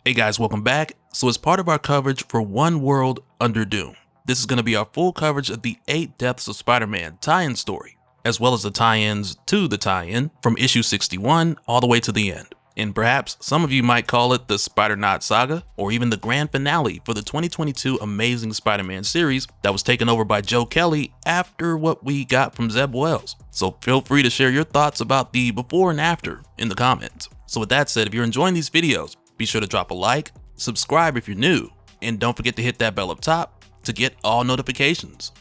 Hey guys, welcome back. So as part of our coverage for One World Under Doom, this is going to be our full coverage of the 8 Deaths of Spider-Man tie-in story, as well as the tie-ins to the tie-in from issue 61 all the way to the end. And perhaps some of you might call it the spider-naut saga, or even the grand finale for the 2022 Amazing Spider-Man series that was taken over by Joe Kelly after what we got from Zeb Wells. So feel free to share your thoughts about the before and after in the comments. So with that said, if you're enjoying these videos, be sure to drop a like, subscribe if you're new, and don't forget to hit that bell up top to get all notifications.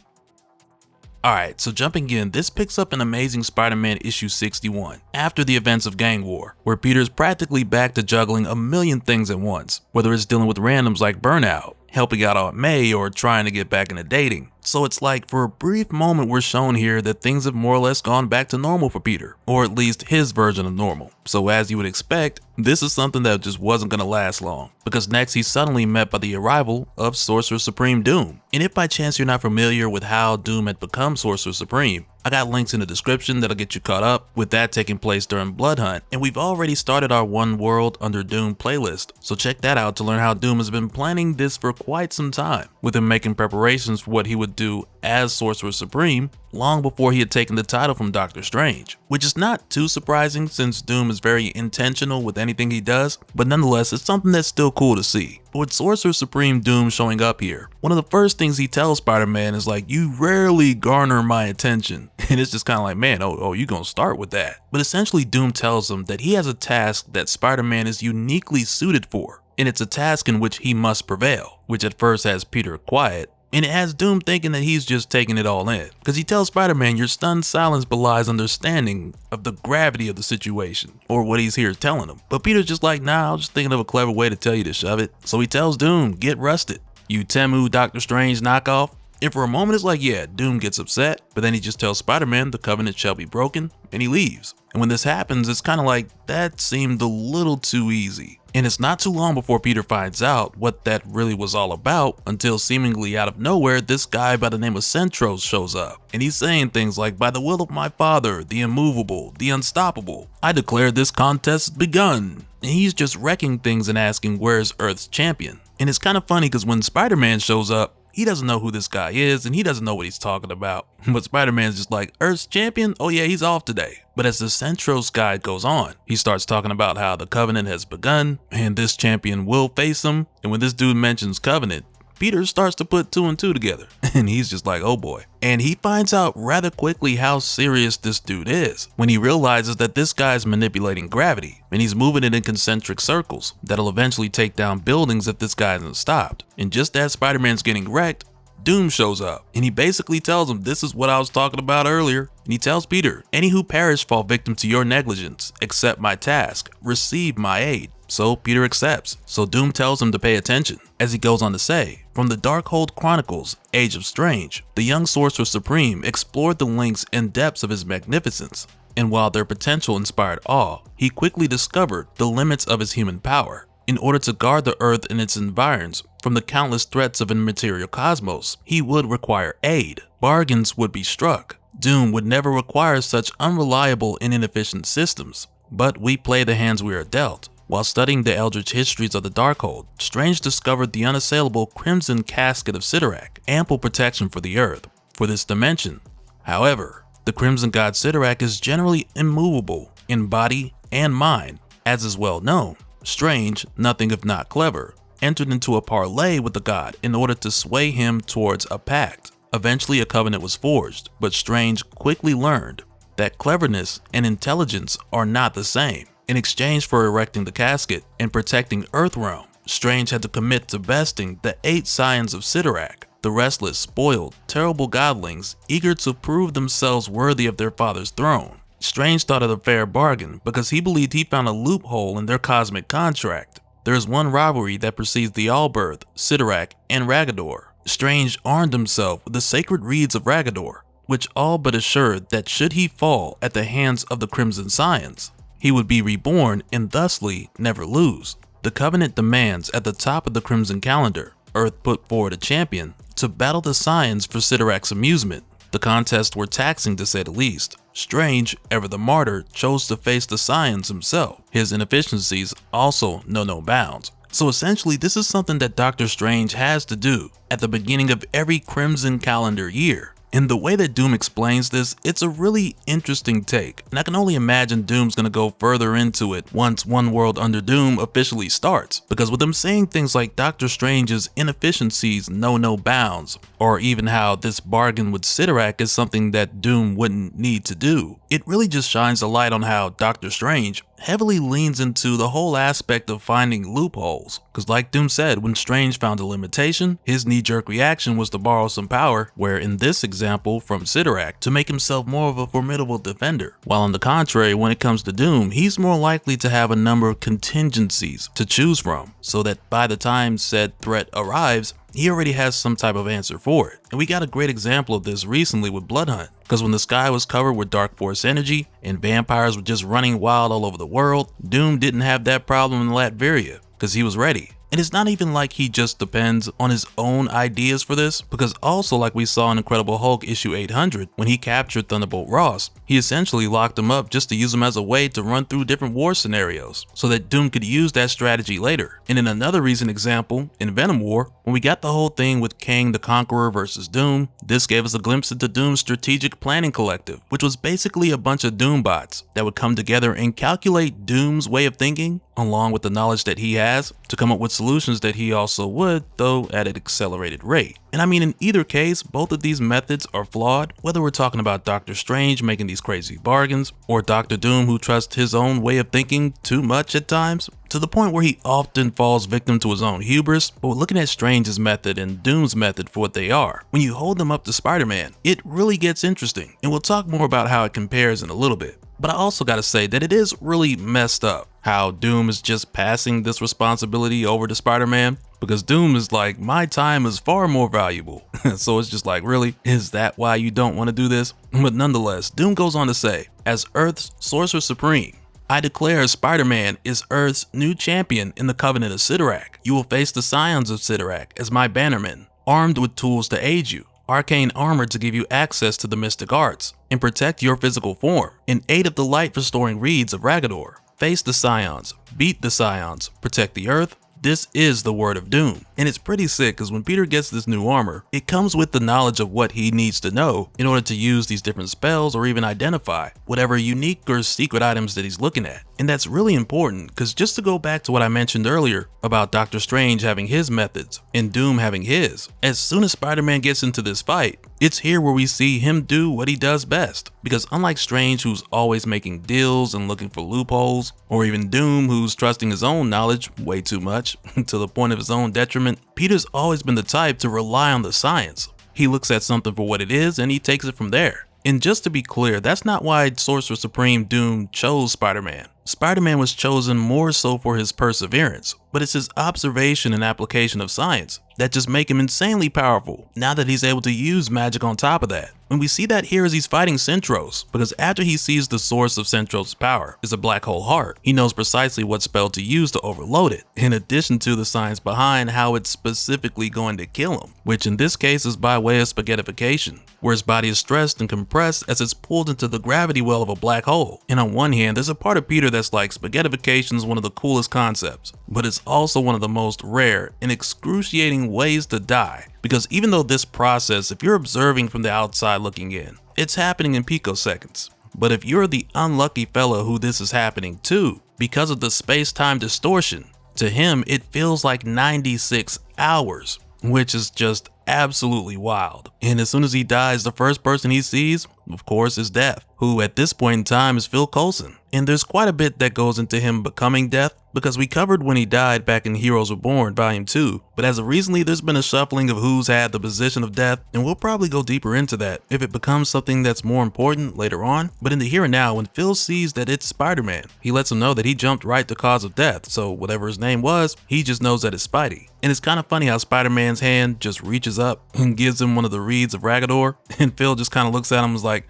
Alright, so jumping in, this picks up in Amazing Spider-Man issue 61, after the events of Gang War, where Peter's practically back to juggling a million things at once, whether it's dealing with randoms like Burnout, helping out Aunt May, or trying to get back into dating. So it's like, for a brief moment we're shown here that things have more or less gone back to normal for Peter, or at least his version of normal. So as you would expect, this is something that just wasn't going to last long, because next he's suddenly met by the arrival of Sorcerer Supreme Doom. And if by chance you're not familiar with how Doom had become Sorcerer Supreme, I got links in the description that'll get you caught up, with that taking place during Blood Hunt, and we've already started our One World Under Doom playlist, so check that out to learn how Doom has been planning this for quite some time, with him making preparations for what he would do as Sorcerer Supreme long before he had taken the title from Doctor Strange, which is not too surprising since Doom is very intentional with anything he does, but nonetheless it's something that's still cool to see. But with Sorcerer Supreme Doom showing up here, one of the first things he tells Spider-Man is like, "You rarely garner my attention," and it's just kind of like, man, oh, you gonna start with that? But essentially Doom tells him that he has a task that Spider-Man is uniquely suited for, and it's a task in which he must prevail, which at first has Peter quiet, and it has Doom thinking that he's just taking it all in, because he tells Spider-Man, "Your stunned silence belies understanding of the gravity of the situation," or what he's here telling him. But Peter's just like, "Nah, I was just thinking of a clever way to tell you to shove it." So he tells Doom, "Get rusted, you Temu Doctor Strange knockoff." And for a moment it's like, yeah, Doom gets upset, but then he just tells Spider-Man the covenant shall be broken, and he leaves. And when this happens, it's kind of like, that seemed a little too easy. And it's not too long before Peter finds out what that really was all about, until seemingly out of nowhere, this guy by the name of Centros shows up. And he's saying things like, "By the will of my father, the immovable, the unstoppable, I declare this contest begun." And he's just wrecking things and asking, "Where's Earth's champion?" And it's kind of funny because when Spider-Man shows up, he doesn't know who this guy is and he doesn't know what he's talking about. But Spider-Man's just like, "Earth's champion? Oh yeah, he's off today." But as the Centros guide goes on, he starts talking about how the Covenant has begun and this champion will face him. And when this dude mentions Covenant, Peter starts to put 2 and 2 together, and he's just like, oh boy. And he finds out rather quickly how serious this dude is when he realizes that this guy's manipulating gravity, and he's moving it in concentric circles that'll eventually take down buildings if this guy isn't stopped. And just as Spider-Man's getting wrecked, Doom shows up, and he basically tells him, "This is what I was talking about earlier." And he tells Peter, "Any who perish fall victim to your negligence. Accept my task. Receive my aid." So Peter accepts. So Doom tells him to pay attention, as he goes on to say, "From the Darkhold Chronicles, Age of Strange, the young Sorcerer Supreme explored the lengths and depths of his magnificence, and while their potential inspired awe, he quickly discovered the limits of his human power. In order to guard the Earth and its environs from the countless threats of an immaterial cosmos, he would require aid. Bargains would be struck. Doom would never require such unreliable and inefficient systems, but we play the hands we are dealt." While studying the eldritch histories of the Darkhold, Strange discovered the unassailable Crimson Casket of Citurak, ample protection for the Earth, for this dimension. However, the Crimson God Citurak is generally immovable in body and mind, as is well known. Strange, nothing if not clever, entered into a parley with the god in order to sway him towards a pact. Eventually a covenant was forged, but Strange quickly learned that cleverness and intelligence are not the same. In exchange for erecting the casket and protecting Earthrealm, Strange had to commit to besting the 8 scions of Citurak, the restless, spoiled, terrible godlings eager to prove themselves worthy of their father's throne. Strange thought it a fair bargain because he believed he found a loophole in their cosmic contract. There is one rivalry that precedes the Allbirth, Citurak, and Ragador. Strange armed himself with the sacred reeds of Ragador, which all but assured that should he fall at the hands of the Crimson Scions, he would be reborn and thusly never lose. The Covenant demands at the top of the Crimson Calendar, Earth put forward a champion to battle the Scions for Citurak's amusement. The contests were taxing to say the least. Strange, ever the martyr, chose to face the scions himself. His inefficiencies also know no bounds. So essentially, this is something that Doctor Strange has to do at the beginning of every Crimson calendar year. And the way that Doom explains this, it's a really interesting take, and I can only imagine Doom's gonna go further into it once One World Under Doom officially starts, because with him saying things like Doctor Strange's inefficiencies know no bounds, or even how this bargain with Citurak is something that Doom wouldn't need to do, it really just shines a light on how Doctor Strange heavily leans into the whole aspect of finding loopholes. Because like Doom said, when Strange found a limitation, his knee-jerk reaction was to borrow some power, where in this example from Citurak, to make himself more of a formidable defender. While on the contrary, when it comes to Doom, he's more likely to have a number of contingencies to choose from, so that by the time said threat arrives, he already has some type of answer for it. And we got a great example of this recently with Bloodhunt, because when the sky was covered with dark force energy and vampires were just running wild all over the world, Doom didn't have that problem in Latveria, because he was ready. And it's not even like he just depends on his own ideas for this, because also like we saw in Incredible Hulk issue 800, when he captured Thunderbolt Ross, he essentially locked him up just to use him as a way to run through different war scenarios, so that Doom could use that strategy later. And in another recent example, in Venom War, when we got the whole thing with Kang the Conqueror versus Doom, this gave us a glimpse into Doom's strategic planning collective, which was basically a bunch of Doom bots that would come together and calculate Doom's way of thinking, along with the knowledge that he has, to come up with solutions that he also would, though at an accelerated rate. And I mean, in either case, both of these methods are flawed, whether we're talking about Doctor Strange making these crazy bargains, or Doctor Doom who trusts his own way of thinking too much at times, to the point where he often falls victim to his own hubris. But looking at Strange's method and Doom's method for what they are, when you hold them up to Spider-Man, it really gets interesting, and we'll talk more about how it compares in a little bit. But I also gotta say that it is really messed up how Doom is just passing this responsibility over to Spider-Man, because Doom is like, my time is far more valuable. So it's just like, really? Is that why you don't want to do this? But nonetheless, Doom goes on to say, as Earth's Sorcerer Supreme, I declare Spider-Man is Earth's new champion in the Covenant of Citurak. You will face the Scions of Citurak as my bannermen, armed with tools to aid you, arcane armor to give you access to the mystic arts, and protect your physical form, in aid of the light restoring reeds of Ragador. Face the Scions, beat the Scions, protect the Earth. This is the word of Doom. And it's pretty sick because when Peter gets this new armor, it comes with the knowledge of what he needs to know in order to use these different spells or even identify whatever unique or secret items that he's looking at. And that's really important because just to go back to what I mentioned earlier about Doctor Strange having his methods and Doom having his, as soon as Spider-Man gets into this fight, it's here where we see him do what he does best. Because unlike Strange, who's always making deals and looking for loopholes, or even Doom, who's trusting his own knowledge way too much to the point of his own detriment, Peter's always been the type to rely on the science. He looks at something for what it is and he takes it from there. And just to be clear, that's not why Sorcerer Supreme Doom chose Spider-Man. Spider-Man was chosen more so for his perseverance, but it's his observation and application of science that just make him insanely powerful now that he's able to use magic on top of that. And we see that here as he's fighting Centros, because after he sees the source of Centros' power is a black hole heart, he knows precisely what spell to use to overload it, in addition to the science behind how it's specifically going to kill him, which in this case is by way of spaghettification, where his body is stressed and compressed as it's pulled into the gravity well of a black hole. And on one hand, there's a part of Peter that's like, spaghettification is one of the coolest concepts, but it's also one of the most rare and excruciating ways to die. Because even though this process, if you're observing from the outside looking in, it's happening in picoseconds. But if you're the unlucky fellow who this is happening to, because of the space-time distortion, to him it feels like 96 hours, which is just absolutely wild. And as soon as he dies, the first person he sees, of course, is Death, who at this point in time is Phil Coulson. And there's quite a bit that goes into him becoming Death, because we covered when he died back in Heroes Reborn Volume 2, but as of recently there's been a shuffling of who's had the position of Death, and we'll probably go deeper into that if it becomes something that's more important later on. But in the here and now, when Phil sees that it's Spider-Man, he lets him know that he jumped right to cause of death, so whatever his name was, he just knows that it's Spidey. And it's kind of funny how Spider-Man's hand just reaches up and gives him one of the reeds of Ragador, and Phil just kind of looks at him and is like,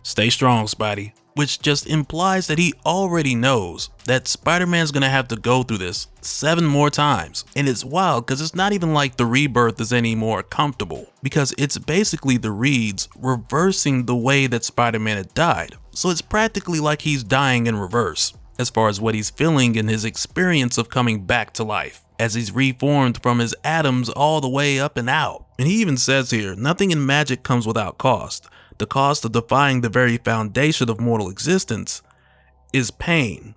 stay strong, Spidey. Which just implies that he already knows that Spider-Man's gonna have to go through this 7 more times. And it's wild because it's not even like the rebirth is any more comfortable, because it's basically the reeds reversing the way that Spider-Man had died. So it's practically like he's dying in reverse, as far as what he's feeling in his experience of coming back to life. as he's reformed from his atoms all the way up and out. And he even says here, nothing in magic comes without cost. The cost of defying the very foundation of mortal existence is pain.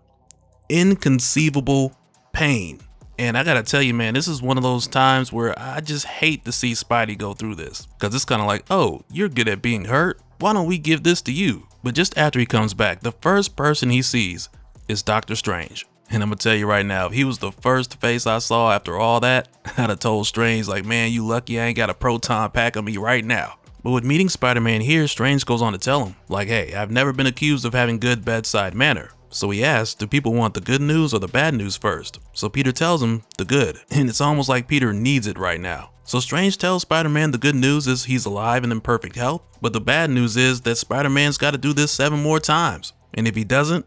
Inconceivable pain. And I gotta tell you, man, this is one of those times where I just hate to see Spidey go through this. Cause it's kind of like, oh, you're good at being hurt? Why don't we give this to you? But just after he comes back, the first person he sees is Doctor Strange. And I'm gonna tell you right now, if he was the first face I saw after all that, I'd have told Strange like, man, you lucky I ain't got a proton pack on me right now. But with meeting Spider-Man here, Strange goes on to tell him, like, hey, I've never been accused of having good bedside manner. So he asks, do people want the good news or the bad news first? So Peter tells him the good, and it's almost like Peter needs it right now. So Strange tells Spider-Man the good news is he's alive and in perfect health, but the bad news is that Spider-Man's got to do this 7 more times. And if he doesn't,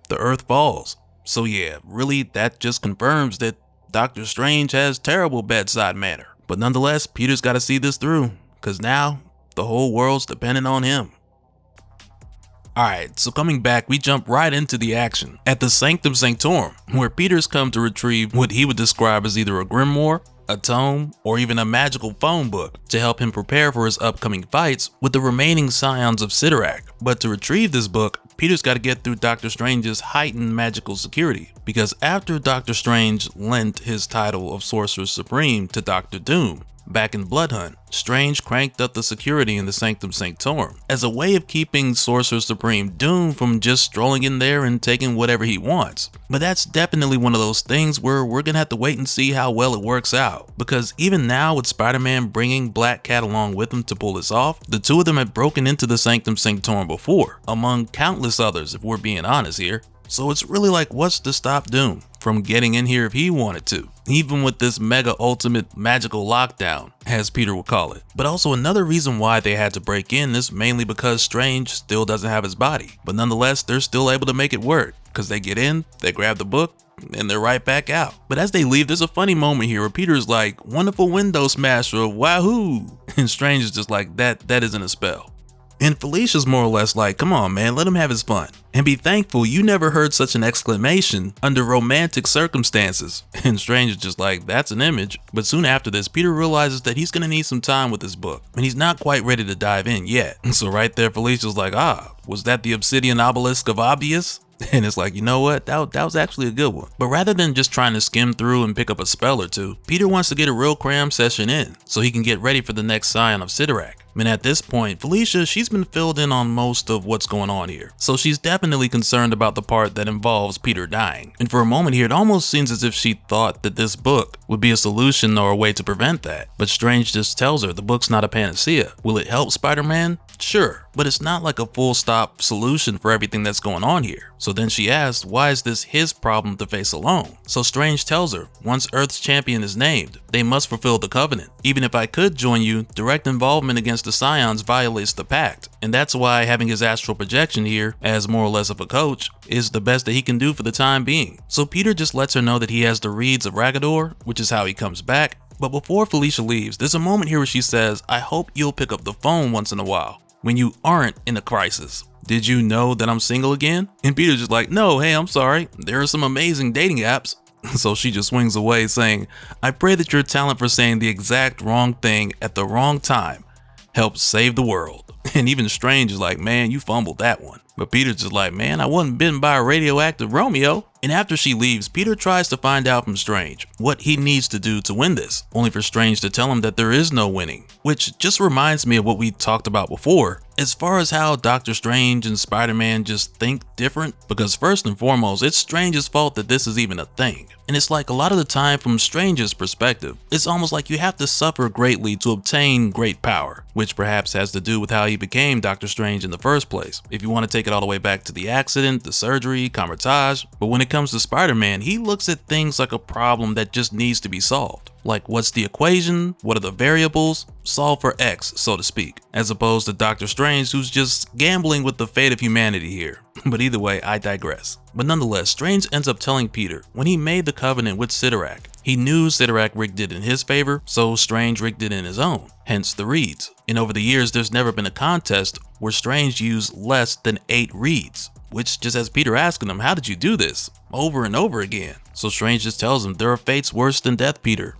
the Earth falls. So yeah, really that just confirms that Doctor Strange has terrible bedside manner. But nonetheless, Peter's got to see this through, because now the whole world's dependent on him. Alright, so coming back, we jump right into the action at the Sanctum Sanctorum, where Peter's come to retrieve what he would describe as either a grimoire, a tome, or even a magical phone book to help him prepare for his upcoming fights with the remaining scions of Citurak. But to retrieve this book, Peter's got to get through Doctor Strange's heightened magical security, because after Doctor Strange lent his title of Sorcerer Supreme to Doctor Doom back in Blood Hunt, Strange cranked up the security in the Sanctum Sanctorum as a way of keeping Sorcerer Supreme Doom from just strolling in there and taking whatever he wants. But that's definitely one of those things where we're gonna have to wait and see how well it works out, because even now with Spider-Man bringing Black Cat along with him to pull this off, the two of them had broken into the Sanctum Sanctorum before, among countless others if we're being honest here. So it's really like, what's to stop Doom from getting in here if he wanted to? Even with this mega ultimate magical lockdown, as Peter would call it. But also another reason why they had to break in is mainly because Strange still doesn't have his body. But nonetheless, they're still able to make it work, because they get in, they grab the book, and they're right back out. But as they leave, there's a funny moment here where Peter's like, wonderful window smasher, wahoo! And Strange is just like, that isn't a spell. And Felicia's more or less like, come on man, let him have his fun. And be thankful you never heard such an exclamation under romantic circumstances. And Strange is just like, that's an image. But soon after this, Peter realizes that he's gonna need some time with this book, and he's not quite ready to dive in yet. So right there, Felicia's like, was that the obsidian obelisk of obvious? And it's like, you know what, that was actually a good one. But rather than just trying to skim through and pick up a spell or two, Peter wants to get a real cram session in so he can get ready for the next scion of Citurak. And at this point, Felicia, she's been filled in on most of what's going on here. So she's definitely concerned about the part that involves Peter dying. And for a moment here, it almost seems as if she thought that this book would be a solution or a way to prevent that. But Strange just tells her the book's not a panacea. Will it help Spider-Man? Sure, but it's not like a full stop solution for everything that's going on here. So then she asks, why is this his problem to face alone? So Strange tells her, once Earth's champion is named, they must fulfill the covenant. Even if I could join you, direct involvement against the scions violates the pact. And that's why having his astral projection here, as more or less of a coach, is the best that he can do for the time being. So Peter just lets her know that he has the reeds of Ragador, which is how he comes back. But before Felicia leaves, there's a moment here where she says, I hope you'll pick up the phone once in a while when you aren't in a crisis. Did you know that I'm single again? And Peter's just like, no, hey, I'm sorry. There are some amazing dating apps. So she just swings away saying, I pray that your talent for saying the exact wrong thing at the wrong time helps save the world. And even Strange is like, man, you fumbled that one. But Peter's just like, man, I wasn't bitten by a radioactive Romeo. And after she leaves, Peter tries to find out from Strange what he needs to do to win this, only for Strange to tell him that there is no winning, which just reminds me of what we talked about before, as far as how Doctor Strange and Spider-Man just think different, because first and foremost, it's Strange's fault that this is even a thing. And it's like a lot of the time from Strange's perspective, it's almost like you have to suffer greatly to obtain great power, which perhaps has to do with how he became Doctor Strange in the first place, if you want to take it all the way back to the accident, the surgery, Carnage. But when it comes to Spider-Man, he looks at things like a problem that just needs to be solved. Like, what's the equation? What are the variables? Solve for X, so to speak, as opposed to Doctor Strange, who's just gambling with the fate of humanity here. But either way, I digress. But nonetheless, Strange ends up telling Peter when he made the covenant with Citurak, he knew Citurak rigged it in his favor, so Strange rigged it in his own, hence the reeds. And over the years, there's never been a contest where Strange used less than 8 reeds. which just has Peter asking him, how did you do this? Over and over again. So Strange just tells him, there are fates worse than death, Peter.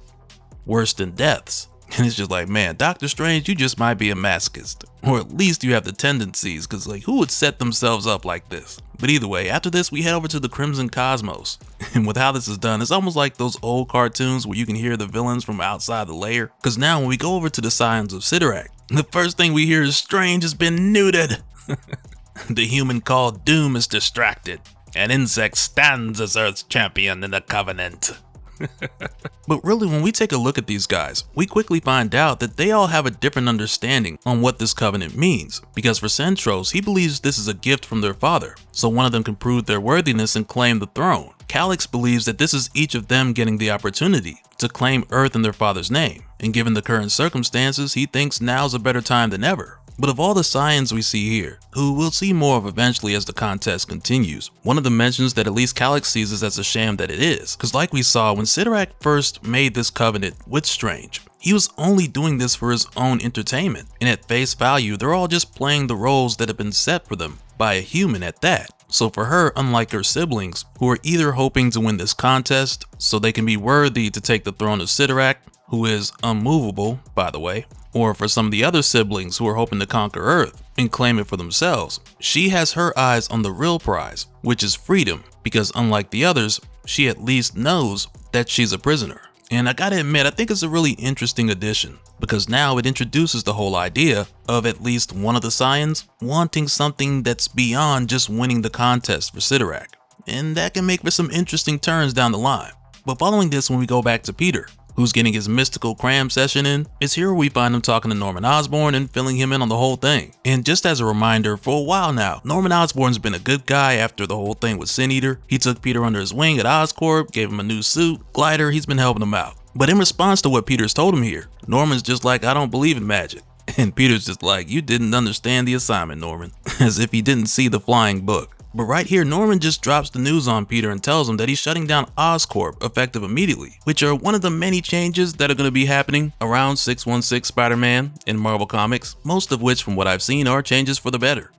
Worse than deaths. And it's just like, man, Doctor Strange, you just might be a masochist. Or at least you have the tendencies, because like, who would set themselves up like this? But either way, after this, we head over to the Crimson Cosmos. And with how this is done, it's almost like those old cartoons where you can hear the villains from outside the lair. Because now when we go over to the Scions of Citurak, the first thing we hear is Strange has been neutered. The human called Doom is distracted. An insect stands as Earth's champion in the Covenant. But really, when we take a look at these guys, we quickly find out that they all have a different understanding on what this covenant means. Because for Centros, he believes this is a gift from their father, so one of them can prove their worthiness and claim the throne. Calix believes that this is each of them getting the opportunity to claim Earth in their father's name, and given the current circumstances, he thinks now's a better time than ever. But of all the scions we see here, who we'll see more of eventually as the contest continues, one of them mentions that at least Calix sees this as a sham that it is, because like we saw when Citurak first made this covenant with Strange, he was only doing this for his own entertainment, and at face value they're all just playing the roles that have been set for them by a human at that. So for her, unlike her siblings, who are either hoping to win this contest so they can be worthy to take the throne of Citurak, who is unmovable by the way, or for some of the other siblings who are hoping to conquer Earth and claim it for themselves, she has her eyes on the real prize, which is freedom, because unlike the others, she at least knows that she's a prisoner. And I gotta admit, I think it's a really interesting addition, because now it introduces the whole idea of at least one of the scions wanting something that's beyond just winning the contest for Citurak, and that can make for some interesting turns down the line. But following this, when we go back to Peter, who's getting his mystical cram session in, is here where we find him talking to Norman Osborn and filling him in on the whole thing. And just as a reminder, for a while now, Norman Osborn's been a good guy after the whole thing with Sin Eater. He took Peter under his wing at Oscorp, gave him a new suit, glider, he's been helping him out. But in response to what Peter's told him here, Norman's just like, I don't believe in magic. And Peter's just like, you didn't understand the assignment, Norman. As if he didn't see the flying book. But right here, Norman just drops the news on Peter and tells him that he's shutting down Oscorp effective immediately, which are one of the many changes that are going to be happening around 616 Spider-Man in Marvel Comics, most of which from what I've seen are changes for the better.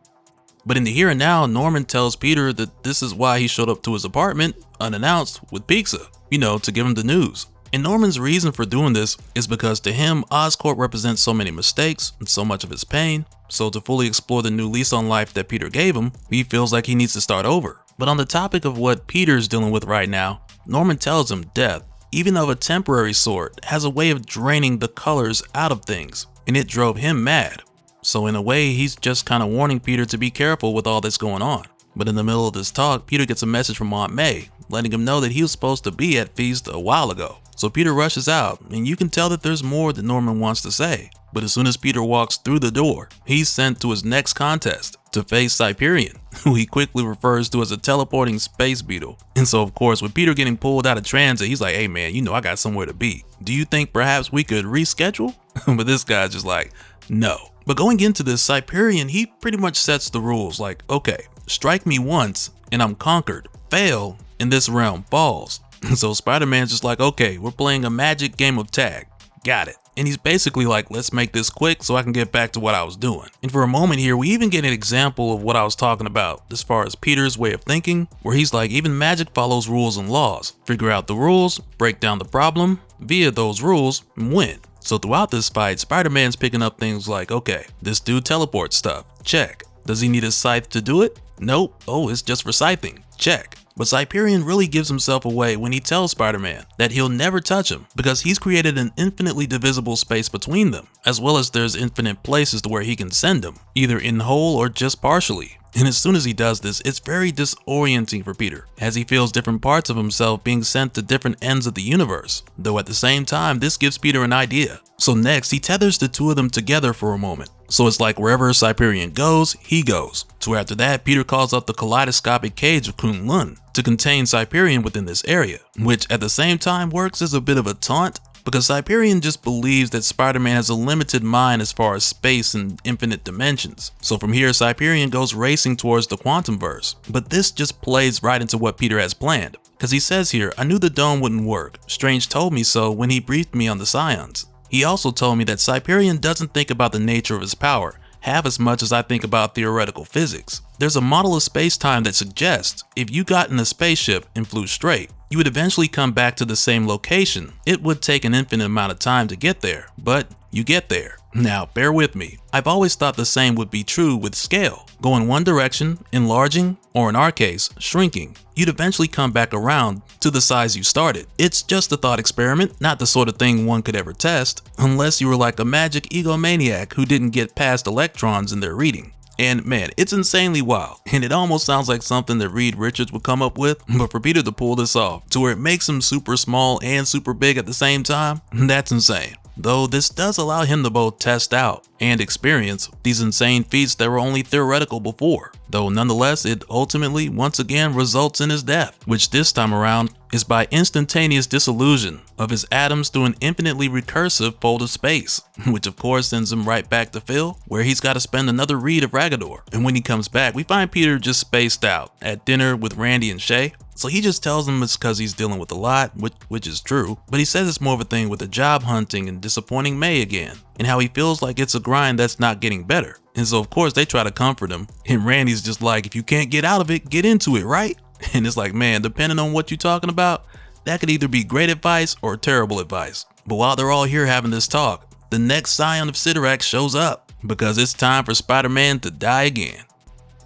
But in the here and now, Norman tells Peter that this is why he showed up to his apartment unannounced with pizza, to give him the news. And Norman's reason for doing this is because to him, Oscorp represents so many mistakes and so much of his pain. So to fully explore the new lease on life that Peter gave him, he feels like he needs to start over. But on the topic of what Peter's dealing with right now, Norman tells him death, even of a temporary sort, has a way of draining the colors out of things, and it drove him mad. So in a way, he's just kind of warning Peter to be careful with all that's going on. But in the middle of this talk, Peter gets a message from Aunt May, letting him know that he was supposed to be at Feast a while ago. So Peter rushes out, and you can tell that there's more that Norman wants to say. But as soon as Peter walks through the door, he's sent to his next contest to face Hyperion, who he quickly refers to as a teleporting space beetle. And so of course, with Peter getting pulled out of transit, he's like, hey man, I got somewhere to be. Do you think perhaps we could reschedule? But this guy's just like, no. But going into this, Hyperion, he pretty much sets the rules like, okay, strike me once and I'm conquered. Fail and this realm falls. So Spider-Man's just like, okay, we're playing a magic game of tag. Got it. And he's basically like, let's make this quick so I can get back to what I was doing. And for a moment here, we even get an example of what I was talking about as far as Peter's way of thinking, where he's like, even magic follows rules and laws. Figure out the rules, break down the problem, via those rules, and win. So throughout this fight, Spider-Man's picking up things like, okay, this dude teleports stuff. Check. Does he need a scythe to do it? Nope. Oh, it's just for scything. Check. But Hyperion really gives himself away when he tells Spider-Man that he'll never touch him because he's created an infinitely divisible space between them, as well as there's infinite places to where he can send him, either in whole or just partially. And as soon as he does this, it's very disorienting for Peter, as he feels different parts of himself being sent to different ends of the universe, though at the same time, this gives Peter an idea. So next, he tethers the two of them together for a moment. So it's like wherever Hyperion goes, he goes. So after that, Peter calls up the kaleidoscopic cage of Knull to contain Hyperion within this area, which at the same time works as a bit of a taunt, because Hyperion just believes that Spider-Man has a limited mind as far as space and infinite dimensions. So from here, Hyperion goes racing towards the Quantumverse. But this just plays right into what Peter has planned, because he says here, I knew the dome wouldn't work. Strange told me so when he briefed me on the scions. He also told me that Hyperion doesn't think about the nature of his power, half as much as I think about theoretical physics. There's a model of space-time that suggests if you got in a spaceship and flew straight, you would eventually come back to the same location. It would take an infinite amount of time to get there, but you get there. Now, bear with me. I've always thought the same would be true with scale. Go in one direction, enlarging, or in our case, shrinking. You'd eventually come back around to the size you started. It's just a thought experiment, not the sort of thing one could ever test, unless you were like a magic egomaniac who didn't get past electrons in their reading. And man, it's insanely wild, and it almost sounds like something that Reed Richards would come up with, but for Peter to pull this off, to where it makes him super small and super big at the same time, that's insane. Though this does allow him to both test out and experience these insane feats that were only theoretical before. Though nonetheless, it ultimately once again results in his death, which this time around is by instantaneous dissolution of his atoms through an infinitely recursive fold of space, which of course sends him right back to Phil, where he's got to spend another read of Ragador. And when he comes back, we find Peter just spaced out at dinner with Randy and Shay. So he just tells him it's because he's dealing with a lot, which is true, but he says it's more of a thing with the job hunting and disappointing May again, and how he feels like it's a grind that's not getting better. And so of course they try to comfort him, and Randy's just like, if you can't get out of it, get into it, right? And it's like, man, depending on what you're talking about, that could either be great advice or terrible advice. But while they're all here having this talk, the next scion of Citurak shows up, because it's time for Spider-Man to die again.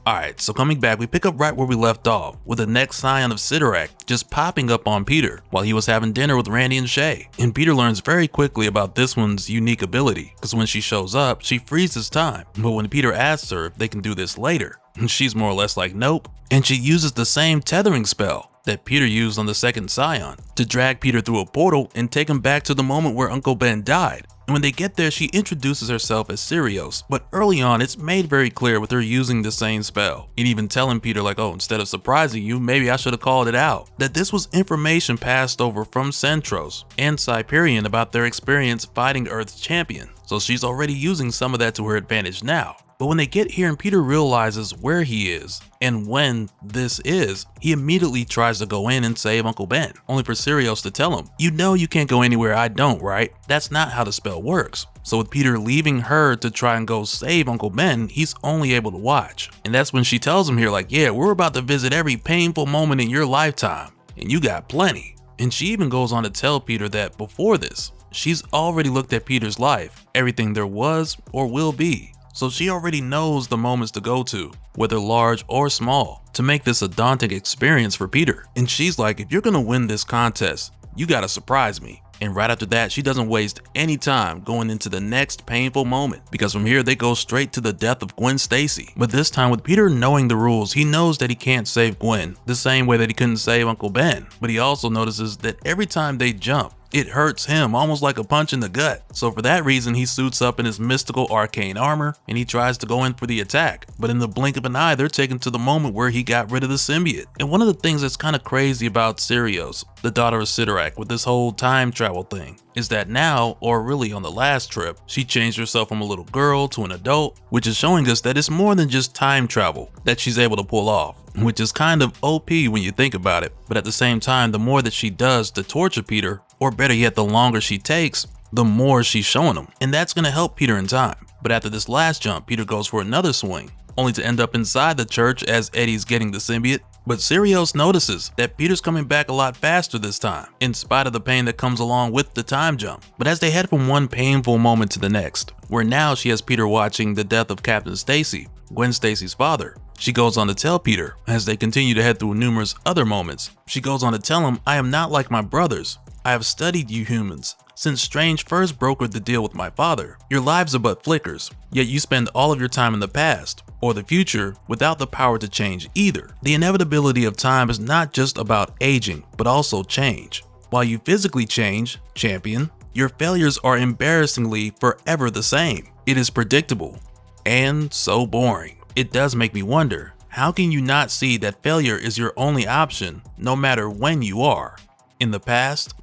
Alright, so coming back, we pick up right where we left off, with the next scion of Citurak just popping up on Peter while he was having dinner with Randy and Shay. And Peter learns very quickly about this one's unique ability, because when she shows up, she freezes time. But when Peter asks her if they can do this later, she's more or less like, nope. And she uses the same tethering spell that Peter used on the second scion to drag Peter through a portal and take him back to the moment where Uncle Ben died. And when they get there, she introduces herself as Sirius, but early on it's made very clear with her using the same spell, and even telling Peter like, oh, instead of surprising you, maybe I should have called it out, that this was information passed over from Centros and Cyprian about their experience fighting Earth's champion. So she's already using some of that to her advantage now. But when they get here and Peter realizes where he is and when this is, he immediately tries to go in and save Uncle Ben, only for Sirius to tell him, you know you can't go anywhere I don't, right? That's not how the spell works. So with Peter leaving her to try and go save Uncle Ben, he's only able to watch. And that's when she tells him here like, yeah, we're about to visit every painful moment in your lifetime, and you got plenty. And she even goes on to tell Peter that before this, she's already looked at Peter's life, everything there was or will be. So she already knows the moments to go to, whether large or small, to make this a daunting experience for Peter. And she's like, if you're gonna win this contest, you gotta surprise me. And right after that, she doesn't waste any time going into the next painful moment, because from here they go straight to the death of Gwen Stacy. But this time with Peter knowing the rules, he knows that he can't save Gwen the same way that he couldn't save Uncle Ben. But he also notices that every time they jump, it hurts him almost like a punch in the gut. So for that reason, he suits up in his mystical arcane armor and he tries to go in for the attack. But in the blink of an eye, they're taken to the moment where he got rid of the symbiote. And one of the things that's kind of crazy about Sirius, the daughter of Citurak, with this whole time travel thing, is that now, or really on the last trip, she changed herself from a little girl to an adult, which is showing us that it's more than just time travel that she's able to pull off, which is kind of OP when you think about it. But at the same time, the more that she does to torture Peter, or better yet, the longer she takes, the more she's showing him. And that's going to help Peter in time. But after this last jump, Peter goes for another swing, only to end up inside the church as Eddie's getting the symbiote. But Sirius notices that Peter's coming back a lot faster this time, in spite of the pain that comes along with the time jump. But as they head from one painful moment to the next, where now she has Peter watching the death of Captain Stacy, Gwen Stacy's father, she goes on to tell Peter, as they continue to head through numerous other moments, she goes on to tell him, I am not like my brothers. I have studied you humans. Since Strange first brokered the deal with my father, your lives are but flickers, yet you spend all of your time in the past, or the future, without the power to change either. The inevitability of time is not just about aging, but also change. While you physically change, champion, your failures are embarrassingly forever the same. It is predictable, and so boring. It does make me wonder, how can you not see that failure is your only option, no matter when you are, in the past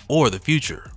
or the future?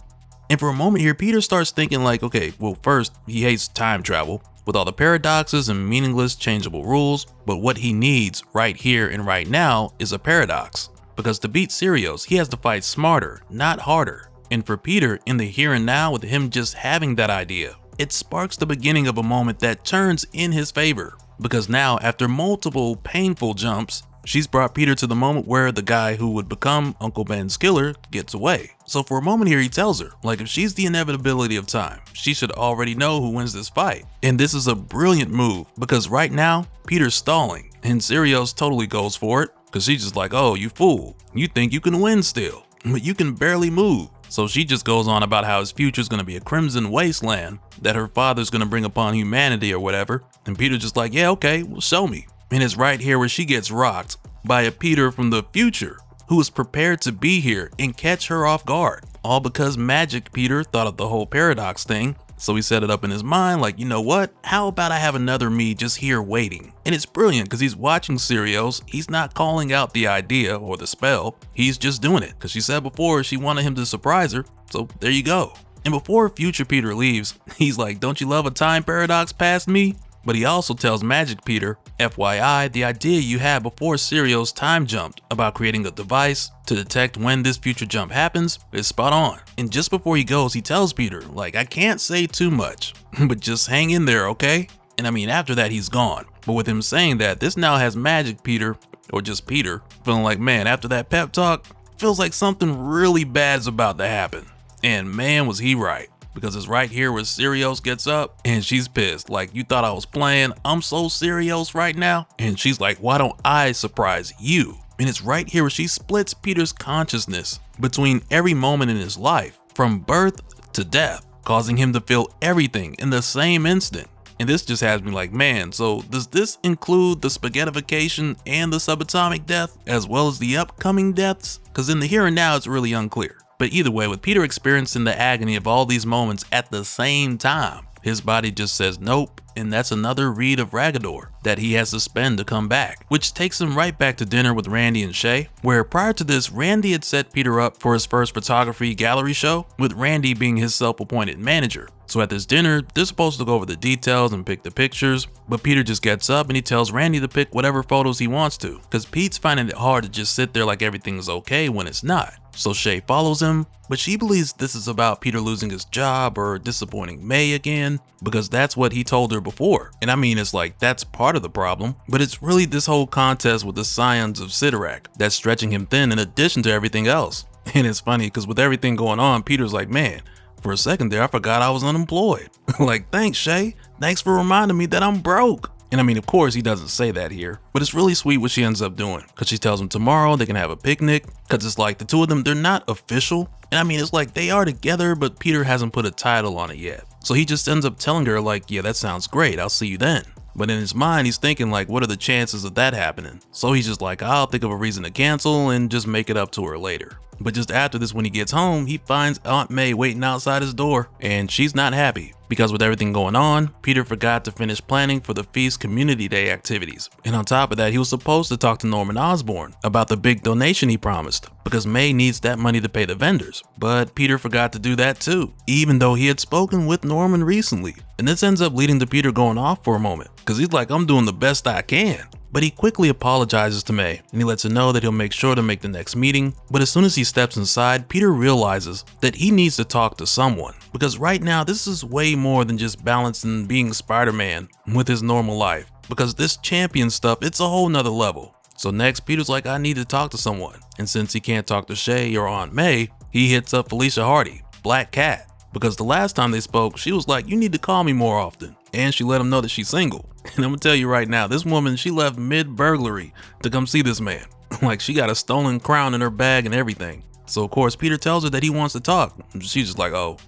And for a moment here, Peter starts thinking like, okay, well first, he hates time travel, with all the paradoxes and meaningless changeable rules, but what he needs right here and right now is a paradox. Because to beat Sirius, he has to fight smarter, not harder. And for Peter, in the here and now, with him just having that idea, it sparks the beginning of a moment that turns in his favor. Because now, after multiple painful jumps, she's brought Peter to the moment where the guy who would become Uncle Ben's killer gets away. So for a moment here, he tells her, like, if she's the inevitability of time, she should already know who wins this fight. And this is a brilliant move, because right now, Peter's stalling, and Sirius totally goes for it, because she's just like, oh, you fool, you think you can win still, but you can barely move. So she just goes on about how his future is going to be a crimson wasteland, that her father's going to bring upon humanity or whatever, and Peter's just like, yeah, okay, well, show me. And it's right here where she gets rocked by a Peter from the future who is prepared to be here and catch her off guard. All because Magic Peter thought of the whole paradox thing. So he set it up in his mind like, you know what? How about I have another me just here waiting? And it's brilliant because he's watching Sirius. He's not calling out the idea or the spell. He's just doing it because she said before she wanted him to surprise her. So there you go. And before future Peter leaves, he's like, don't you love a time paradox past me? But he also tells Magic Peter, FYI, the idea you had before Sirius time jumped about creating a device to detect when this future jump happens is spot on. And just before he goes, he tells Peter, like, I can't say too much, but just hang in there, okay? And I mean, after that, he's gone. But with him saying that, this now has Magic Peter, or just Peter, feeling like, man, after that pep talk, feels like something really bad is about to happen. And man, was he right. Because it's right here where Sirius gets up and she's pissed. Like, you thought I was playing? I'm so Sirius right now. And she's like, why don't I surprise you? And it's right here where she splits Peter's consciousness between every moment in his life, from birth to death, causing him to feel everything in the same instant. And this just has me like, man, so does this include the spaghettification and the subatomic death, as well as the upcoming deaths? Because in the here and now, it's really unclear. But either way, with Peter experiencing the agony of all these moments at the same time, his body just says nope, and that's another read of Ragador that he has to spend to come back, which takes him right back to dinner with Randy and Shay, where prior to this, Randy had set Peter up for his first photography gallery show, with Randy being his self-appointed manager. So at this dinner, they're supposed to go over the details and pick the pictures, but Peter just gets up and he tells Randy to pick whatever photos he wants to, because Pete's finding it hard to just sit there like everything's okay when it's not. So Shay follows him, but she believes this is about Peter losing his job or disappointing May again, because that's what he told her before. And I mean, it's like, that's part of the problem, but it's really this whole contest with the scions of Citurak that's stretching him thin in addition to everything else. And it's funny because with everything going on, Peter's like, man, for a second there, I forgot I was unemployed. Like, thanks, Shay. Thanks for reminding me that I'm broke. And I mean, of course, he doesn't say that here, but it's really sweet what she ends up doing, because she tells him tomorrow they can have a picnic, because it's like the two of them, they're not official. And I mean, it's like they are together, but Peter hasn't put a title on it yet. So he just ends up telling her like, yeah, that sounds great. I'll see you then. But in his mind, he's thinking like, what are the chances of that happening? So he's just like, I'll think of a reason to cancel and just make it up to her later. But just after this, when he gets home, he finds Aunt May waiting outside his door, and she's not happy. Because with everything going on, Peter forgot to finish planning for the Feast Community Day activities. And on top of that, he was supposed to talk to Norman Osborn about the big donation he promised, because May needs that money to pay the vendors. But Peter forgot to do that too, even though he had spoken with Norman recently. And this ends up leading to Peter going off for a moment, because he's like, I'm doing the best I can. But he quickly apologizes to May, and he lets her know that he'll make sure to make the next meeting. But as soon as he steps inside, Peter realizes that he needs to talk to someone, because right now this is way more than just balancing being Spider-Man with his normal life, because this champion stuff, it's a whole nother level. So next, Peter's like, I need to talk to someone. And since he can't talk to Shay or Aunt May, he hits up Felicia Hardy, Black Cat, because the last time they spoke, she was like, you need to call me more often. And she let him know that she's single. And I'm gonna tell you right now, this woman, she left mid-burglary to come see this man. Like, she got a stolen crown in her bag and everything. So of course, Peter tells her that he wants to talk. She's just like, oh.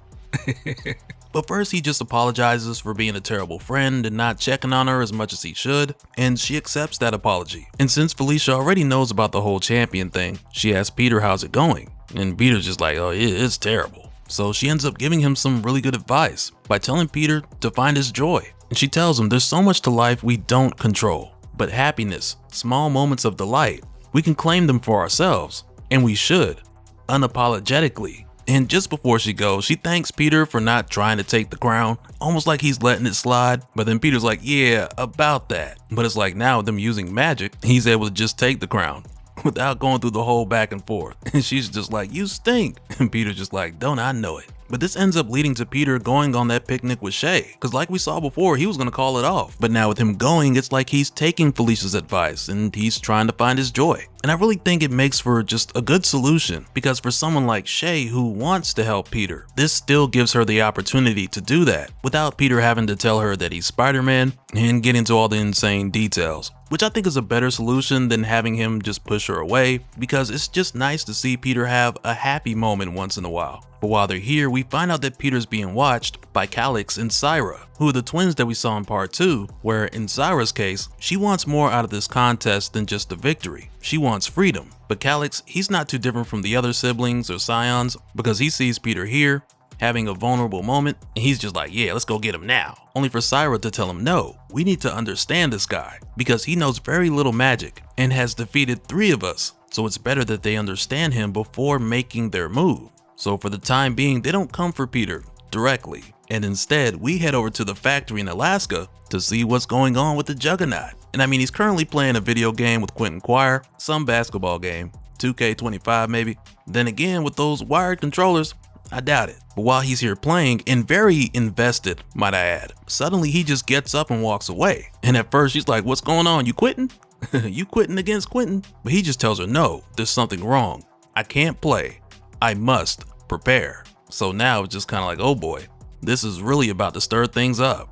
But first, he just apologizes for being a terrible friend and not checking on her as much as he should. And she accepts that apology. And since Felicia already knows about the whole champion thing, she asks Peter how's it going. And Peter's just like, oh, it's terrible. So she ends up giving him some really good advice by telling Peter to find his joy. And she tells him there's so much to life we don't control, but happiness, small moments of delight, we can claim them for ourselves, and we should, unapologetically. And just before she goes, she thanks Peter for not trying to take the crown, almost like he's letting it slide. But then Peter's like, yeah, about that. But it's like now with them using magic, he's able to just take the crown without going through the whole back and forth. And she's just like, you stink. And Peter's just like, don't I know it? But this ends up leading to Peter going on that picnic with Shay, because like we saw before, he was going to call it off. But now with him going, it's like he's taking Felicia's advice and he's trying to find his joy. And I really think it makes for just a good solution, because for someone like Shay who wants to help Peter, this still gives her the opportunity to do that without Peter having to tell her that he's Spider-Man and get into all the insane details, which I think is a better solution than having him just push her away, because it's just nice to see Peter have a happy moment once in a while. But while they're here, we find out that Peter's being watched by Calyx and Cyra, who are the twins that we saw in part 2, where in Cyra's case, she wants more out of this contest than just the victory. She wants freedom. But Calyx, he's not too different from the other siblings or scions, because he sees Peter here, having a vulnerable moment, and he's just like, yeah, let's go get him now. Only for Cyra to tell him, no, we need to understand this guy, because he knows very little magic and has defeated 3 of us. So it's better that they understand him before making their move. So for the time being, they don't come for Peter directly, and instead we head over to the factory in Alaska to see what's going on with the Juggernaut. And I mean, he's currently playing a video game with Quentin Quire, some basketball game, 2K25 maybe. Then again, with those wired controllers, I doubt it. But while he's here playing, and very invested, might I add, suddenly he just gets up and walks away. And at first she's like, what's going on? You quitting? You quitting against Quentin? But he just tells her, no, there's something wrong. I can't play. I must prepare. So now it's just kind of like, oh boy, this is really about to stir things up.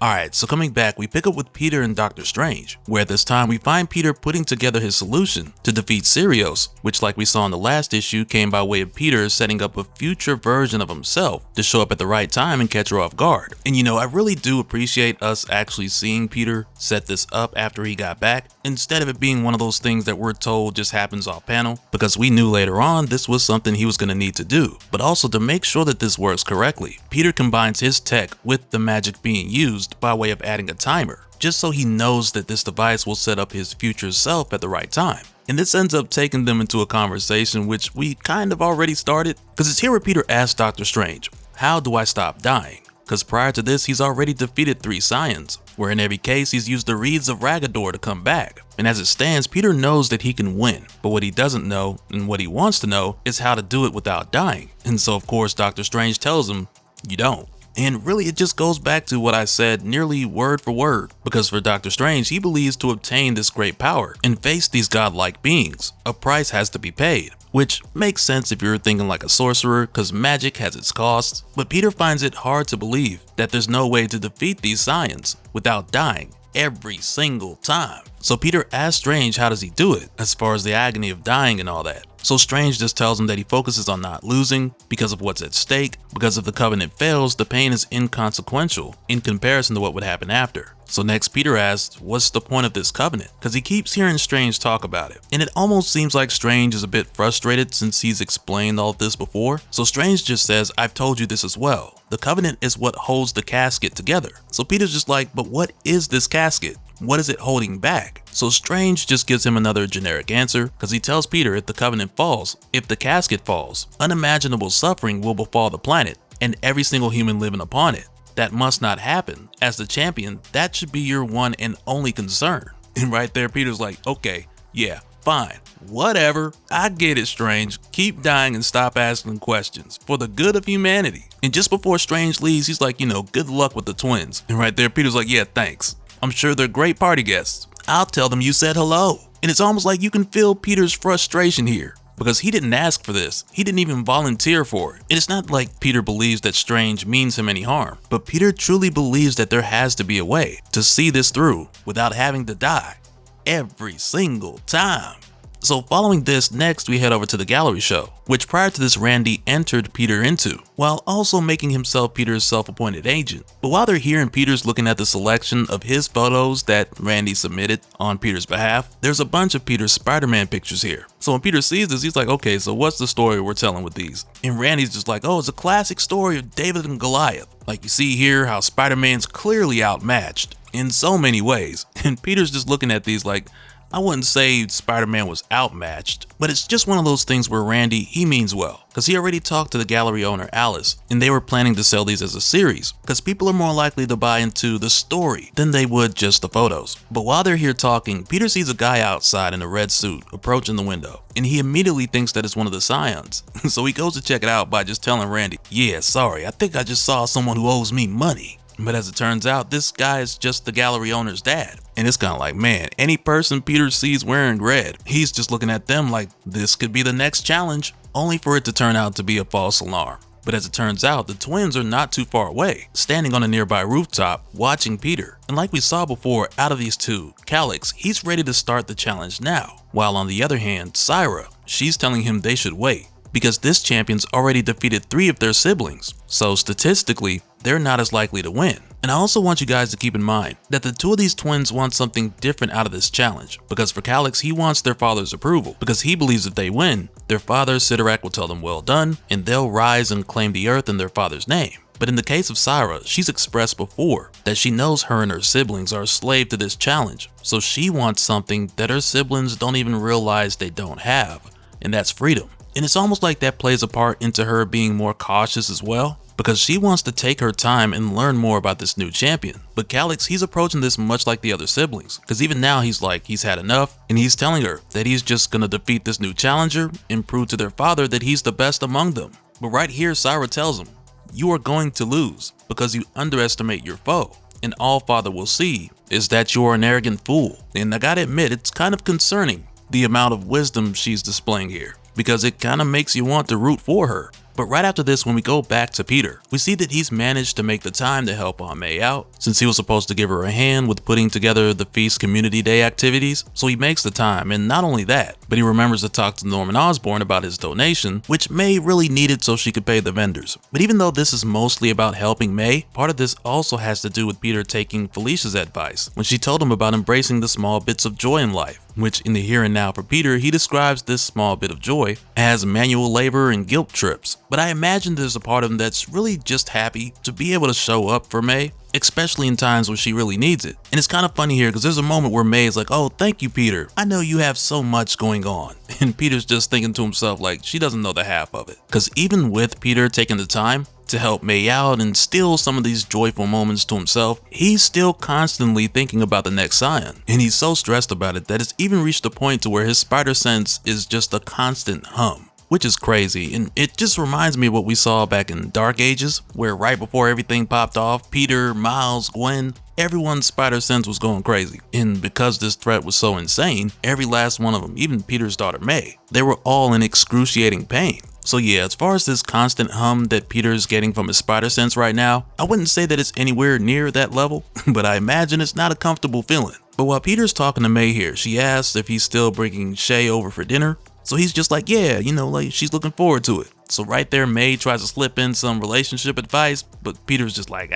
Alright, so coming back, we pick up with Peter and Doctor Strange, where this time we find Peter putting together his solution to defeat Sirius, which like we saw in the last issue came by way of Peter setting up a future version of himself to show up at the right time and catch her off guard. And you know, I really do appreciate us actually seeing Peter set this up after he got back, instead of it being one of those things that we're told just happens off panel, because we knew later on this was something he was going to need to do. But also to make sure that this works correctly, Peter combines his tech with the magic being used by way of adding a timer, just so he knows that this device will set up his future self at the right time. And this ends up taking them into a conversation which we kind of already started, because it's here where Peter asks Doctor Strange, how do I stop dying? Because prior to this, he's already defeated 3 scions, where in every case he's used the reeds of Ragador to come back. And as it stands, Peter knows that he can win, but what he doesn't know, and what he wants to know, is how to do it without dying. And so of course Doctor Strange tells him, you don't. And really it just goes back to what I said nearly word for word, because for Doctor Strange, he believes to obtain this great power and face these godlike beings, a price has to be paid. Which makes sense if you're thinking like a sorcerer, because magic has its costs, but Peter finds it hard to believe that there's no way to defeat these scions without dying every single time. So Peter asks Strange how does he do it, as far as the agony of dying and all that. So Strange just tells him that he focuses on not losing because of what's at stake, because if the Covenant fails, the pain is inconsequential in comparison to what would happen after. So next Peter asks, what's the point of this covenant? Because he keeps hearing Strange talk about it. And it almost seems like Strange is a bit frustrated since he's explained all of this before. So Strange just says, I've told you this as well. The covenant is what holds the casket together. So Peter's just like, but what is this casket? What is it holding back? So Strange just gives him another generic answer, because he tells Peter if the covenant falls, if the casket falls, unimaginable suffering will befall the planet and every single human living upon it. That must not happen. As the champion, that should be your one and only concern. And right there, Peter's like, okay, yeah, fine, whatever. I get it, Strange. Keep dying and stop asking questions for the good of humanity. And just before Strange leaves, he's like, you know, good luck with the twins. And right there, Peter's like, yeah, thanks. I'm sure they're great party guests. I'll tell them you said hello. And it's almost like you can feel Peter's frustration here, because he didn't ask for this. He didn't even volunteer for it. And it's not like Peter believes that Strange means him any harm, but Peter truly believes that there has to be a way to see this through without having to die every single time. So following this, next we head over to the gallery show, which prior to this Randy entered Peter into, while also making himself Peter's self-appointed agent. But while they're here and Peter's looking at the selection of his photos that Randy submitted on Peter's behalf, there's a bunch of Peter's Spider-Man pictures here. So when Peter sees this, he's like, okay, so what's the story we're telling with these? And Randy's just like, oh, it's a classic story of David and Goliath. Like you see here how Spider-Man's clearly outmatched in so many ways. And Peter's just looking at these like, I wouldn't say Spider-Man was outmatched, but it's just one of those things where Randy, he means well, because he already talked to the gallery owner Alice, and they were planning to sell these as a series, because people are more likely to buy into the story than they would just the photos. But while they're here talking, Peter sees a guy outside in a red suit approaching the window, and he immediately thinks that it's one of the scions. So he goes to check it out by just telling Randy, "Yeah, sorry, I think I just saw someone who owes me money." But as it turns out, this guy is just the gallery owner's dad. And it's kind of like, man, any person Peter sees wearing red, he's just looking at them like this could be the next challenge, only for it to turn out to be a false alarm. But as it turns out, the twins are not too far away, standing on a nearby rooftop, watching Peter. And like we saw before, out of these two, Calix, he's ready to start the challenge now. While on the other hand, Cyra, she's telling him they should wait, because this champion's already defeated 3 of their siblings. So statistically, they're not as likely to win. And I also want you guys to keep in mind that the 2 of these twins want something different out of this challenge, because for Calix, he wants their father's approval, because he believes if they win, their father Citurak will tell them well done, and they'll rise and claim the earth in their father's name. But in the case of Cyra, she's expressed before that she knows her and her siblings are a slave to this challenge, so she wants something that her siblings don't even realize they don't have, and that's freedom. And it's almost like that plays a part into her being more cautious as well, because she wants to take her time and learn more about this new champion. But Calix, he's approaching this much like the other siblings, because even now he's like he's had enough, and he's telling her that he's just gonna defeat this new challenger and prove to their father that he's the best among them. But right here, Cyra tells him, "You are going to lose because you underestimate your foe, and all father will see is that you're an arrogant fool." And I gotta admit, it's kind of concerning the amount of wisdom she's displaying here, because it kind of makes you want to root for her. But right after this, when we go back to Peter, we see that he's managed to make the time to help Aunt May out, since he was supposed to give her a hand with putting together the Feast Community Day activities. So he makes the time, and not only that, but he remembers to talk to Norman Osborn about his donation, which May really needed so she could pay the vendors. But even though this is mostly about helping May, part of this also has to do with Peter taking Felicia's advice when she told him about embracing the small bits of joy in life, which in the here and now for Peter, he describes this small bit of joy as manual labor and guilt trips. But I imagine there's a part of him that's really just happy to be able to show up for May, especially in times when she really needs it. And it's kind of funny here because there's a moment where May is like, "Oh, thank you, Peter. I know you have so much going on." And Peter's just thinking to himself like she doesn't know the half of it. Because even with Peter taking the time to help May out and steal some of these joyful moments to himself, he's still constantly thinking about the next scion. And he's so stressed about it that it's even reached a point to where his spider sense is just a constant hum, which is crazy. And it just reminds me of what we saw back in Dark Ages, where right before everything popped off, Peter, Miles, Gwen, everyone's spider sense was going crazy. And because this threat was so insane, every last one of them, even Peter's daughter May, they were all in excruciating pain. So yeah, as far as this constant hum that Peter's getting from his spider sense right now, I wouldn't say that it's anywhere near that level, but I imagine it's not a comfortable feeling. But while Peter's talking to May here, she asks if he's still bringing Shay over for dinner. So he's just like, yeah, you know, like she's looking forward to it. So right there, May tries to slip in some relationship advice, but Peter's just like,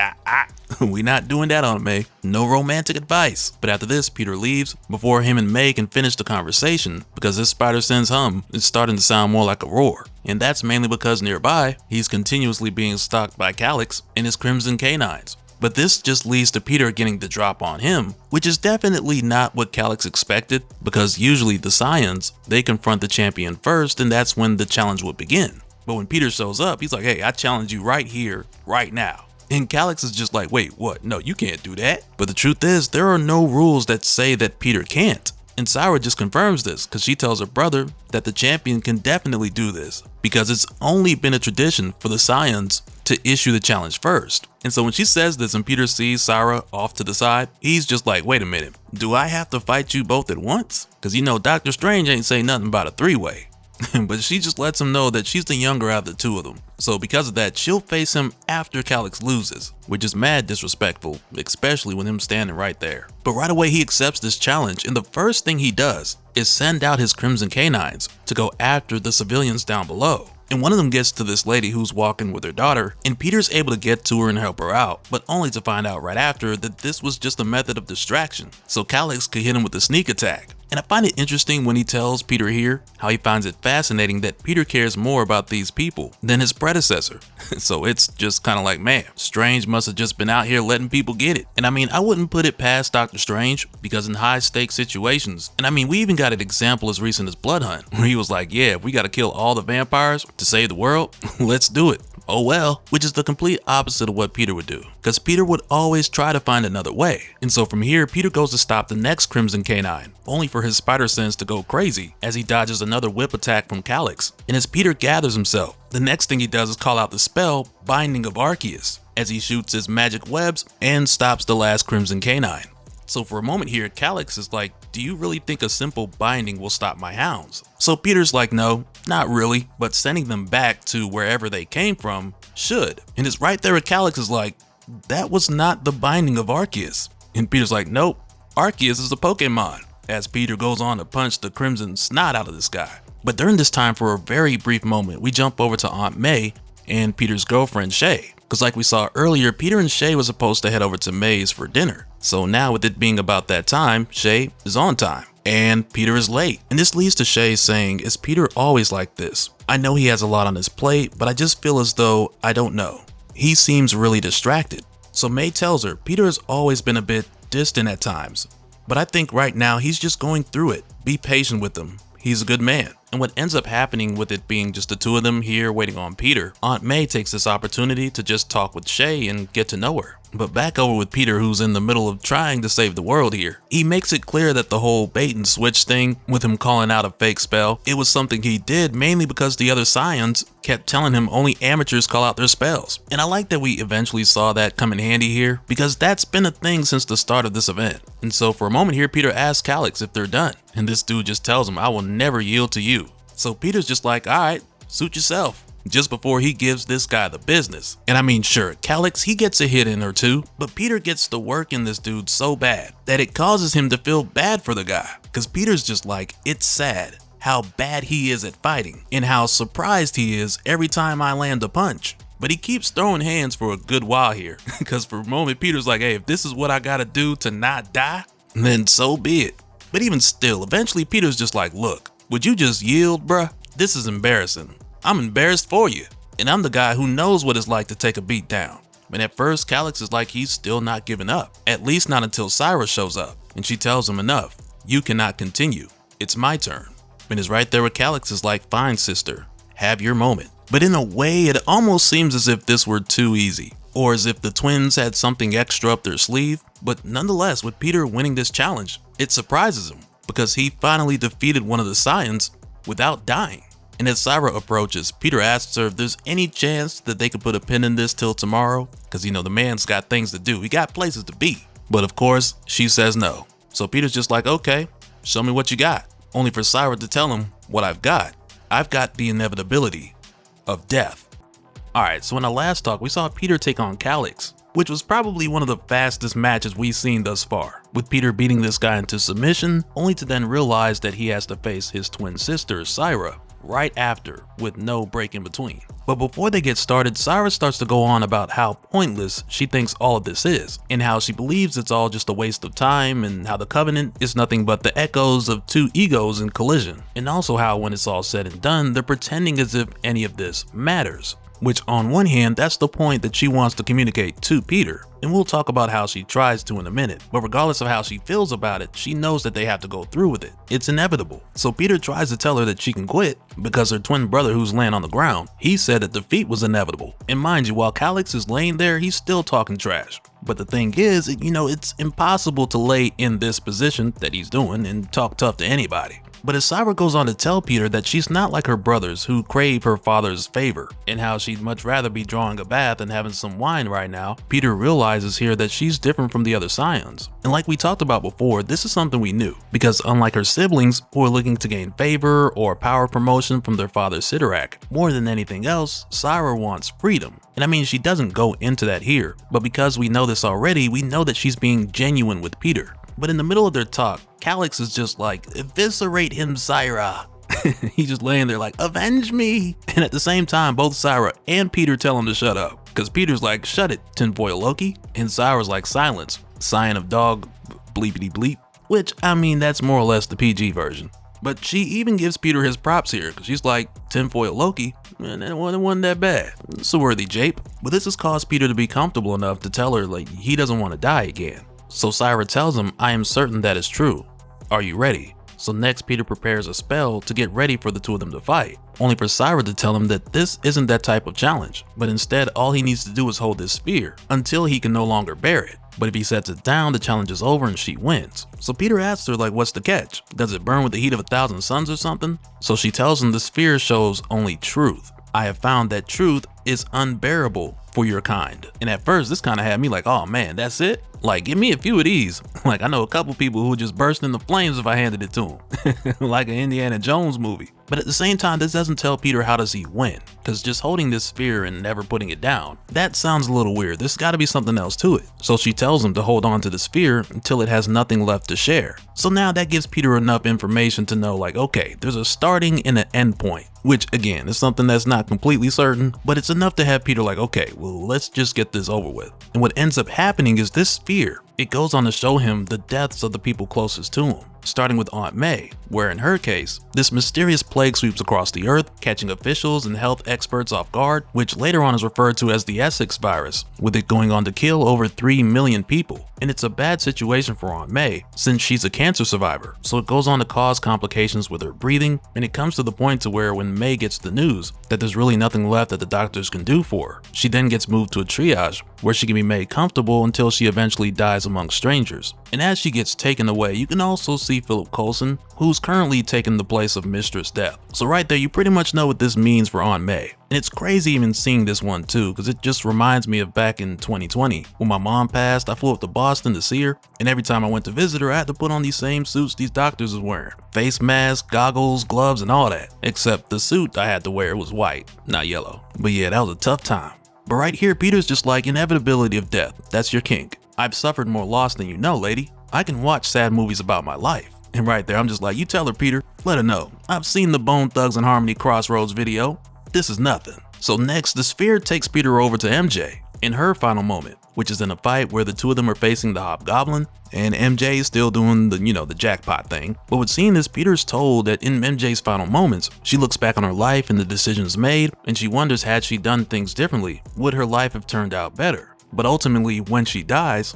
we not doing that on May. No romantic advice. But after this, Peter leaves before him and May can finish the conversation, because his spider sense hum is starting to sound more like a roar. And that's mainly because nearby, he's continuously being stalked by Calix and his crimson canines. But this just leads to Peter getting the drop on him, which is definitely not what Calix expected, because usually the scions, they confront the champion first, and that's when the challenge would begin. But when Peter shows up, he's like, "Hey, I challenge you right here, right now." And Calix is just like, "Wait, what? No, you can't do that." But the truth is, there are no rules that say that Peter can't. And Cyra just confirms this because she tells her brother that the champion can definitely do this, because it's only been a tradition for the scions to issue the challenge first. And so when she says this and Peter sees Cyra off to the side, he's just like, "Wait a minute, do I have to fight you both at once?" Because you know Doctor Strange ain't say nothing about a 3-way. But she just lets him know that she's the younger out of the 2 of them. So because of that, she'll face him after Calix loses, which is mad disrespectful, especially with him standing right there. But right away he accepts this challenge, and the first thing he does is send out his crimson canines to go after the civilians down below. And one of them gets to this lady who's walking with her daughter, and Peter's able to get to her and help her out, but only to find out right after that this was just a method of distraction, so Calix could hit him with a sneak attack. And I find it interesting when he tells Peter here how he finds it fascinating that Peter cares more about these people than his predecessor. So it's just kind of like, man, Strange must have just been out here letting people get it. And I mean, I wouldn't put it past Dr. Strange, because in high stakes situations, and I mean, we even got an example as recent as Blood Hunt, where he was like, yeah, if we got to kill all the vampires to save the world, let's do it. Oh well, which is the complete opposite of what Peter would do, because Peter would always try to find another way. And so from here, Peter goes to stop the next Crimson Canine, only for his spider sense to go crazy as he dodges another whip attack from Calix. And as Peter gathers himself, the next thing he does is call out the spell Binding of Arceus, as he shoots his magic webs and stops the last Crimson Canine. So for a moment here, Calix is like, do you really think a simple binding will stop my hounds? So Peter's like, no, not really, but sending them back to wherever they came from should. And it's right there where Calix is like, that was not the binding of Arceus. And Peter's like, nope, Arceus is a Pokemon, as Peter goes on to punch the crimson snot out of this guy. But during this time, for a very brief moment, we jump over to Aunt May and Peter's girlfriend Shay. Because like we saw earlier, Peter and Shay was supposed to head over to May's for dinner. So now with it being about that time, Shay is on time and Peter is late. And this leads to Shay saying, is Peter always like this? I know he has a lot on his plate, but I just feel as though I don't know. He seems really distracted. So May tells her Peter has always been a bit distant at times, but I think right now he's just going through it. Be patient with him. He's a good man. And what ends up happening with it being just the two of them here waiting on Peter, Aunt May takes this opportunity to just talk with Shay and get to know her. But back over with Peter, who's in the middle of trying to save the world here. He makes it clear that the whole bait and switch thing with him calling out a fake spell, it was something he did mainly because the other scions kept telling him only amateurs call out their spells. And I like that we eventually saw that come in handy here, because that's been a thing since the start of this event. And so for a moment here, Peter asks Calix if they're done. And this dude just tells him, I will never yield to you. So Peter's just like, all right, suit yourself. Just before he gives this guy the business. And I mean, sure, Calix, he gets a hit in or two, but Peter gets to work in this dude so bad that it causes him to feel bad for the guy. Because Peter's just like, it's sad how bad he is at fighting and how surprised he is every time I land a punch. But he keeps throwing hands for a good while here, because for a moment Peter's like, hey, if this is what I gotta do to not die, then so be it. But even still, eventually Peter's just like, look, would you just yield, bruh? This is embarrassing. I'm embarrassed for you. And I'm the guy who knows what it's like to take a beat down. And at first, Calix is like he's still not giving up. At least not until Cyra shows up. And she tells him enough. You cannot continue. It's my turn. And it's right there where Calix is like, fine, sister. Have your moment. But in a way, it almost seems as if this were too easy. Or as if the twins had something extra up their sleeve. But nonetheless, with Peter winning this challenge, it surprises him. Because he finally defeated one of the scions without dying. And as Cyra approaches, Peter asks her if there's any chance that they could put a pin in this till tomorrow, because you know the man's got things to do, he got places to be. But of course, she says no. So Peter's just like, okay, show me what you got. Only for Cyra to tell him what I've got. I've got the inevitability of death. Alright, so in our last talk, we saw Peter take on Calix, which was probably one of the fastest matches we've seen thus far, with Peter beating this guy into submission, only to then realize that he has to face his twin sister, Cyra, right after, with no break in between. But before they get started, Cyra starts to go on about how pointless she thinks all of this is, and how she believes it's all just a waste of time, and how the Covenant is nothing but the echoes of two egos in collision, and also how when it's all said and done, they're pretending as if any of this matters. Which on one hand, that's the point that she wants to communicate to Peter, and we'll talk about how she tries to in a minute, but regardless of how she feels about it, she knows that they have to go through with it. It's inevitable. So Peter tries to tell her that she can quit, because her twin brother who's laying on the ground, he said that defeat was inevitable. And mind you, while Calix is laying there, he's still talking trash. But the thing is, it's impossible to lay in this position that he's doing and talk tough to anybody. But as Cyra goes on to tell Peter that she's not like her brothers who crave her father's favor, and how she'd much rather be drawing a bath than having some wine right now, Peter realizes here that she's different from the other scions. And like we talked about before, this is something we knew, because unlike her siblings who are looking to gain favor or power promotion from their father Citurak, more than anything else, Cyra wants freedom. And I mean, she doesn't go into that here, but because we know this already, we know that she's being genuine with Peter. But in the middle of their talk, Calix is just like, eviscerate him, Cyra. He's just laying there like, avenge me. And at the same time, both Cyra and Peter tell him to shut up. Because Peter's like, shut it, tinfoil Loki. And Cyra's like, silence, scion of dog, bleepity bleep. which I mean that's more or less the PG version. But she even gives Peter his props here, because she's like, tinfoil Loki, man, that wasn't that bad. It's a worthy jape. But this has caused Peter to be comfortable enough to tell her like he doesn't want to die again. So Cyra tells him, I am certain that is true. Are you ready? So next Peter prepares a spell to get ready for the two of them to fight, only for Cyra to tell him that this isn't that type of challenge, but instead all he needs to do is hold this spear until he can no longer bear it. But if he sets it down, the challenge is over and she wins. So Peter asks her like, what's the catch? Does it burn with the heat of 1,000 suns or something? So she tells him the sphere shows only truth. I have found that truth is unbearable for your kind. And at first this kind of had me like, oh man, that's it? Like, give me a few of these. Like, I know a couple people who would just burst into flames if I handed it to them. Like an Indiana Jones movie. But at the same time, this doesn't tell Peter how does he win. Because just holding this sphere and never putting it down, that sounds a little weird. There's gotta be something else to it. So she tells him to hold on to the sphere until it has nothing left to share. So now that gives Peter enough information to know like, okay, there's a starting and an end point. Which again, is something that's not completely certain, but it's enough to have Peter like, okay, well, let's just get this over with. And what ends up happening is this sphere, it goes on to show him the deaths of the people closest to him, starting with Aunt May, where in her case, this mysterious plague sweeps across the earth, catching officials and health experts off guard, which later on is referred to as the Essex virus, with it going on to kill over 3 million people. And it's a bad situation for Aunt May, since she's a cancer survivor, so it goes on to cause complications with her breathing, and it comes to the point to where when May gets the news that there's really nothing left that the doctors can do for her, she then gets moved to a triage, where she can be made comfortable until she eventually dies among strangers. And as she gets taken away, you can also see Philip Coulson, who's currently taking the place of Mistress Death. So right there, you pretty much know what this means for Aunt May. And it's crazy even seeing this one too, because it just reminds me of back in 2020. When my mom passed, I flew up to Boston to see her, and every time I went to visit her, I had to put on these same suits these doctors was wearing. Face masks, goggles, gloves, and all that. Except the suit I had to wear was white, not yellow. But yeah, that was a tough time. But right here, Peter's just like, inevitability of death, that's your kink. I've suffered more loss than you know, lady. I can watch sad movies about my life. And right there, I'm just like, you tell her, Peter, let her know. I've seen the Bone Thugs and Harmony Crossroads video. This is nothing. So next, the sphere takes Peter over to MJ in her final moment, which is in a fight where the two of them are facing the Hobgoblin, and MJ is still doing the jackpot thing. But what's seen is Peter's told that in MJ's final moments, she looks back on her life and the decisions made, and she wonders had she done things differently, would her life have turned out better? But ultimately, when she dies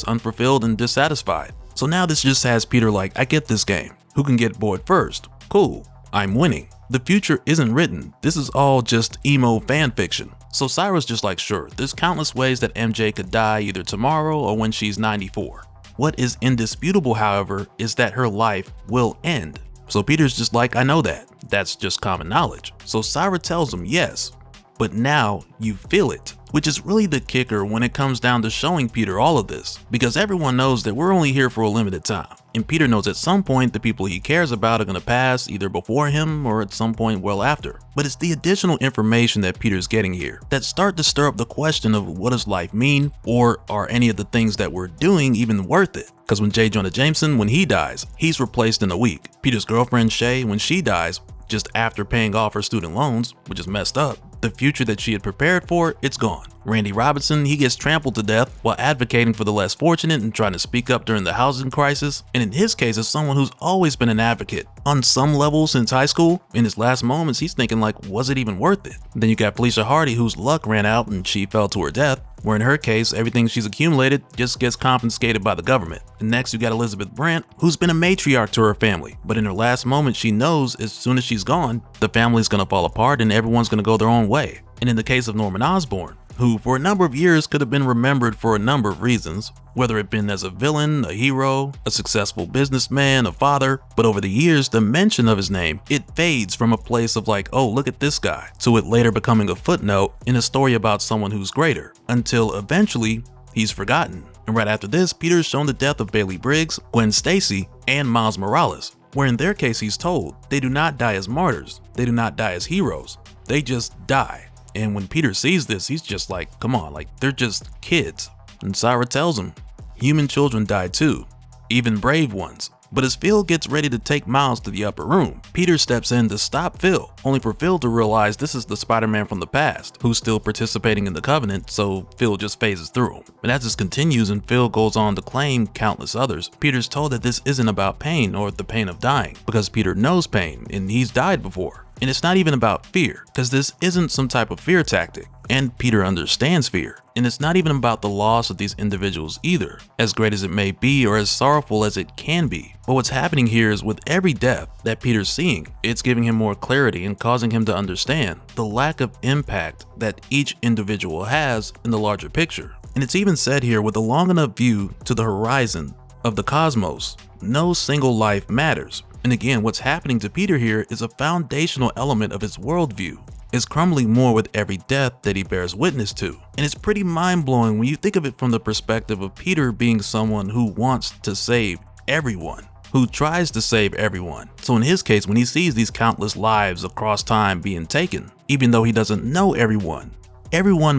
unfulfilled and dissatisfied. So now this just has Peter like, I get this game. Who can get bored first? Cool, I'm winning. The future isn't written. This is all just emo fan fiction. So Cyra's just like, sure, there's countless ways that MJ could die either tomorrow or when she's 94. What is indisputable, however, is that her life will end. So Peter's just like, I know that. That's just common knowledge. So Cyra tells him yes, but now you feel it. Which is really the kicker when it comes down to showing Peter all of this, because everyone knows that we're only here for a limited time, and Peter knows at some point the people he cares about are going to pass either before him or at some point well after. But it's the additional information that Peter's getting here that start to stir up the question of what does life mean, or are any of the things that we're doing even worth it? Because when J. Jonah Jameson, when he dies, he's replaced in a week. Peter's girlfriend Shay, when she dies, just after paying off her student loans, which is messed up, the future that she had prepared for, it's gone. Randy Robinson, he gets trampled to death while advocating for the less fortunate and trying to speak up during the housing crisis. And in his case, as someone who's always been an advocate on some level since high school, in his last moments, he's thinking like, was it even worth it? Then you got Felicia Hardy, whose luck ran out and she fell to her death, where in her case, everything she's accumulated just gets confiscated by the government. And next you got Elizabeth Brandt, who's been a matriarch to her family, but in her last moment she knows as soon as she's gone, the family's gonna fall apart and everyone's gonna go their own way. And in the case of Norman Osborn, who for a number of years could have been remembered for a number of reasons, whether it been as a villain, a hero, a successful businessman, a father, but over the years the mention of his name, it fades from a place of like, oh look at this guy, to it later becoming a footnote in a story about someone who's greater, until eventually he's forgotten. And right after this, Peter is shown the death of Bailey Briggs, Gwen Stacy, and Miles Morales, where in their case he's told they do not die as martyrs, they do not die as heroes, they just die. And when Peter sees this, he's just like, come on, like they're just kids. And Cyra tells him, human children die too, even brave ones. But as Phil gets ready to take Miles to the upper room, Peter steps in to stop Phil, only for Phil to realize this is the Spider-Man from the past, who's still participating in the Covenant, so Phil just phases through him. And as this continues and Phil goes on to claim countless others, Peter's told that this isn't about pain or the pain of dying, because Peter knows pain and he's died before. And it's not even about fear, because this isn't some type of fear tactic, and Peter understands fear. And it's not even about the loss of these individuals either, as great as it may be or as sorrowful as it can be. But what's happening here is with every death that Peter's seeing, it's giving him more clarity and causing him to understand the lack of impact that each individual has in the larger picture. And it's even said here, with a long enough view to the horizon of the cosmos, no single life matters. And again, what's happening to Peter here is a foundational element of his worldview is crumbling more with every death that he bears witness to. And it's pretty mind-blowing when you think of it from the perspective of Peter being someone who wants to save everyone, who tries to save everyone. So in his case, when he sees these countless lives across time being taken, even though he doesn't know everyone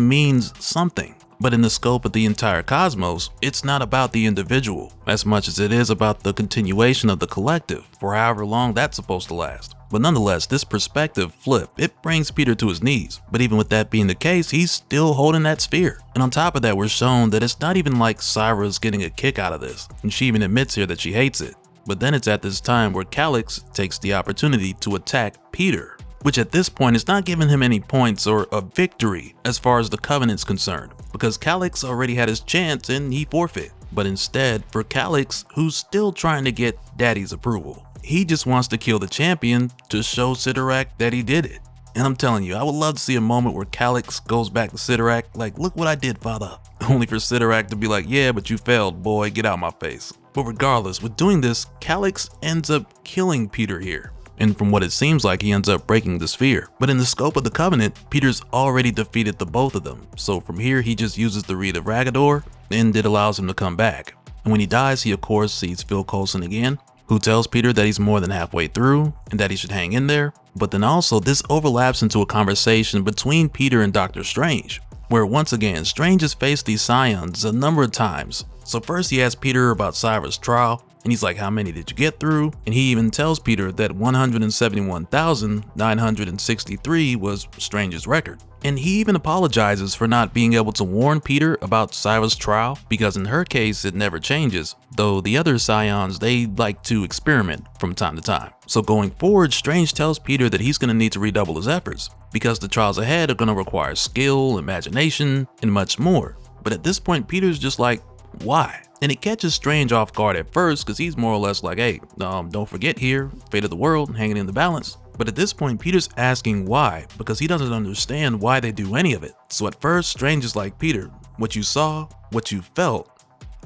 means something. But in the scope of the entire cosmos, it's not about the individual as much as it is about the continuation of the collective for however long that's supposed to last. But nonetheless, this perspective flip, it brings Peter to his knees. But even with that being the case, he's still holding that spear. And on top of that, we're shown that it's not even like Cyra's getting a kick out of this, and she even admits here that she hates it. But then it's at this time where Calix takes the opportunity to attack Peter, which at this point is not giving him any points or a victory as far as the Covenant's concerned, because Calix already had his chance and he forfeit. But instead, for Calix, who's still trying to get Daddy's approval, he just wants to kill the champion to show Citurak that he did it. And I'm telling you, I would love to see a moment where Calix goes back to Citurak like, look what I did, father. Only for Citurak to be like, yeah, but you failed, boy, get out my face. But regardless, with doing this, Calix ends up killing Peter here. And from what it seems like, he ends up breaking the sphere. But in the scope of the Covenant, Peter's already defeated the both of them. So from here, he just uses the Reed of Ragador, and it allows him to come back. And when he dies, he of course sees Phil Coulson again, who tells Peter that he's more than halfway through and that he should hang in there. But then also, this overlaps into a conversation between Peter and Dr. Strange, where once again, Strange has faced these scions a number of times. So first he asks Peter about Cyra's trial, and he's like, how many did you get through? And he even tells Peter that 171,963 was Strange's record. And he even apologizes for not being able to warn Peter about Cyra's trial, because in her case it never changes, though the other scions, they like to experiment from time to time. So going forward, Strange tells Peter that he's going to need to redouble his efforts, because the trials ahead are going to require skill, imagination, and much more. But at this point, Peter's just like, why? And it catches Strange off guard at first, because he's more or less like, hey, don't forget here, fate of the world hanging in the balance. But at this point, Peter's asking why, because he doesn't understand why they do any of it. So at first, Strange is like, Peter, what you saw, what you felt,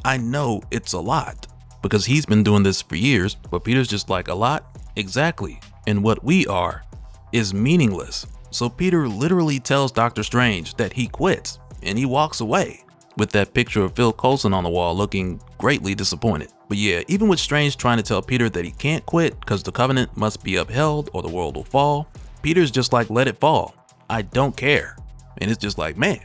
I know it's a lot, because he's been doing this for years. But Peter's just like, a lot? Exactly. And what we are is meaningless. So Peter literally tells Dr. Strange that he quits, and he walks away, with that picture of Phil Coulson on the wall looking greatly disappointed. But yeah, even with Strange trying to tell Peter that he can't quit because the Covenant must be upheld or the world will fall, Peter's just like, let it fall. I don't care. And it's just like, man,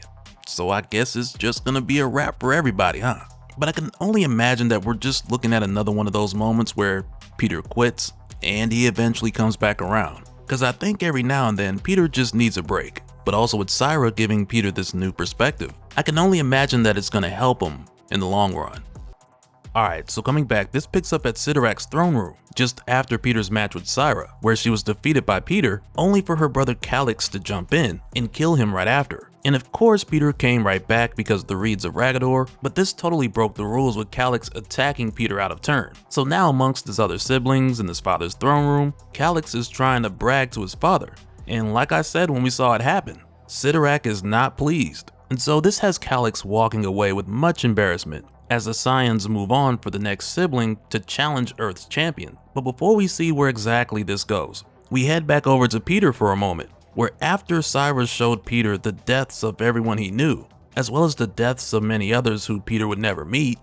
so I guess it's just gonna be a wrap for everybody, huh? But I can only imagine that we're just looking at another one of those moments where Peter quits and he eventually comes back around. Because I think every now and then Peter just needs a break. But also with Cyra giving Peter this new perspective, I can only imagine that it's going to help him in the long run. Alright, so coming back, this picks up at Citurak's throne room, just after Peter's match with Cyra, where she was defeated by Peter, only for her brother Calix to jump in and kill him right after. And of course Peter came right back because of the Reeds of Ragador, but this totally broke the rules with Calix attacking Peter out of turn. So now amongst his other siblings in his father's throne room, Calix is trying to brag to his father. And like I said when we saw it happen, Citurak is not pleased. And so this has Calix walking away with much embarrassment as the scions move on for the next sibling to challenge Earth's champion. But before we see where exactly this goes, we head back over to Peter for a moment, where after Cyra showed Peter the deaths of everyone he knew, as well as the deaths of many others who Peter would never meet,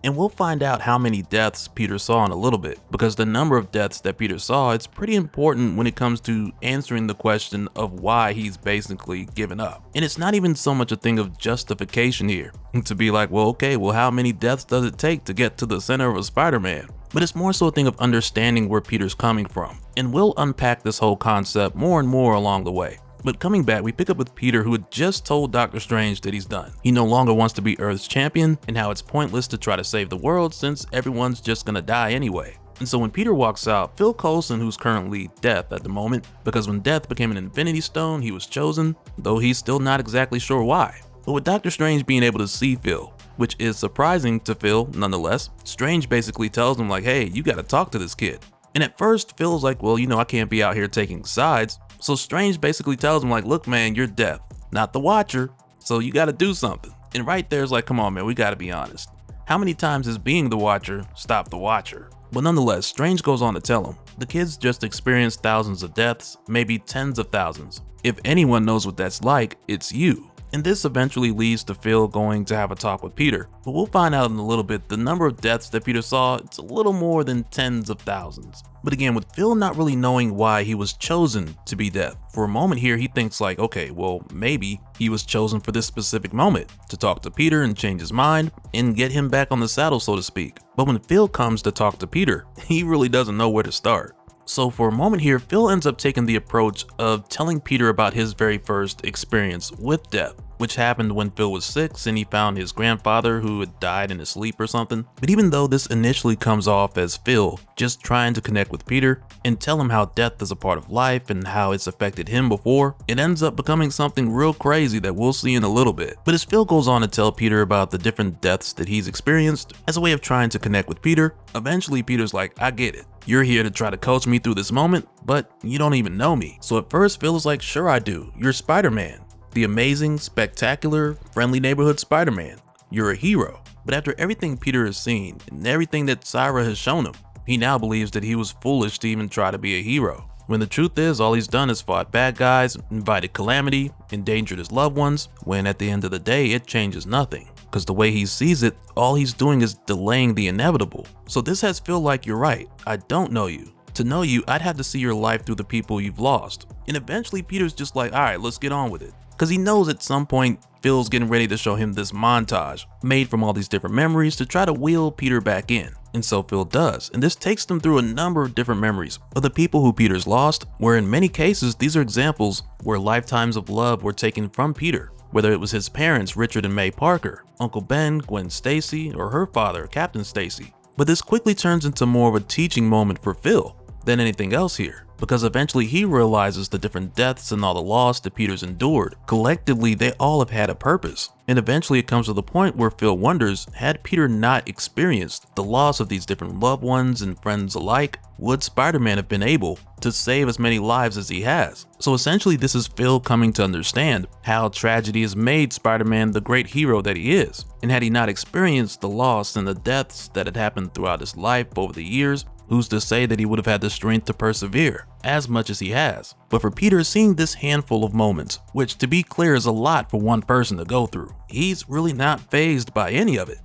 and we'll find out how many deaths Peter saw in a little bit, because the number of deaths that Peter saw, it's pretty important when it comes to answering the question of why he's basically given up. And it's not even so much a thing of justification here, to be like, well, okay, well, how many deaths does it take to get to the center of a Spider-Man? but it's more so a thing of understanding where Peter's coming from, and we'll unpack this whole concept more and more along the way. But coming back, we pick up with Peter, who had just told Doctor Strange that he's done. He no longer wants to be Earth's champion, and how it's pointless to try to save the world since everyone's just gonna die anyway. And so when Peter walks out, Phil Coulson, who's currently Death at the moment, because when Death became an Infinity Stone, he was chosen, though he's still not exactly sure why. But with Doctor Strange being able to see Phil, which is surprising to Phil nonetheless, Strange basically tells him like, hey, you gotta talk to this kid. And at first, Phil's like, well, I can't be out here taking sides. So Strange basically tells him like, look man, you're Death, not the Watcher, so you gotta do something. And right there's like, come on man, we gotta be honest. How many times has being the Watcher stopped the Watcher? But nonetheless, Strange goes on to tell him, the kid's just experienced thousands of deaths, maybe tens of thousands. If anyone knows what that's like, it's you. And this eventually leads to Phil going to have a talk with Peter. But we'll find out in a little bit the number of deaths that Peter saw, it's a little more than tens of thousands. But again, with Phil not really knowing why he was chosen to be Death, for a moment here he thinks like, okay, well maybe he was chosen for this specific moment, to talk to Peter and change his mind, and get him back on the saddle so to speak. But when Phil comes to talk to Peter, he really doesn't know where to start. So for a moment here, Phil ends up taking the approach of telling Peter about his very first experience with Death, which happened when Phil was 6 and he found his grandfather who had died in his sleep or something. But even though this initially comes off as Phil just trying to connect with Peter and tell him how death is a part of life and how it's affected him before, it ends up becoming something real crazy that we'll see in a little bit. But as Phil goes on to tell Peter about the different deaths that he's experienced as a way of trying to connect with Peter, eventually Peter's like, I get it. You're here to try to coach me through this moment, but you don't even know me. So at first Phil is like, sure I do. You're Spider-Man. The amazing, spectacular, friendly neighborhood Spider-Man. You're a hero. But after everything Peter has seen and everything that Cyra has shown him, he now believes that he was foolish to even try to be a hero. When the truth is, all he's done is fought bad guys, invited calamity, endangered his loved ones, when at the end of the day it changes nothing. Because the way he sees it, all he's doing is delaying the inevitable. So this has Phil like, you're right, I don't know you. To know you, I'd have to see your life through the people you've lost. And eventually Peter's just like, alright, let's get on with it. Because he knows at some point Phil's getting ready to show him this montage made from all these different memories to try to wheel Peter back in. And so Phil does, and this takes them through a number of different memories of the people who Peter's lost, where in many cases these are examples where lifetimes of love were taken from Peter, whether it was his parents Richard and May Parker, Uncle Ben, Gwen Stacy, or her father Captain Stacy. But this quickly turns into more of a teaching moment for Phil than anything else here, because eventually he realizes the different deaths and all the loss that Peter's endured. Collectively, they all have had a purpose. And eventually it comes to the point where Phil wonders, had Peter not experienced the loss of these different loved ones and friends alike, would Spider-Man have been able to save as many lives as he has? So essentially this is Phil coming to understand how tragedy has made Spider-Man the great hero that he is. And had he not experienced the loss and the deaths that had happened throughout his life over the years, who's to say that he would have had the strength to persevere as much as he has? But for Peter, seeing this handful of moments, which to be clear is a lot for one person to go through, he's really not fazed by any of it.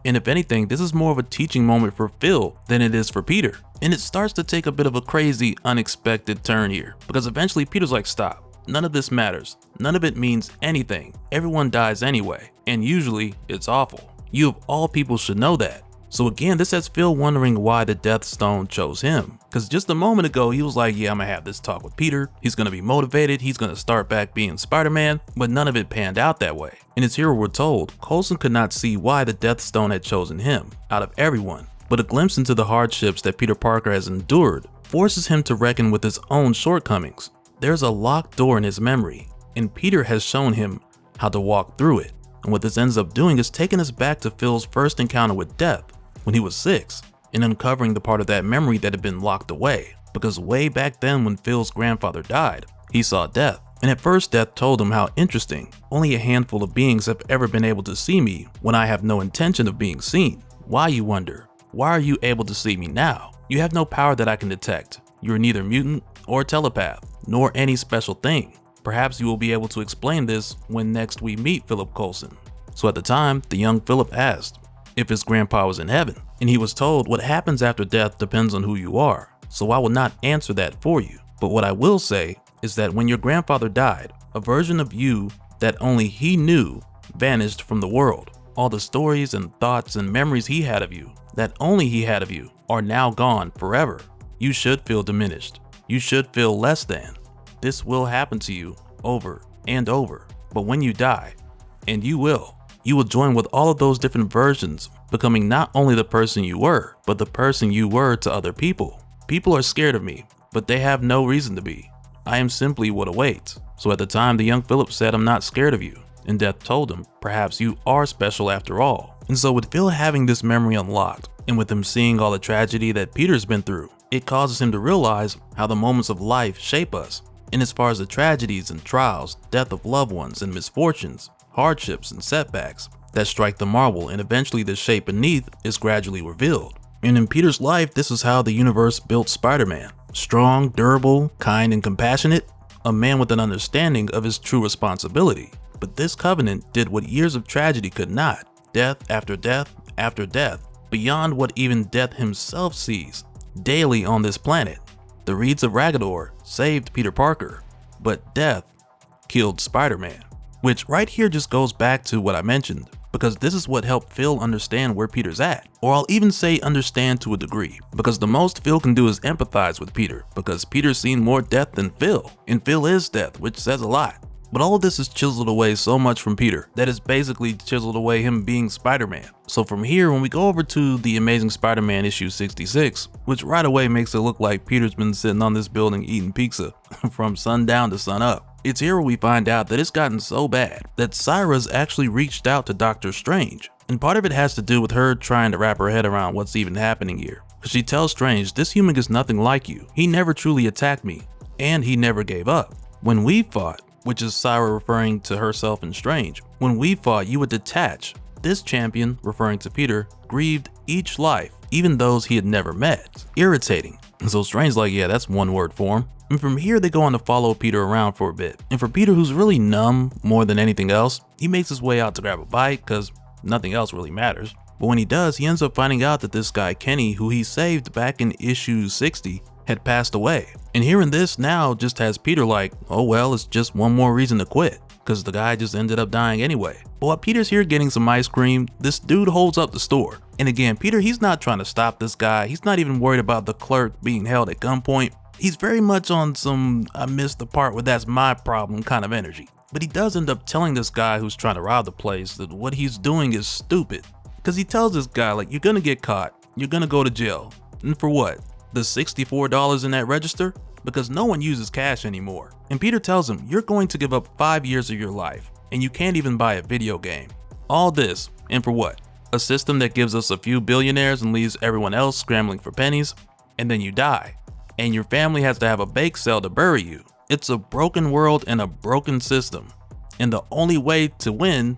And if anything, this is more of a teaching moment for Phil than it is for Peter. And it starts to take a bit of a crazy, unexpected turn here, because eventually Peter's like, stop. None of this matters. None of it means anything. Everyone dies anyway, and usually it's awful. You of all people should know that. So again, this has Phil wondering why the Death Stone chose him. Because just a moment ago, he was like, yeah, I'm gonna have this talk with Peter. He's gonna be motivated. He's gonna start back being Spider-Man. But none of it panned out that way. And it's here we're told, Coulson could not see why the Death Stone had chosen him, out of everyone. But a glimpse into the hardships that Peter Parker has endured forces him to reckon with his own shortcomings. There's a locked door in his memory, and Peter has shown him how to walk through it. And what this ends up doing is taking us back to Phil's first encounter with death, when he was 6, and uncovering the part of that memory that had been locked away. Because way back then when Phil's grandfather died, he saw death. And at first death told him how interesting, only a handful of beings have ever been able to see me when I have no intention of being seen. Why, you wonder? Why are you able to see me now? You have no power that I can detect. You are neither mutant or telepath, nor any special thing. Perhaps you will be able to explain this when next we meet Philip Coulson. So at the time, the young Philip asked if his grandpa was in heaven, and he was told what happens after death depends on who you are, so I will not answer that for you. But what I will say is that when your grandfather died, a version of you that only he knew vanished from the world. All the stories and thoughts and memories he had of you, that only he had of you, are now gone forever. You should feel diminished. You should feel less than. This will happen to you over and over. But when you die, and you will join with all of those different versions, becoming not only the person you were, but the person you were to other people. People are scared of me, but they have no reason to be. I am simply what awaits. So at the time, the young Philip said, I'm not scared of you. And Death told him, perhaps you are special after all. And so with Phil having this memory unlocked, and with him seeing all the tragedy that Peter's been through, it causes him to realize how the moments of life shape us. And as far as the tragedies and trials, death of loved ones and misfortunes, hardships and setbacks that strike the marble, and eventually the shape beneath is gradually revealed. And in Peter's life, this is how the universe built Spider-Man. Strong, durable, kind, and compassionate, a man with an understanding of his true responsibility. But this covenant did what years of tragedy could not. Death after death after death, beyond what even death himself sees daily on this planet. The reeds of Ragador saved Peter Parker, but death killed Spider-Man. Which right here just goes back to what I mentioned, because this is what helped Phil understand where Peter's at. Or I'll even say understand to a degree, because the most Phil can do is empathize with Peter, because Peter's seen more death than Phil, and Phil is death, which says a lot. But all of this is chiseled away so much from Peter that it's basically chiseled away him being Spider-Man. So from here, when we go over to the Amazing Spider-Man issue 66, which right away makes it look like Peter's been sitting on this building eating pizza from sundown to sun up. It's here where we find out that it's gotten so bad that Cyra's actually reached out to Doctor Strange. And part of it has to do with her trying to wrap her head around what's even happening here. She tells Strange, this human is nothing like you. He never truly attacked me, and he never gave up. When we fought, which is Cyra referring to herself and Strange, when we fought, you would detach. This champion, referring to Peter, grieved each life, even those he had never met. Irritating. And so Strange's like, yeah, that's one word for him. And from here, they go on to follow Peter around for a bit. And for Peter, who's really numb more than anything else, he makes his way out to grab a bite because nothing else really matters. But when he does, he ends up finding out that this guy, Kenny, who he saved back in issue 60, had passed away. And hearing this now just has Peter like, oh well, it's just one more reason to quit, because the guy just ended up dying anyway. But while Peter's here getting some ice cream, this dude holds up the store. And again, Peter, he's not trying to stop this guy. He's not even worried about the clerk being held at gunpoint. He's very much on some I missed the part where that's my problem kind of energy. But he does end up telling this guy who's trying to rob the place that what he's doing is stupid. Because he tells this guy, like, you're gonna get caught, you're gonna go to jail. And for what? The $64 in that register? Because no one uses cash anymore. And Peter tells him, you're going to give up 5 years of your life, and you can't even buy a video game. All this, and for what? A system that gives us a few billionaires and leaves everyone else scrambling for pennies, and then you die. And your family has to have a bake sale to bury you. It's a broken world and a broken system. And the only way to win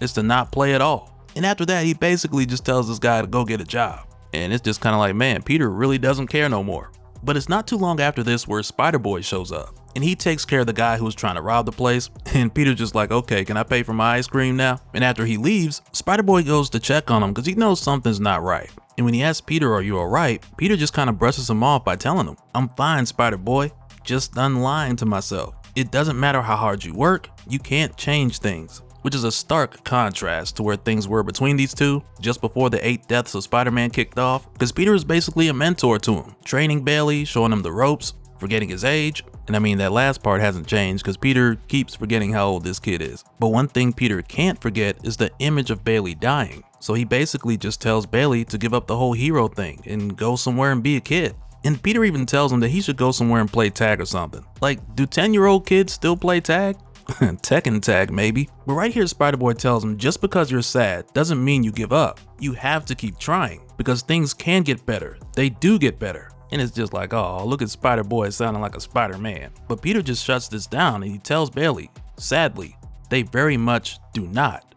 is to not play at all. And after that, he basically just tells this guy to go get a job. And it's just kind of like, man, Peter really doesn't care no more. But it's not too long after this where Spider-Boy shows up. And he takes care of the guy who's trying to rob the place. And Peter's just like, okay, can I pay for my ice cream now? And after he leaves, Spider-Boy goes to check on him because he knows something's not right. And when he asks Peter, are you alright? Peter just kind of brushes him off by telling him, I'm fine, Spider-Boy. Just done lying to myself. It doesn't matter how hard you work, you can't change things. Which is a stark contrast to where things were between these two just before the 8 deaths of Spider-Man kicked off, because Peter is basically a mentor to him, training Bailey, showing him the ropes, forgetting his age. And I mean, that last part hasn't changed because Peter keeps forgetting how old this kid is. But one thing Peter can't forget is the image of Bailey dying. So he basically just tells Bailey to give up the whole hero thing and go somewhere and be a kid. And Peter even tells him that he should go somewhere and play tag or something. Like, do 10-year-old kids still play tag? Tekken tag maybe. But right here, Spider-Boy tells him just because you're sad doesn't mean you give up. You have to keep trying because things can get better. They do get better. And it's just like, oh, look at Spider-Boy sounding like a Spider-Man. But Peter just shuts this down and he tells Bailey, sadly, they very much do not.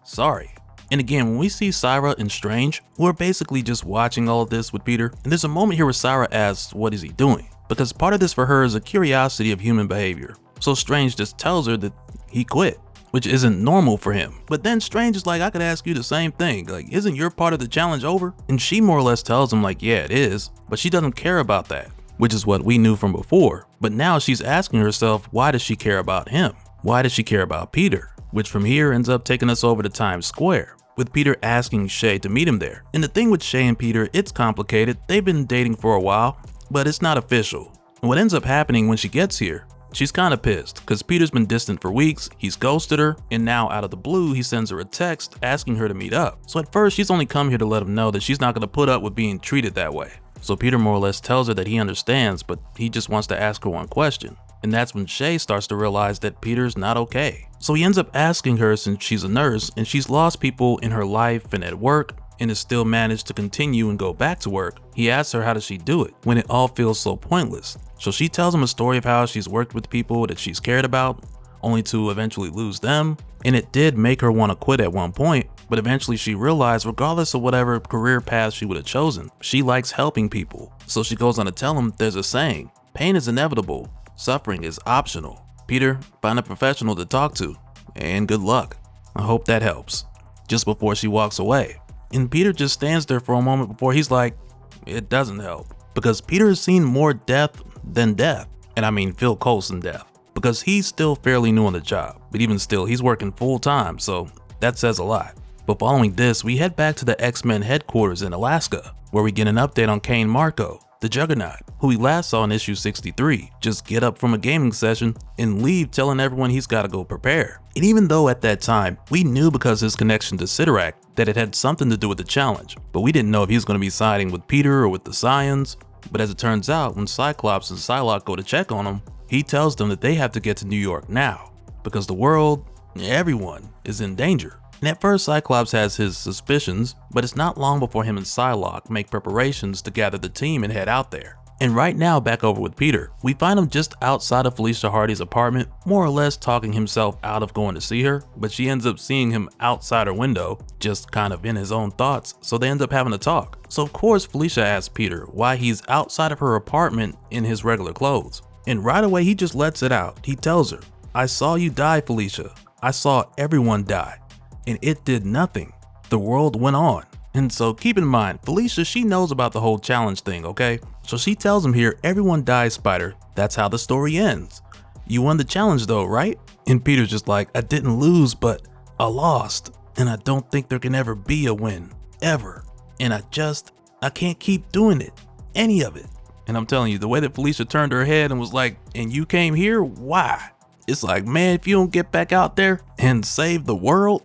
Sorry. And again, when we see Cyra and Strange, we're basically just watching all of this with Peter. And there's a moment here where Cyra asks, what is he doing? Because part of this for her is a curiosity of human behavior. So Strange just tells her that he quit, which isn't normal for him. But then Strange is like, I could ask you the same thing. Like, isn't your part of the challenge over? And she more or less tells him like, yeah, it is. But she doesn't care about that, which is what we knew from before. But now she's asking herself, why does she care about him? Why does she care about Peter? Which from here ends up taking us over to Times Square, with Peter asking Shay to meet him there. And the thing with Shay and Peter, it's complicated. They've been dating for a while, but it's not official. And what ends up happening when she gets here, she's kind of pissed because Peter's been distant for weeks, he's ghosted her, and now out of the blue he sends her a text asking her to meet up. So at first she's only come here to let him know that she's not going to put up with being treated that way. So Peter more or less tells her that he understands, but he just wants to ask her one question. And that's when Shay starts to realize that Peter's not okay. So he ends up asking her, since she's a nurse and she's lost people in her life and at work and has still managed to continue and go back to work, he asks her how does she do it when it all feels so pointless. So she tells him a story of how she's worked with people that she's cared about, only to eventually lose them. And it did make her want to quit at one point, but eventually she realized regardless of whatever career path she would have chosen, she likes helping people. So she goes on to tell him there's a saying, pain is inevitable, suffering is optional. Peter, find a professional to talk to, and good luck. I hope that helps. Just before she walks away. And Peter just stands there for a moment before he's like, it doesn't help. Because Peter has seen more death than death. And I mean Phil Coulson death. Because he's still fairly new on the job, but even still, he's working full time, so that says a lot. But following this, we head back to the X-Men headquarters in Alaska, where we get an update on Kane Marco, the Juggernaut, who we last saw in issue 63, just get up from a gaming session and leave telling everyone he's gotta go prepare. And even though at that time, we knew because his connection to Citurak that it had something to do with the challenge, but we didn't know if he was gonna be siding with Peter or with the Scions. But as it turns out, when Cyclops and Psylocke go to check on him, he tells them that they have to get to New York now, because the world, everyone, is in danger. And at first Cyclops has his suspicions, but it's not long before him and Psylocke make preparations to gather the team and head out there. And right now, back over with Peter, we find him just outside of Felicia Hardy's apartment, more or less talking himself out of going to see her, but she ends up seeing him outside her window, just kind of in his own thoughts, so they end up having a talk. So of course Felicia asks Peter why he's outside of her apartment in his regular clothes. And right away he just lets it out. He tells her, I saw you die, Felicia. I saw everyone die. And it did nothing. The world went on. And so keep in mind, Felicia, she knows about the whole challenge thing, okay? So she tells him here, everyone dies, Spider. That's how the story ends. You won the challenge though, right? And Peter's just like, I didn't lose, but I lost. And I don't think there can ever be a win. Ever. And I can't keep doing it. Any of it. And I'm telling you, the way that Felicia turned her head and was like, and you came here? Why? It's like, man, if you don't get back out there and save the world.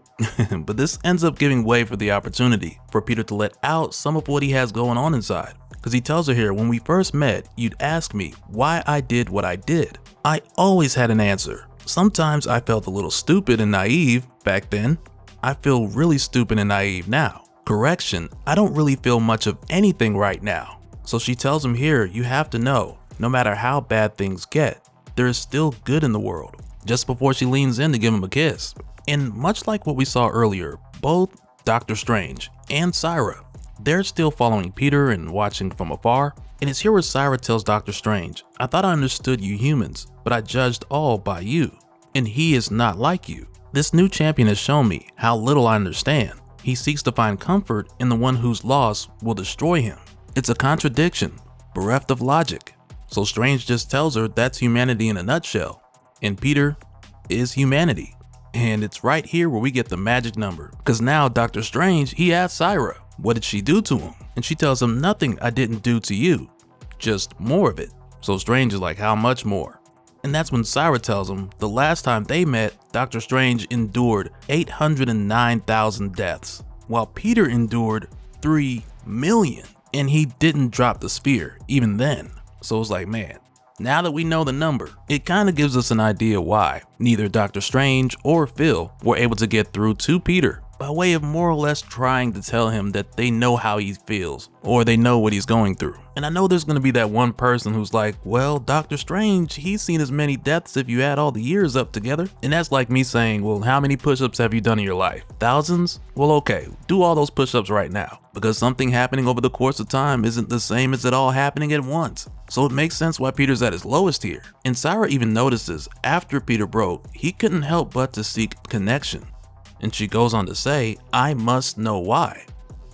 But this ends up giving way for the opportunity for Peter to let out some of what he has going on inside. Because he tells her here, when we first met, you'd ask me why I did what I did. I always had an answer. Sometimes I felt a little stupid and naive back then. I feel really stupid and naive now. Correction, I don't really feel much of anything right now. So she tells him here, you have to know, no matter how bad things get, there is still good in the world. Just before she leans in to give him a kiss. And much like what we saw earlier, both Doctor Strange and Cyra, they're still following Peter and watching from afar. And it's here where Cyra tells Doctor Strange, I thought I understood you humans, but I judged all by you. And he is not like you. This new champion has shown me how little I understand. He seeks to find comfort in the one whose loss will destroy him. It's a contradiction, bereft of logic. So Strange just tells her that's humanity in a nutshell. And Peter is humanity. And it's right here where we get the magic number. Because now Doctor Strange, he asks Cyra, what did she do to him? And she tells him, nothing I didn't do to you, just more of it. So Strange is like, how much more? And that's when Cyra tells him the last time they met, Doctor Strange endured 809,000 deaths, while Peter endured 3 million. And he didn't drop the spear even then. So it's like, man, now that we know the number, it kind of gives us an idea why neither Doctor Strange or Phil were able to get through to Peter, by way of more or less trying to tell him that they know how he feels, or they know what he's going through. And I know there's going to be that one person who's like, well, Doctor Strange, he's seen as many deaths if you add all the years up together. And that's like me saying, well, how many push-ups have you done in your life? Thousands? Well, okay, do all those push-ups right now, because something happening over the course of time isn't the same as it all happening at once. So it makes sense why Peter's at his lowest here. And Cyra even notices after Peter broke, he couldn't help but to seek connection. And she goes on to say, I must know why.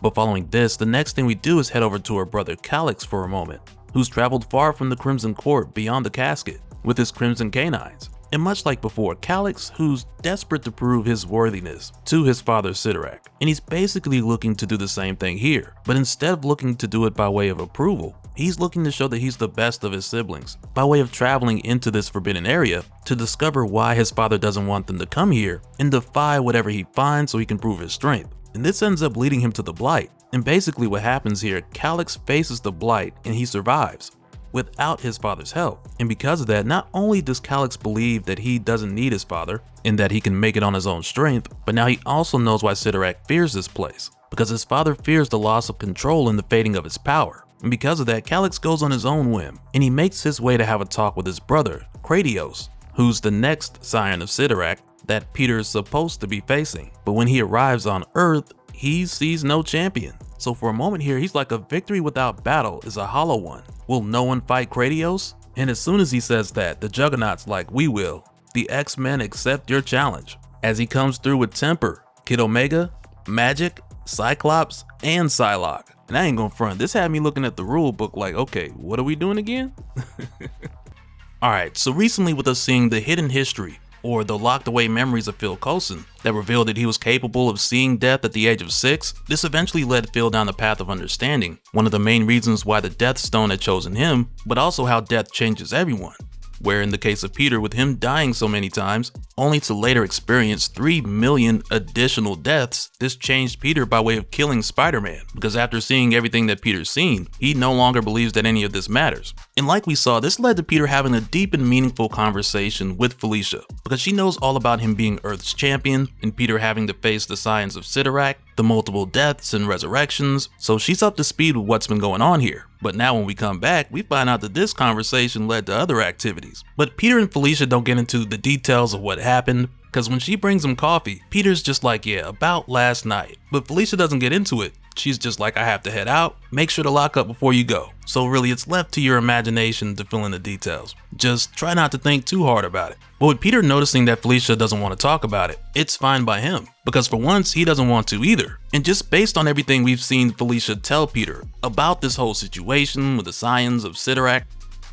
But following this, the next thing we do is head over to her brother Calyx for a moment, who's traveled far from the Crimson Court beyond the casket with his Crimson Canines. And much like before, Calix, who's desperate to prove his worthiness to his father Citurak, and he's basically looking to do the same thing here, but instead of looking to do it by way of approval, he's looking to show that he's the best of his siblings, by way of traveling into this forbidden area to discover why his father doesn't want them to come here and defy whatever he finds so he can prove his strength. And this ends up leading him to the blight. And basically what happens here, Calix faces the blight and he survives without his father's help. And because of that, not only does Calix believe that he doesn't need his father and that he can make it on his own strength, but now he also knows why Citurak fears this place, because his father fears the loss of control and the fading of his power. And because of that, Calix goes on his own whim and he makes his way to have a talk with his brother, Kratos, who's the next scion of Citurak that Peter is supposed to be facing. But when he arrives on Earth, he sees no champion. So for a moment here, he's like, a victory without battle is a hollow one. Will no one fight Kratos? And as soon as he says that, the Juggernaut's like, we will. The X-Men accept your challenge. As he comes through with Temper, Kid Omega, Magic, Cyclops, and Psylocke. And I ain't gonna front, this had me looking at the rule book like, okay, what are we doing again? Alright, so recently with us seeing the hidden history, or the locked away memories of Phil Coulson that revealed that he was capable of seeing death at the age of 6, this eventually led Phil down the path of understanding, one of the main reasons why the Death Stone had chosen him, but also how death changes everyone. Where in the case of Peter, with him dying so many times, only to later experience 3 million additional deaths, this changed Peter by way of killing Spider-Man, because after seeing everything that Peter's seen, he no longer believes that any of this matters. And like we saw, this led to Peter having a deep and meaningful conversation with Felicia, because she knows all about him being Earth's champion, and Peter having to face the scions of Citurak, the multiple deaths and resurrections, so she's up to speed with what's been going on here. But now when we come back, we find out that this conversation led to other activities. But Peter and Felicia don't get into the details of what happened, because when she brings him coffee, Peter's just like, yeah, about last night. But Felicia doesn't get into it. She's just like, I have to head out, make sure to lock up before you go. So really, it's left to your imagination to fill in the details. Just try not to think too hard about it. But with Peter noticing that Felicia doesn't want to talk about it, it's fine by him, because for once, he doesn't want to either. And just based on everything we've seen Felicia tell Peter about this whole situation with the scions of Citurak,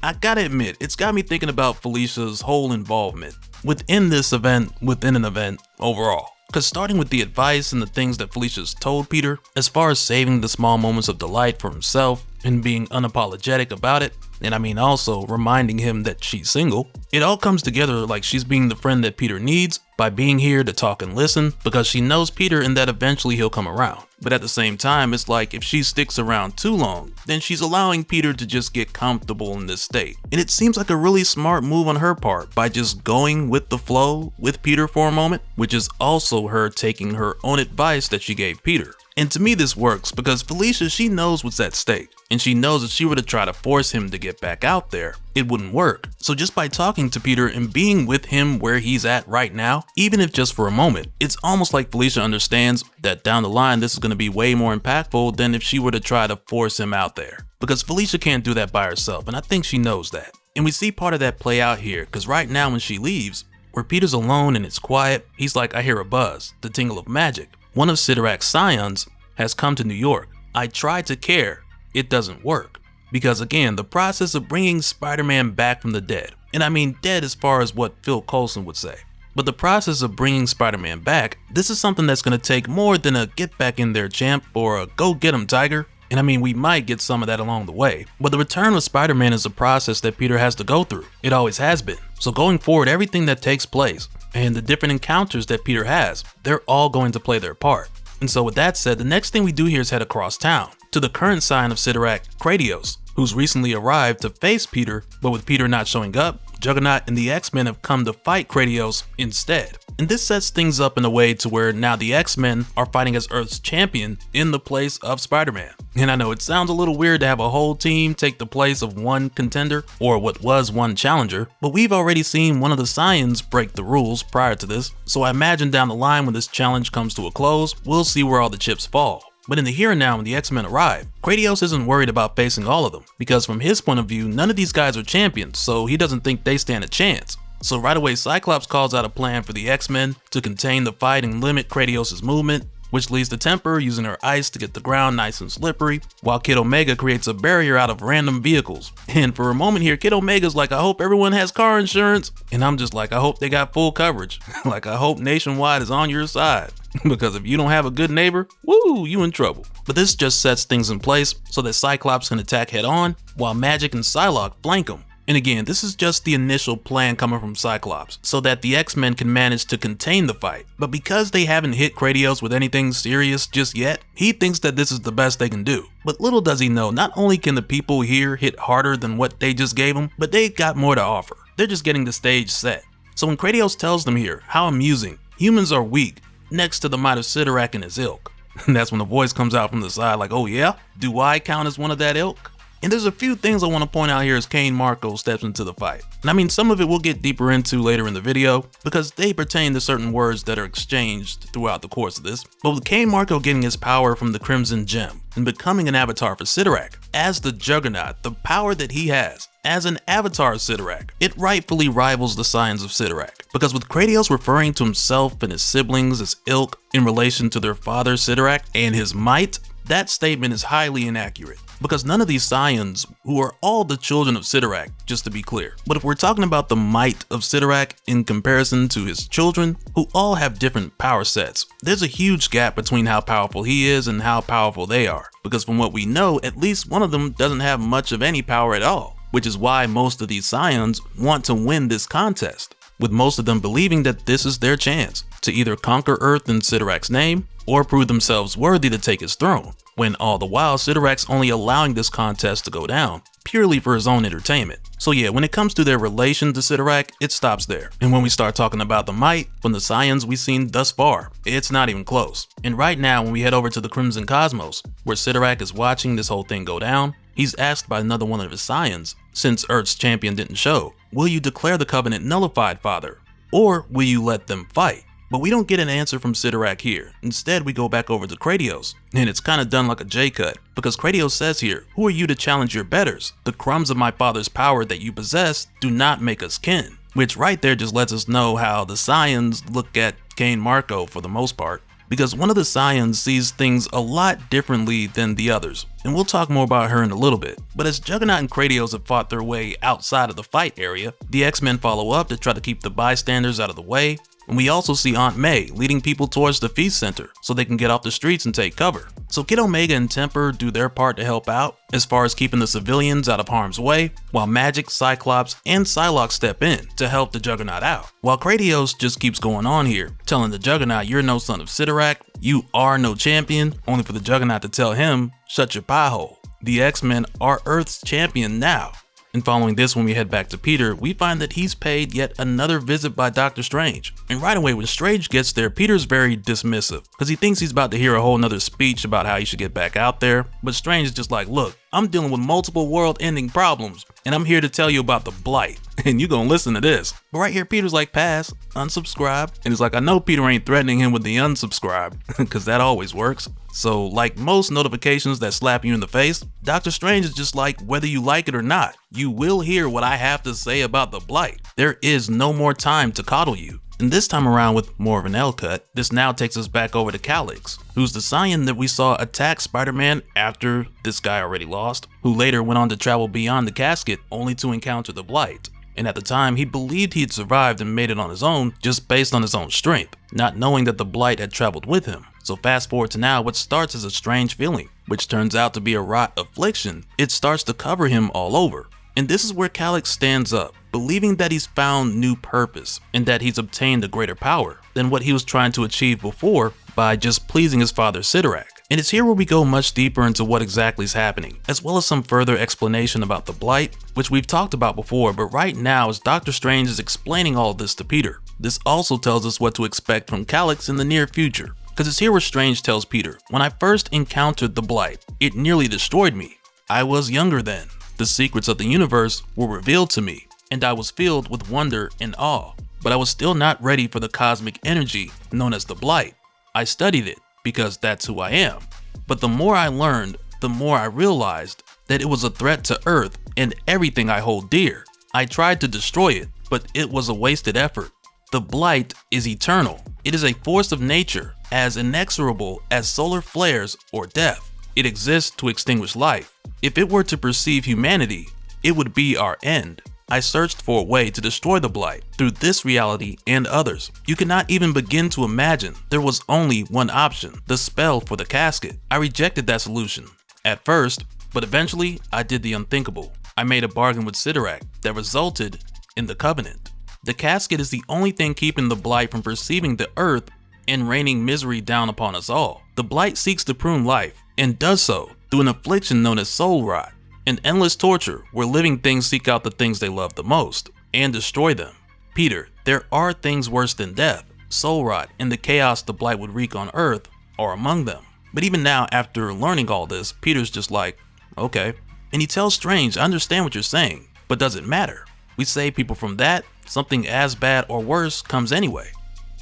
I gotta admit, it's got me thinking about Felicia's whole involvement within this event, within an event overall. Because starting with the advice and the things that Felicia's told Peter, as far as saving the small moments of delight for himself and being unapologetic about it, and I mean also reminding him that she's single, it all comes together like she's being the friend that Peter needs by being here to talk and listen, because she knows Peter and that eventually he'll come around. But at the same time, it's like if she sticks around too long, then she's allowing Peter to just get comfortable in this state. And it seems like a really smart move on her part by just going with the flow with Peter for a moment, which is also her taking her own advice that she gave Peter. And to me this works because Felicia, she knows what's at stake, and she knows if she were to try to force him to get back out there, it wouldn't work. So just by talking to Peter and being with him where he's at right now, even if just for a moment, it's almost like Felicia understands that down the line this is going to be way more impactful than if she were to try to force him out there. Because Felicia can't do that by herself, and I think she knows that. And we see part of that play out here, because right now when she leaves, where Peter's alone and it's quiet, he's like, I hear a buzz, the tingle of magic. One of Citurak's scions has come to New York. I tried to care, it doesn't work. Because again, the process of bringing Spider-Man back from the dead, and I mean dead as far as what Phil Coulson would say, but the process of bringing Spider-Man back, this is something that's going to take more than a get back in there champ or a go get him tiger. And I mean, we might get some of that along the way, but the return of Spider-Man is a process that Peter has to go through. It always has been. So going forward, everything that takes place and the different encounters that Peter has, they're all going to play their part. And so with that said, the next thing we do here is head across town to the current scion of Citurak, Kratos, who's recently arrived to face Peter, but with Peter not showing up, Juggernaut and the X-Men have come to fight Kratos instead. And this sets things up in a way to where now the X-Men are fighting as Earth's champion in the place of Spider-Man. And I know it sounds a little weird to have a whole team take the place of one contender, or what was one challenger, but we've already seen one of the scions break the rules prior to this, so I imagine down the line when this challenge comes to a close, we'll see where all the chips fall. But in the here and now when the X-Men arrive, Kratos isn't worried about facing all of them, because from his point of view, none of these guys are champions, so he doesn't think they stand a chance. So right away, Cyclops calls out a plan for the X-Men to contain the fight and limit Kratos' movement, which leads to Tempur using her ice to get the ground nice and slippery, while Kid Omega creates a barrier out of random vehicles. And for a moment here, Kid Omega's like, I hope everyone has car insurance, and I'm just like, I hope they got full coverage. Like, I hope Nationwide is on your side. Because if you don't have a good neighbor, woo, you in trouble. But this just sets things in place so that Cyclops can attack head on, while Magik and Psylocke flank him. And again, this is just the initial plan coming from Cyclops, so that the X-Men can manage to contain the fight. But because they haven't hit Kratos with anything serious just yet, he thinks that this is the best they can do. But little does he know, not only can the people here hit harder than what they just gave him, but they got more to offer. They're just getting the stage set. So when Kratos tells them here, how amusing, humans are weak, next to the might of Citurak and his ilk. And that's when the voice comes out from the side like, oh yeah? Do I count as one of that ilk? And there's a few things I want to point out here as Cain Marko steps into the fight. And I mean, some of it we'll get deeper into later in the video, because they pertain to certain words that are exchanged throughout the course of this. But with Cain Marko getting his power from the Crimson Gem and becoming an avatar for Citurak, as the Juggernaut, the power that he has as an avatar of Citurak, it rightfully rivals the scions of Citurak. Because with Kratos referring to himself and his siblings as ilk in relation to their father Citurak and his might, that statement is highly inaccurate. Because none of these scions, who are all the children of Citurak, just to be clear. But if we're talking about the might of Citurak in comparison to his children, who all have different power sets, there's a huge gap between how powerful he is and how powerful they are. Because from what we know, at least one of them doesn't have much of any power at all. Which is why most of these scions want to win this contest, with most of them believing that this is their chance to either conquer Earth in Citurak's name, or prove themselves worthy to take his throne, when all the while Citurak's only allowing this contest to go down, purely for his own entertainment. So yeah, when it comes to their relation to Citurak, it stops there. And when we start talking about the might from the scions we've seen thus far, it's not even close. And right now, when we head over to the Crimson Cosmos, where Citurak is watching this whole thing go down, he's asked by another one of his scions, since Earth's champion didn't show, will you declare the covenant nullified, father? Or will you let them fight? But we don't get an answer from Citurak here. Instead, we go back over to Kratos, and it's kind of done like a J-cut, because Kratos says here, who are you to challenge your betters? The crumbs of my father's power that you possess do not make us kin. Which right there just lets us know how the scions look at Cain Marko for the most part, because one of the scions sees things a lot differently than the others, and we'll talk more about her in a little bit. But as Juggernaut and Kratos have fought their way outside of the fight area, the X-Men follow up to try to keep the bystanders out of the way, and we also see Aunt May leading people towards the feast center so they can get off the streets and take cover. So Kid Omega and Tempur do their part to help out as far as keeping the civilians out of harm's way, while Magik, Cyclops, and Psylocke step in to help the Juggernaut out. While Kratos just keeps going on here, telling the Juggernaut you're no son of Citurak, you are no champion, only for the Juggernaut to tell him, shut your pie hole. The X-Men are Earth's champion now. And following this, when we head back to Peter, we find that he's paid yet another visit by Dr. Strange. And right away when Strange gets there, Peter's very dismissive, because he thinks he's about to hear a whole nother speech about how he should get back out there. But Strange is just like, look, I'm dealing with multiple world-ending problems, and I'm here to tell you about the blight, and you gonna listen to this. But right here, Peter's like, pass, unsubscribe, and it's like, I know Peter ain't threatening him with the unsubscribe, because that always works. So like most notifications that slap you in the face, Dr. Strange is just like, whether you like it or not, you will hear what I have to say about the blight. There is no more time to coddle you. And this time around with more of an L cut, this now takes us back over to Calyx, who's the scion that we saw attack Spider-Man after this guy already lost, who later went on to travel beyond the casket only to encounter the blight. And at the time, he believed he had survived and made it on his own just based on his own strength, not knowing that the blight had traveled with him. So fast forward to now, what starts as a strange feeling, which turns out to be a rot affliction, it starts to cover him all over. And this is where Calyx stands up, believing that he's found new purpose and that he's obtained a greater power than what he was trying to achieve before by just pleasing his father Citurak. And it's here where we go much deeper into what exactly is happening, as well as some further explanation about the blight, which we've talked about before, but right now as Dr. Strange is explaining all of this to Peter, this also tells us what to expect from Calyx in the near future. Because it's here where Strange tells Peter, when I first encountered the blight, it nearly destroyed me. I was younger then. The secrets of the universe were revealed to me, and I was filled with wonder and awe, but I was still not ready for the cosmic energy known as the blight. I studied it because that's who I am. But the more I learned, the more I realized that it was a threat to Earth and everything I hold dear. I tried to destroy it, but it was a wasted effort. The blight is eternal. It is a force of nature as inexorable as solar flares or death. It exists to extinguish life. If it were to perceive humanity, it would be our end. I searched for a way to destroy the blight through this reality and others. You cannot even begin to imagine. There was only one option, the spell for the casket. I rejected that solution at first, but eventually I did the unthinkable. I made a bargain with Citurak that resulted in the covenant. The casket is the only thing keeping the blight from perceiving the earth and raining misery down upon us all. The blight seeks to prune life and does so through an affliction known as soul rot. An endless torture where living things seek out the things they love the most and destroy them. Peter, there are things worse than death. Soul rot and the chaos the blight would wreak on Earth are among them. But even now, after learning all this, Peter's just like, okay. And he tells Strange, I understand what you're saying, but does it matter? We save people from that, something as bad or worse comes anyway.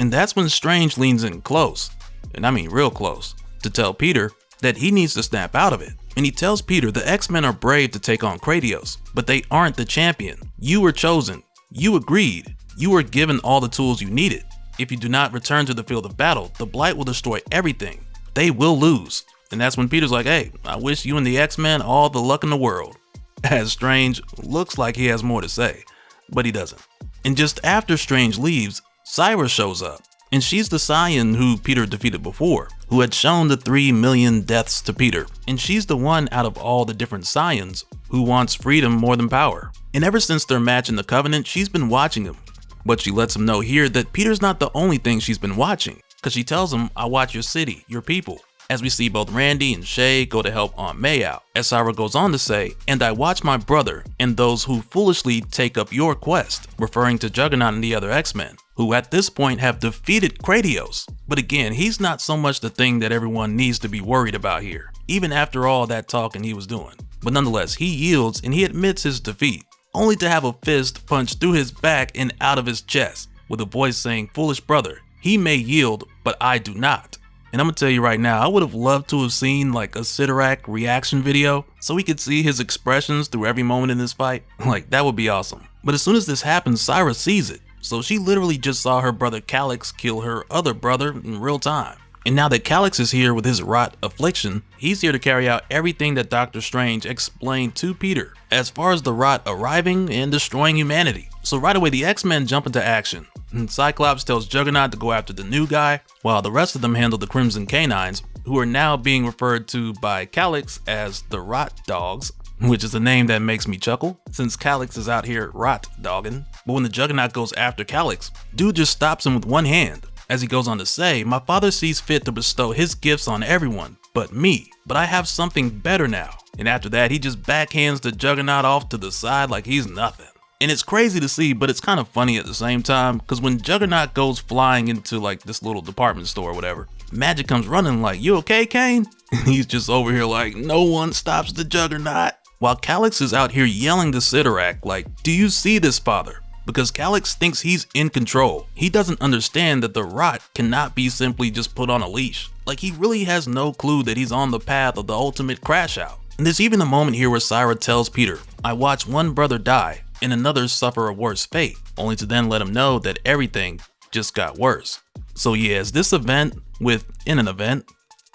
And that's when Strange leans in close, and I mean real close, to tell Peter that he needs to snap out of it. And he tells Peter the X-Men are brave to take on Kratos, but they aren't the champion. You were chosen. You agreed. You were given all the tools you needed. If you do not return to the field of battle, the blight will destroy everything. They will lose. And that's when Peter's like, hey, I wish you and the X-Men all the luck in the world. As Strange looks like he has more to say, but he doesn't. And just after Strange leaves, Cyra shows up. And she's the scion who Peter defeated before, who had shown the 3 million deaths to Peter. And she's the one out of all the different scions who wants freedom more than power. And ever since their match in the Covenant, she's been watching him. But she lets him know here that Peter's not the only thing she's been watching, because she tells him, I watch your city, your people. As we see both Randy and Shay go to help Aunt May out. As Cyra goes on to say, and I watch my brother and those who foolishly take up your quest, referring to Juggernaut and the other X-Men, who at this point have defeated Kratos. But again, he's not so much the thing that everyone needs to be worried about here, even after all that talking he was doing. But nonetheless, he yields and he admits his defeat, only to have a fist punched through his back and out of his chest, with a voice saying, foolish brother, he may yield, but I do not. And I'm gonna tell you right now, I would have loved to have seen like a Citurak reaction video so we could see his expressions through every moment in this fight. Like, that would be awesome. But as soon as this happens, Cyra sees it. So she literally just saw her brother Calyx kill her other brother in real time. And now that Calyx is here with his rot affliction, he's here to carry out everything that Doctor Strange explained to Peter as far as the rot arriving and destroying humanity. So right away, the X-Men jump into action. And Cyclops tells Juggernaut to go after the new guy, while the rest of them handle the Crimson Canines, who are now being referred to by Calyx as the Rot Dogs, which is a name that makes me chuckle, since Calyx is out here rot dogging. But when the Juggernaut goes after Calyx, dude just stops him with one hand. As he goes on to say, my father sees fit to bestow his gifts on everyone, but me. But I have something better now. And after that, he just backhands the Juggernaut off to the side like he's nothing. And it's crazy to see, but it's kind of funny at the same time, because when Juggernaut goes flying into like this little department store or whatever, Magic comes running like, you okay, Kane? And he's just over here like, no one stops the Juggernaut. While Calyx is out here yelling to Citurak like, do you see this, father? Because Calyx thinks he's in control. He doesn't understand that the rot cannot be simply just put on a leash. Like, he really has no clue that he's on the path of the ultimate crash out. And there's even a moment here where Cyra tells Peter, I watched one brother die and another suffer a worse fate, only to then let him know that everything just got worse. So yeah, as this event within an event,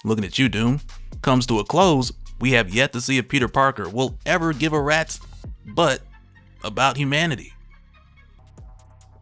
looking at you, Doom, comes to a close, we have yet to see if Peter Parker will ever give a rat's butt about humanity.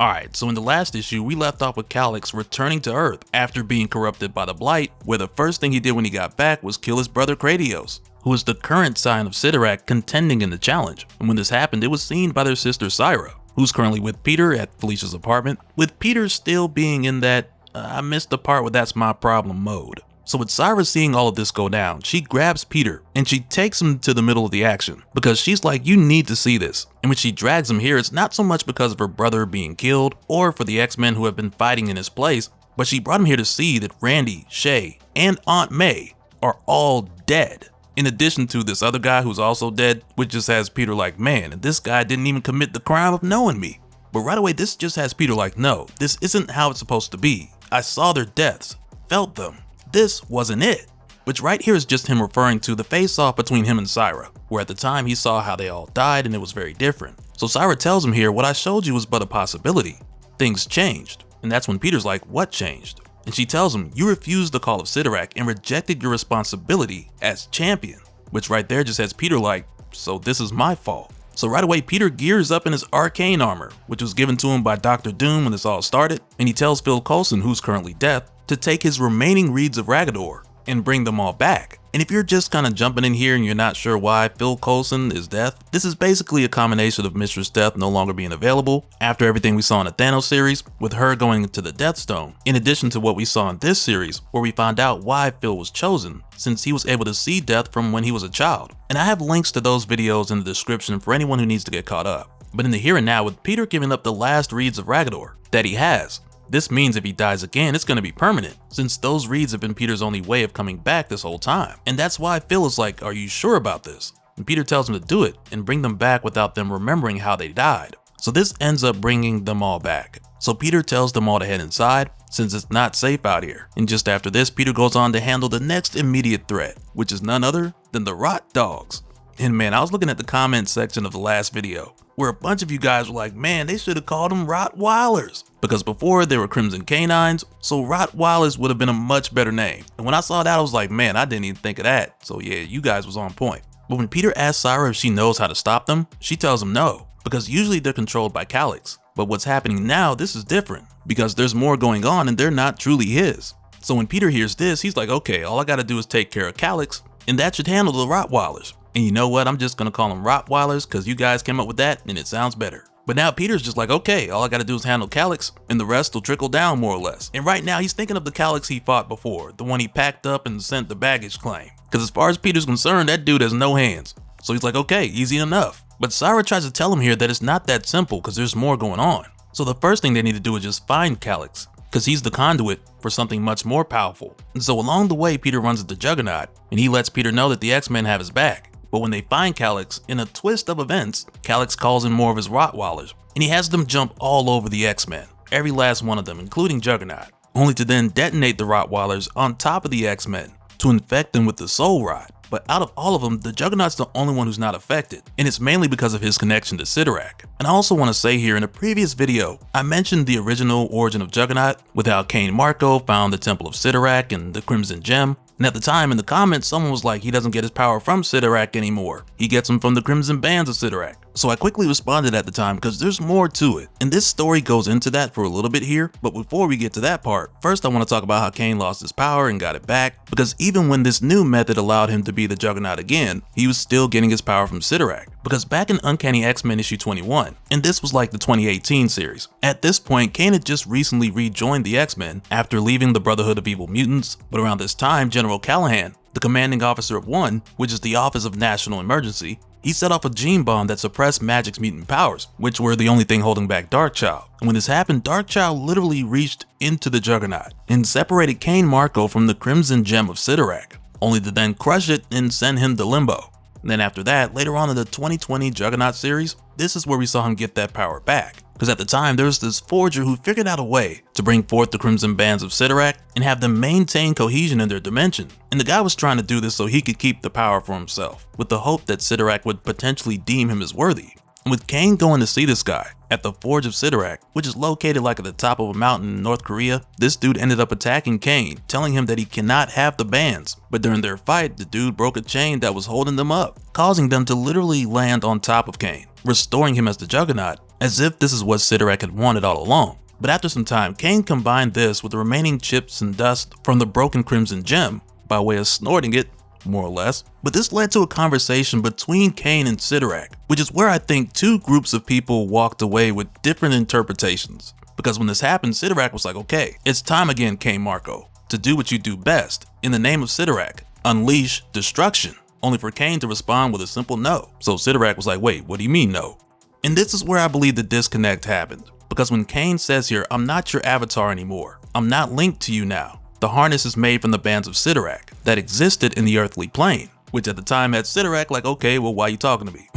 Alright, so in the last issue, we left off with Calyx returning to Earth after being corrupted by the Blight, where the first thing he did when he got back was kill his brother Kratos, who is the current scion of Citurak contending in the challenge. And when this happened, it was seen by their sister Cyra, who's currently with Peter at Felicia's apartment, with Peter still being in that, I missed the part where that's my problem mode. So with Cyra seeing all of this go down, she grabs Peter and she takes him to the middle of the action because she's like, you need to see this. And when she drags him here, it's not so much because of her brother being killed or for the X-Men who have been fighting in his place, but she brought him here to see that Randy, Shay, and Aunt May are all dead. In addition to this other guy who's also dead, which just has Peter like, man, and this guy didn't even commit the crime of knowing me. But right away, this just has Peter like, no, this isn't how it's supposed to be. I saw their deaths, felt them. This wasn't it. Which right here is just him referring to the face-off between him and Cyra, where at the time he saw how they all died and it was very different. So Cyra tells him here, what I showed you was but a possibility. Things changed. And that's when Peter's like, what changed? and she tells him, you refused the call of Citurak and rejected your responsibility as champion, which right there just has Peter like, so this is my fault. So right away, Peter gears up in his arcane armor, which was given to him by Dr. Doom when this all started, and he tells Phil Coulson, who's currently dead, to take his remaining reeds of Ragador and bring them all back. And if you're just kind of jumping in here and you're not sure why Phil Coulson is Death, this is basically a combination of Mistress Death no longer being available after everything we saw in the Thanos series, with her going into the Death Stone, in addition to what we saw in this series where we found out why Phil was chosen, since he was able to see Death from when he was a child. And I have links to those videos in the description for anyone who needs to get caught up. But in the here and now, with Peter giving up the last reeds of Ragador that he has, this means if he dies again, it's going to be permanent, since those reeds have been Peter's only way of coming back this whole time. And that's why Phil is like, are you sure about this? And Peter tells him to do it and bring them back without them remembering how they died. So this ends up bringing them all back. So Peter tells them all to head inside, since it's not safe out here. And just after this, Peter goes on to handle the next immediate threat, which is none other than the Rot Dogs. And man, I was looking at the comment section of the last video, where a bunch of you guys were like, man, they should have called them Rottweilers. Because before they were Crimson Canines, so Rottweilers would have been a much better name. And when I saw that, I was like, man, I didn't even think of that. So yeah, you guys was on point. But when Peter asks Cyra if she knows how to stop them, she tells him no, because usually they're controlled by Calyx. But what's happening now, this is different, because there's more going on and they're not truly his. So when Peter hears this, he's like, okay, all I gotta do is take care of Calyx, and that should handle the Rottweilers. And you know what, I'm just gonna call them Rottweilers because you guys came up with that and it sounds better. But now Peter's just like, okay, all I gotta do is handle Calyx and the rest will trickle down more or less. And right now he's thinking of the Calyx he fought before, the one he packed up and sent the baggage claim. Because as far as Peter's concerned, that dude has no hands. So he's like, okay, easy enough. But Cyra tries to tell him here that it's not that simple because there's more going on. So the first thing they need to do is just find Calyx, because he's the conduit for something much more powerful. And so along the way, Peter runs into Juggernaut, and he lets Peter know that the X-Men have his back. But when they find Calyx, in a twist of events, Calyx calls in more of his Rottweilers, and he has them jump all over the X-Men, every last one of them, including Juggernaut, only to then detonate the Rottweilers on top of the X-Men to infect them with the Soul Rot. But out of all of them, the Juggernaut's the only one who's not affected, and it's mainly because of his connection to Citurak. And I also want to say here, in a previous video, I mentioned the original origin of Juggernaut, with how Cain Marko found the Temple of Citurak and the Crimson Gem. And at the time in the comments, someone was like, he doesn't get his power from Citurak anymore. He gets them from the Crimson Bands of Citurak. So I quickly responded at the time because there's more to it. And this story goes into that for a little bit here. But before we get to that part, first I want to talk about how Cain lost his power and got it back. Because even when this new method allowed him to be the Juggernaut again, he was still getting his power from Citurak. Because back in Uncanny X-Men issue 21, and this was like the 2018 series, at this point Cain had just recently rejoined the X-Men after leaving the Brotherhood of Evil Mutants. But around this time, General Callahan, the commanding officer of ONE, which is the Office of National Emergency, he set off a gene bomb that suppressed Magic's mutant powers, which were the only thing holding back Darkchild. And when this happened, Darkchild literally reached into the Juggernaut and separated Cain Marko from the Crimson Gem of Citurak, only to then crush it and send him to Limbo. And then after that, later on in the 2020 Juggernaut series, this is where we saw him get that power back. Because at the time, there was this forger who figured out a way to bring forth the Crimson Bands of Citurak and have them maintain cohesion in their dimension. And the guy was trying to do this so he could keep the power for himself, with the hope that Citurak would potentially deem him as worthy. And with Cain going to see this guy at the Forge of Citurak, which is located like at the top of a mountain in North Korea, this dude ended up attacking Cain, telling him that he cannot have the bands. But during their fight, the dude broke a chain that was holding them up, causing them to literally land on top of Cain, restoring him as the Juggernaut, as if this is what Citurak had wanted all along. But after some time, Cain combined this with the remaining chips and dust from the broken Crimson Gem by way of snorting it, more or less. But this led to a conversation between Cain and Citurak, which is where I think two groups of people walked away with different interpretations. Because when this happened, Citurak was like, okay, it's time again, Cain Marko, to do what you do best. In the name of Citurak, unleash destruction. Only for Cain to respond with a simple no. So Citurak was like, wait, what do you mean no? And this is where I believe the disconnect happened. Because when Cain says here, I'm not your avatar anymore, I'm not linked to you now, the harness is made from the bands of Citurak that existed in the earthly plane, which at the time had Citurak like, okay, well, why are you talking to me?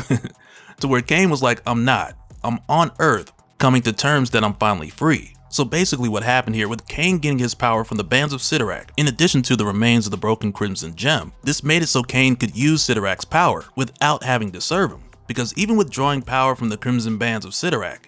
To where Cain was like, I'm not, I'm on Earth, coming to terms that I'm finally free. So basically what happened here with Cain getting his power from the bands of Citurak, in addition to the remains of the broken Crimson Gem, this made it so Cain could use Citurak's power without having to serve him. Because even withdrawing power from the Crimson Bands of Citurak,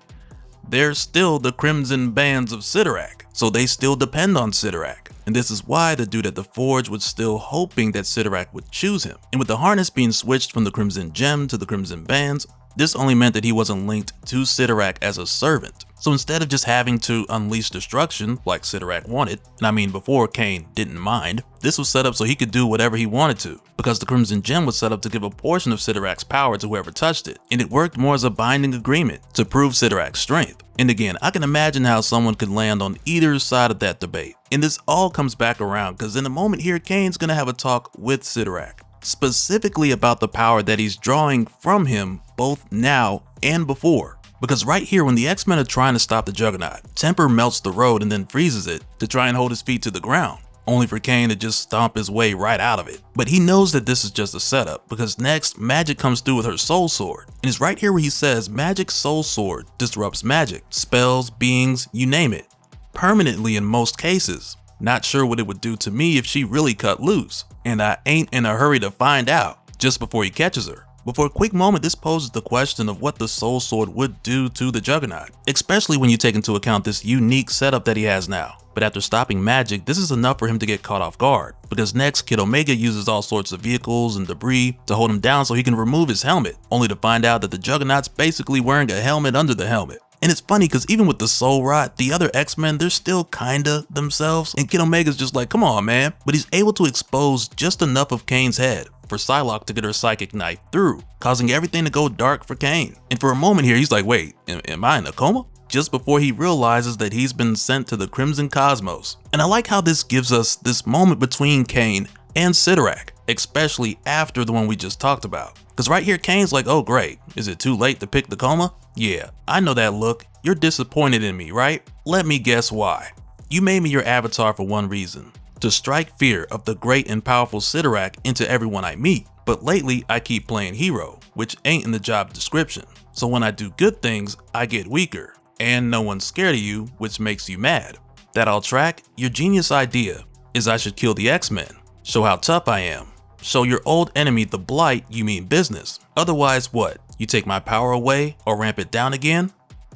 there's still the Crimson Bands of Citurak. so they still depend on Citurak. And this is why the dude at the forge was still hoping that Citurak would choose him. And with the harness being switched from the Crimson Gem to the Crimson Bands, this only meant that he wasn't linked to Citurak as a servant. So instead of just having to unleash destruction like Citurak wanted, and I mean before Kain didn't mind, this was set up so he could do whatever he wanted to, because the Crimson Gem was set up to give a portion of Citurak's power to whoever touched it, and it worked more as a binding agreement to prove Citurak's strength. And again, I can imagine how someone could land on either side of that debate. And this all comes back around because in a moment here, Kain's gonna have a talk with Citurak, specifically about the power that he's drawing from him both now and before. Because right here, when the X-Men are trying to stop the Juggernaut, Temper melts the road and then freezes it to try and hold his feet to the ground, only for Kain to just stomp his way right out of it. But he knows that this is just a setup, because next, Magic comes through with her Soul Sword. And it's right here where he says Magic's Soul Sword disrupts magic, spells, beings, you name it, permanently in most cases. Not sure what it would do to me if she really cut loose, and I ain't in a hurry to find out just before he catches her. But for a quick moment, this poses the question of what the Soul Sword would do to the Juggernaut, especially when you take into account this unique setup that he has now. But after stopping Magic, this is enough for him to get caught off guard, because next Kid Omega uses all sorts of vehicles and debris to hold him down so he can remove his helmet, only to find out that the Juggernaut's basically wearing a helmet under the helmet. And it's funny because even with the Soul Rot, the other X-Men, they're still kinda themselves, and Kid Omega's just like, come on man, but he's able to expose just enough of Kain's head for Psylocke to get her psychic knife through, causing everything to go dark for Kain. And for a moment here, he's like, wait, am I in a coma? Just before he realizes that he's been sent to the Crimson Cosmos. And I like how this gives us this moment between Kain and Citurak, especially after the one we just talked about. Because right here, Kain's like, oh great, is it too late to pick the coma? Yeah, I know that look. You're disappointed in me, right? Let me guess why. You made me your avatar for one reason, to strike fear of the great and powerful Citurak into everyone I meet. But lately, I keep playing hero, which ain't in the job description. So when I do good things, I get weaker, and no one's scared of you, which makes you mad. That I'll track, your genius idea is I should kill the X-Men, show how tough I am, show your old enemy the Blight you mean business. Otherwise what? You take my power away or ramp it down again?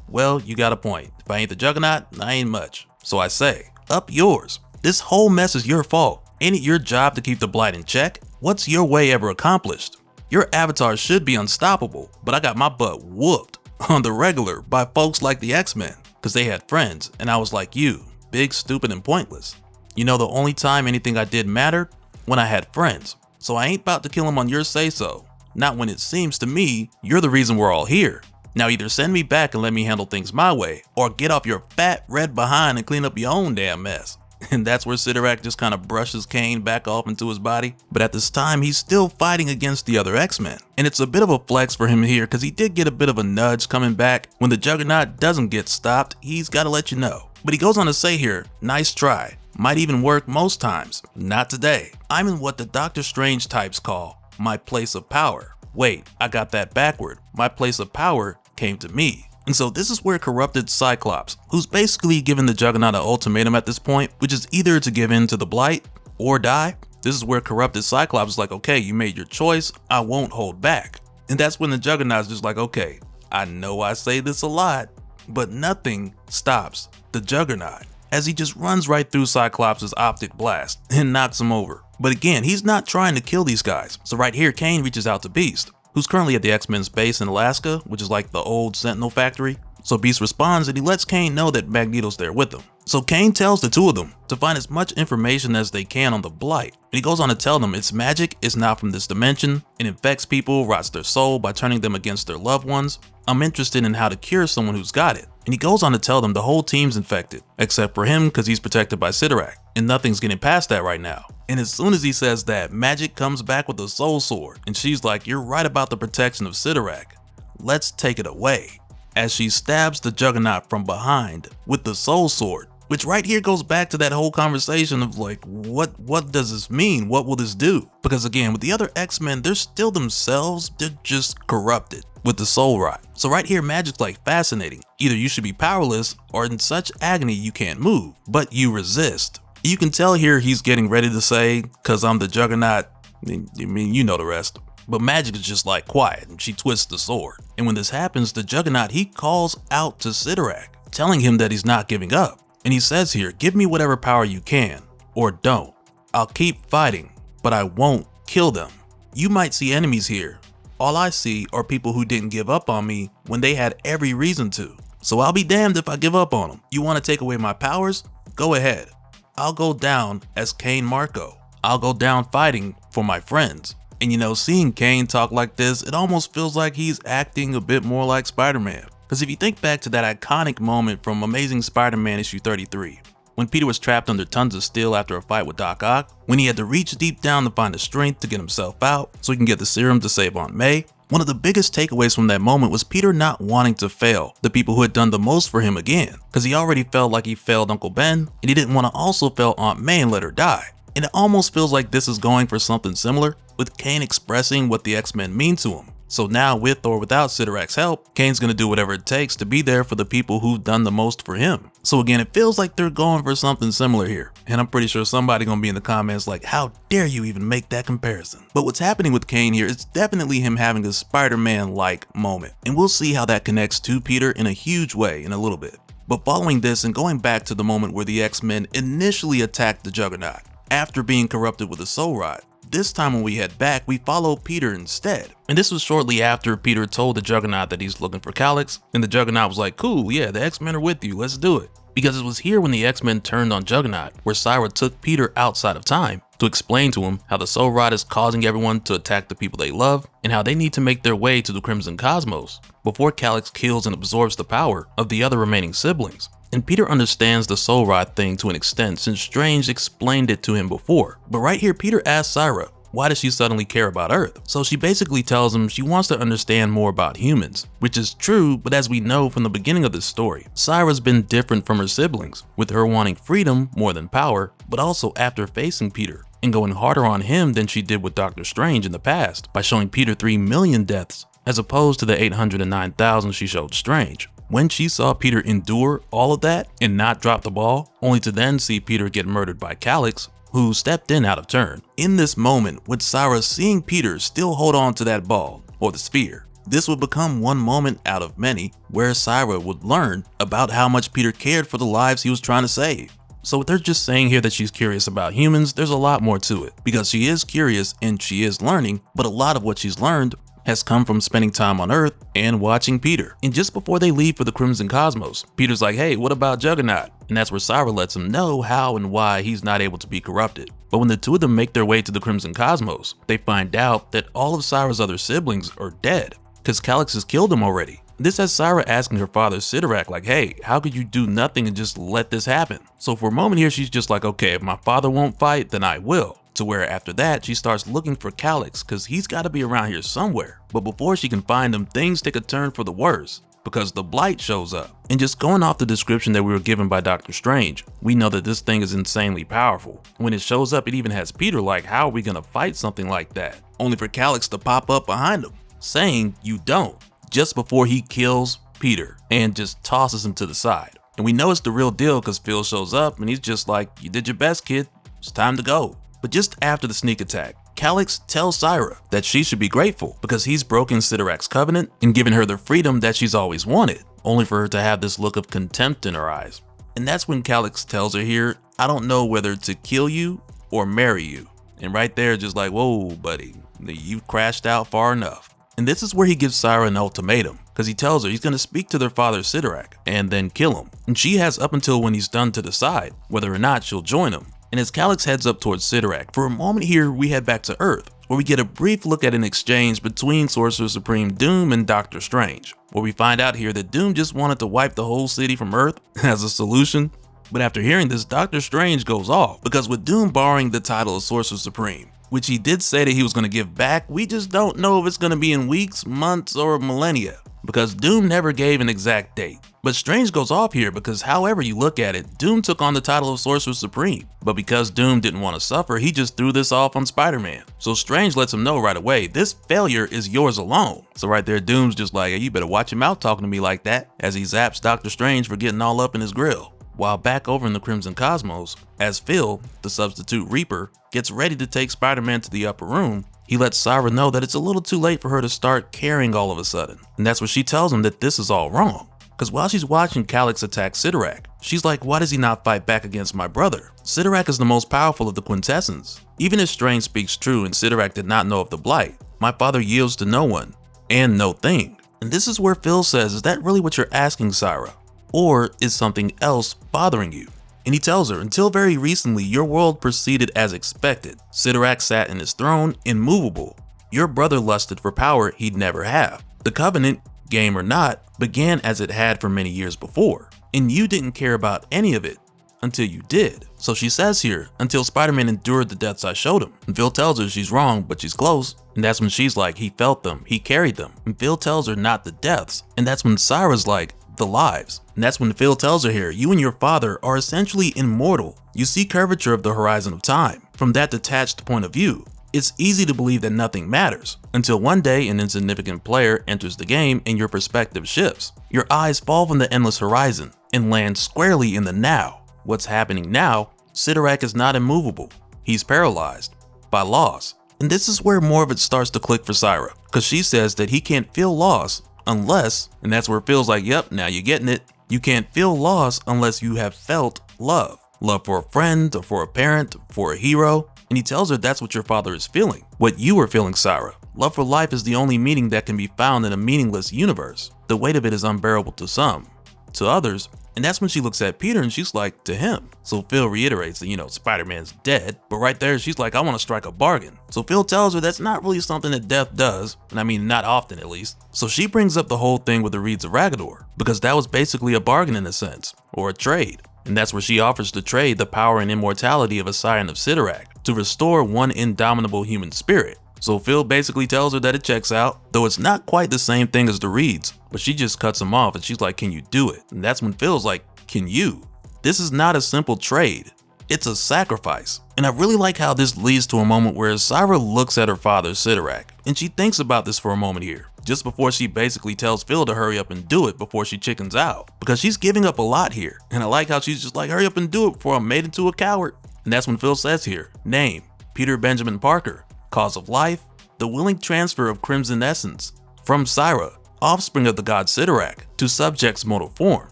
Well, you got a point. If I ain't the Juggernaut, I ain't much. So I say, up yours. This whole mess is your fault. Ain't it your job to keep the Blight in check? What's your way ever accomplished? Your avatar should be unstoppable, but I got my butt whooped on the regular by folks like the X-Men, because they had friends, and I was like you, big, stupid, and pointless. You know, the only time anything I did mattered? When I had friends. So I ain't about to kill them on your say-so. Not when it seems to me you're the reason we're all here. Now either send me back and let me handle things my way, or get off your fat red behind and clean up your own damn mess. And that's where Citurak just kind of brushes Kain back off into his body. But at this time, he's still fighting against the other X-Men. And it's a bit of a flex for him here because he did get a bit of a nudge coming back. When the Juggernaut doesn't get stopped, he's got to let you know. But he goes on to say here, nice try. Might even work most times. Not today. I'm in what the Doctor Strange types call my place of power. Wait, I got that backward. My place of power came to me. And so this is where corrupted Cyclops, who's basically given the Juggernaut an ultimatum at this point, which is either to give in to the Blight or die. This is where corrupted Cyclops is like, okay, you made your choice, I won't hold back. And that's when the Juggernaut's just like, okay, I know I say this a lot, but nothing stops the Juggernaut, as he just runs right through Cyclops' optic blast and knocks him over. But again, he's not trying to kill these guys. So right here, Kain reaches out to Beast, who's currently at the X-Men's base in Alaska, which is like the old Sentinel factory. So Beast responds and he lets Kain know that Magneto's there with him. So Kain tells the two of them to find as much information as they can on the Blight. And he goes on to tell them its magic is not from this dimension, it infects people, rots their soul by turning them against their loved ones. I'm interested in how to cure someone who's got it. And he goes on to tell them the whole team's infected, except for him because he's protected by Citurak, and nothing's getting past that right now. And as soon as he says that, Magic comes back with a soul sword, and she's like, you're right about the protection of Citurak. Let's take it away. As she stabs the Juggernaut from behind with the soul sword, which right here goes back to that whole conversation of like, what does this mean? What will this do? Because again, with the other X-Men, they're still themselves, they're just corrupted with the soul rot. So right here, Magic's like fascinating. Either you should be powerless or in such agony you can't move, but you resist. You can tell here he's getting ready to say, cause I'm the Juggernaut, I mean, you know the rest. But Magic is just like quiet and she twists the sword. And when this happens, the Juggernaut, he calls out to Citurak, telling him that he's not giving up. And he says here, give me whatever power you can, or don't. I'll keep fighting, but I won't kill them. You might see enemies here. All I see are people who didn't give up on me when they had every reason to. So I'll be damned if I give up on them. You want to take away my powers? Go ahead. I'll go down as Cain Marco. I'll go down fighting for my friends. And you know, seeing Cain talk like this, it almost feels like he's acting a bit more like Spider-Man. Because if you think back to that iconic moment from Amazing Spider-Man issue 33, when Peter was trapped under tons of steel after a fight with Doc Ock, when he had to reach deep down to find the strength to get himself out so he can get the serum to save Aunt May, one of the biggest takeaways from that moment was Peter not wanting to fail the people who had done the most for him again, because he already felt like he failed Uncle Ben, and he didn't want to also fail Aunt May and let her die. And it almost feels like this is going for something similar, with Cain expressing what the X-Men mean to him. So now, with or without Citurak's help, Cain's gonna do whatever it takes to be there for the people who've done the most for him. So again, it feels like they're going for something similar here. And I'm pretty sure somebody gonna be in the comments like, how dare you even make that comparison? But what's happening with Cain here is definitely him having a Spider-Man-like moment. And we'll see how that connects to Peter in a huge way in a little bit. But following this and going back to the moment where the X-Men initially attacked the Juggernaut, after being corrupted with a soul rod, this time when we head back, we follow Peter instead. And this was shortly after Peter told the Juggernaut that he's looking for Calyx, and the Juggernaut was like, cool, yeah, the X-Men are with you, let's do it. Because it was here when the X-Men turned on Juggernaut, where Cyra took Peter outside of time to explain to him how the soul rod is causing everyone to attack the people they love, and how they need to make their way to the Crimson Cosmos before Calyx kills and absorbs the power of the other remaining siblings. And Peter understands the soul rod thing to an extent since Strange explained it to him before. But right here, Peter asks Cyra, why does she suddenly care about Earth? So she basically tells him she wants to understand more about humans, which is true, but as we know from the beginning of this story, Cyra's been different from her siblings, with her wanting freedom more than power, but also after facing Peter and going harder on him than she did with Doctor Strange in the past by showing Peter 3 million deaths as opposed to the 809,000 she showed Strange. When she saw Peter endure all of that and not drop the ball, only to then see Peter get murdered by Calyx, who stepped in out of turn. In this moment, with Cyra seeing Peter still hold on to that ball, or the sphere, this would become one moment out of many where Cyra would learn about how much Peter cared for the lives he was trying to save. So with her just saying here that she's curious about humans, there's a lot more to it, because she is curious and she is learning, but a lot of what she's learned has come from spending time on Earth and watching Peter. And just before they leave for the Crimson Cosmos, Peter's like, hey, what about Juggernaut? And that's where Cyra lets him know how and why he's not able to be corrupted. But when the two of them make their way to the Crimson Cosmos, they find out that all of Cyra's other siblings are dead, because Calyx has killed them already. This has Cyra asking her father Citurak like, hey, how could you do nothing and just let this happen? So for a moment here, she's just like, okay, if my father won't fight, then I will. To where after that, she starts looking for Calyx because he's got to be around here somewhere. But before she can find him, things take a turn for the worse because the blight shows up. And just going off the description that we were given by Doctor Strange, we know that this thing is insanely powerful. When it shows up, it even has Peter like, how are we gonna fight something like that? Only for Calyx to pop up behind him, saying you don't, just before he kills Peter and just tosses him to the side. And we know it's the real deal because Phil shows up and he's just like, you did your best, kid, it's time to go. But just after the sneak attack, Calyx tells Cyra that she should be grateful because he's broken Citurak's covenant and given her the freedom that she's always wanted, only for her to have this look of contempt in her eyes. And that's when Calyx tells her here, I don't know whether to kill you or marry you. And right there, just like, whoa, buddy, you've crashed out far enough. And this is where he gives Cyra an ultimatum, because he tells her he's going to speak to their father Citurak and then kill him. And she has up until when he's done to decide whether or not she'll join him. And as Calyx heads up towards Citurak, for a moment here we head back to Earth, where we get a brief look at an exchange between Sorcerer Supreme Doom and Doctor Strange, where we find out here that Doom just wanted to wipe the whole city from Earth as a solution. But after hearing this, Doctor Strange goes off, because with Doom borrowing the title of Sorcerer Supreme, which he did say that he was going to give back, we just don't know if it's going to be in weeks, months, or millennia, because Doom never gave an exact date. But Strange goes off here because however you look at it, Doom took on the title of Sorcerer Supreme. But because Doom didn't want to suffer, he just threw this off on Spider-Man. So Strange lets him know right away, this failure is yours alone. So right there, Doom's just like, hey, you better watch your mouth talking to me like that, as he zaps Doctor Strange for getting all up in his grill. While back over in the Crimson Cosmos, as Phil, the substitute Reaper, gets ready to take Spider-Man to the upper room, he lets Cyra know that it's a little too late for her to start caring all of a sudden. And that's where she tells him that this is all wrong. Because while she's watching Calyx attack Citurak, She's like, why does he not fight back against my brother? Citurak is the most powerful of the quintessence. Even if Strange speaks true and Citurak did not know of the blight, my father yields to no one and no thing. And this is where Phil says, is that really what you're asking, Cyra? Or is something else bothering you? And he tells her, until very recently, your world proceeded as expected. Citurak sat in his throne, immovable. Your brother lusted for power he'd never have. The Covenant, game or not, began as it had for many years before. And you didn't care about any of it until you did. So she says here, until Spider-Man endured the deaths I showed him. And Phil tells her she's wrong, but she's close. And that's when she's like, he felt them, he carried them. And Phil tells her not the deaths. And that's when Cyra's like, the lives. And that's when Phil tells her here, you and your father are essentially immortal. You see curvature of the horizon of time. From that detached point of view, it's easy to believe that nothing matters, until one day an insignificant player enters the game and your perspective shifts. Your eyes fall from the endless horizon and land squarely in the now. What's happening now? Citurak is not immovable. He's paralyzed by loss. And this is where more of it starts to click for Cyra, because she says that he can't feel loss unless, and that's where Phil's like, yep, now you're getting it. You can't feel loss unless you have felt love. Love for a friend, or for a parent, for a hero. And he tells her that's what your father is feeling. What you are feeling, Cyra. Love for life is the only meaning that can be found in a meaningless universe. The weight of it is unbearable to some. To others, and that's when she looks at Peter and she's like, to him. So Phil reiterates that, Spider-Man's dead, but right there she's like, I want to strike a bargain. So Phil tells her that's not really something that death does, and I mean not often at least. So she brings up the whole thing with the Reeds of Ragador, because that was basically a bargain in a sense, or a trade. And that's where she offers to trade the power and immortality of a scion of Citurak to restore one indomitable human spirit. So Phil basically tells her that it checks out, though it's not quite the same thing as the Reeds, but she just cuts him off and she's like, can you do it? And that's when Phil's like, can you? This is not a simple trade, it's a sacrifice. And I really like how this leads to a moment where Cyra looks at her father, Citurak, and she thinks about this for a moment here, just before she basically tells Phil to hurry up and do it before she chickens out, because she's giving up a lot here. And I like how she's just like, hurry up and do it before I'm made into a coward. And that's when Phil says here, name, Peter Benjamin Parker, cause of life, the willing transfer of crimson essence from Cyra, offspring of the god Citurak, to subject's mortal form.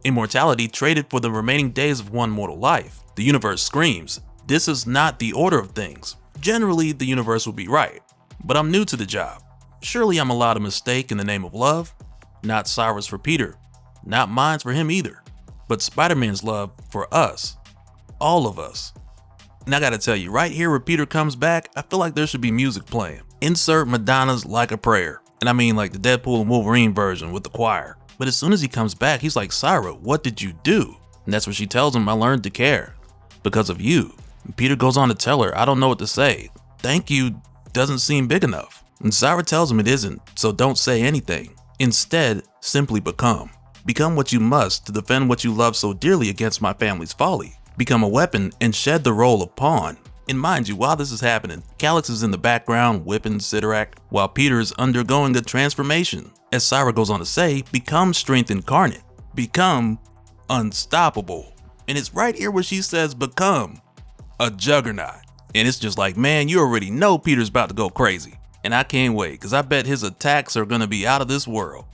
Immortality traded for the remaining days of one mortal life. The universe screams, this is not the order of things. Generally, the universe will be right, but I'm new to the job. Surely I'm allowed a mistake in the name of love? Not Cyra's for Peter, not mine's for him either, but Spider-Man's love for us, all of us. And I gotta tell you, right here where Peter comes back, I feel like there should be music playing. Insert Madonna's Like a Prayer. And I mean like the Deadpool and Wolverine version with the choir. But as soon as he comes back, he's like, Cyra, what did you do? And that's when she tells him, I learned to care because of you. And Peter goes on to tell her, I don't know what to say. Thank you doesn't seem big enough. And Cyra tells him it isn't, so don't say anything. Instead, simply become. Become what you must to defend what you love so dearly against my family's folly. Become a weapon and shed the role of pawn. And mind you, while this is happening, Calyx is in the background whipping Citurak while Peter is undergoing a transformation. As Cyra goes on to say, become strength incarnate. Become unstoppable. And it's right here where she says become a Juggernaut. And it's just like, man, you already know Peter's about to go crazy. And I can't wait, because I bet his attacks are going to be out of this world.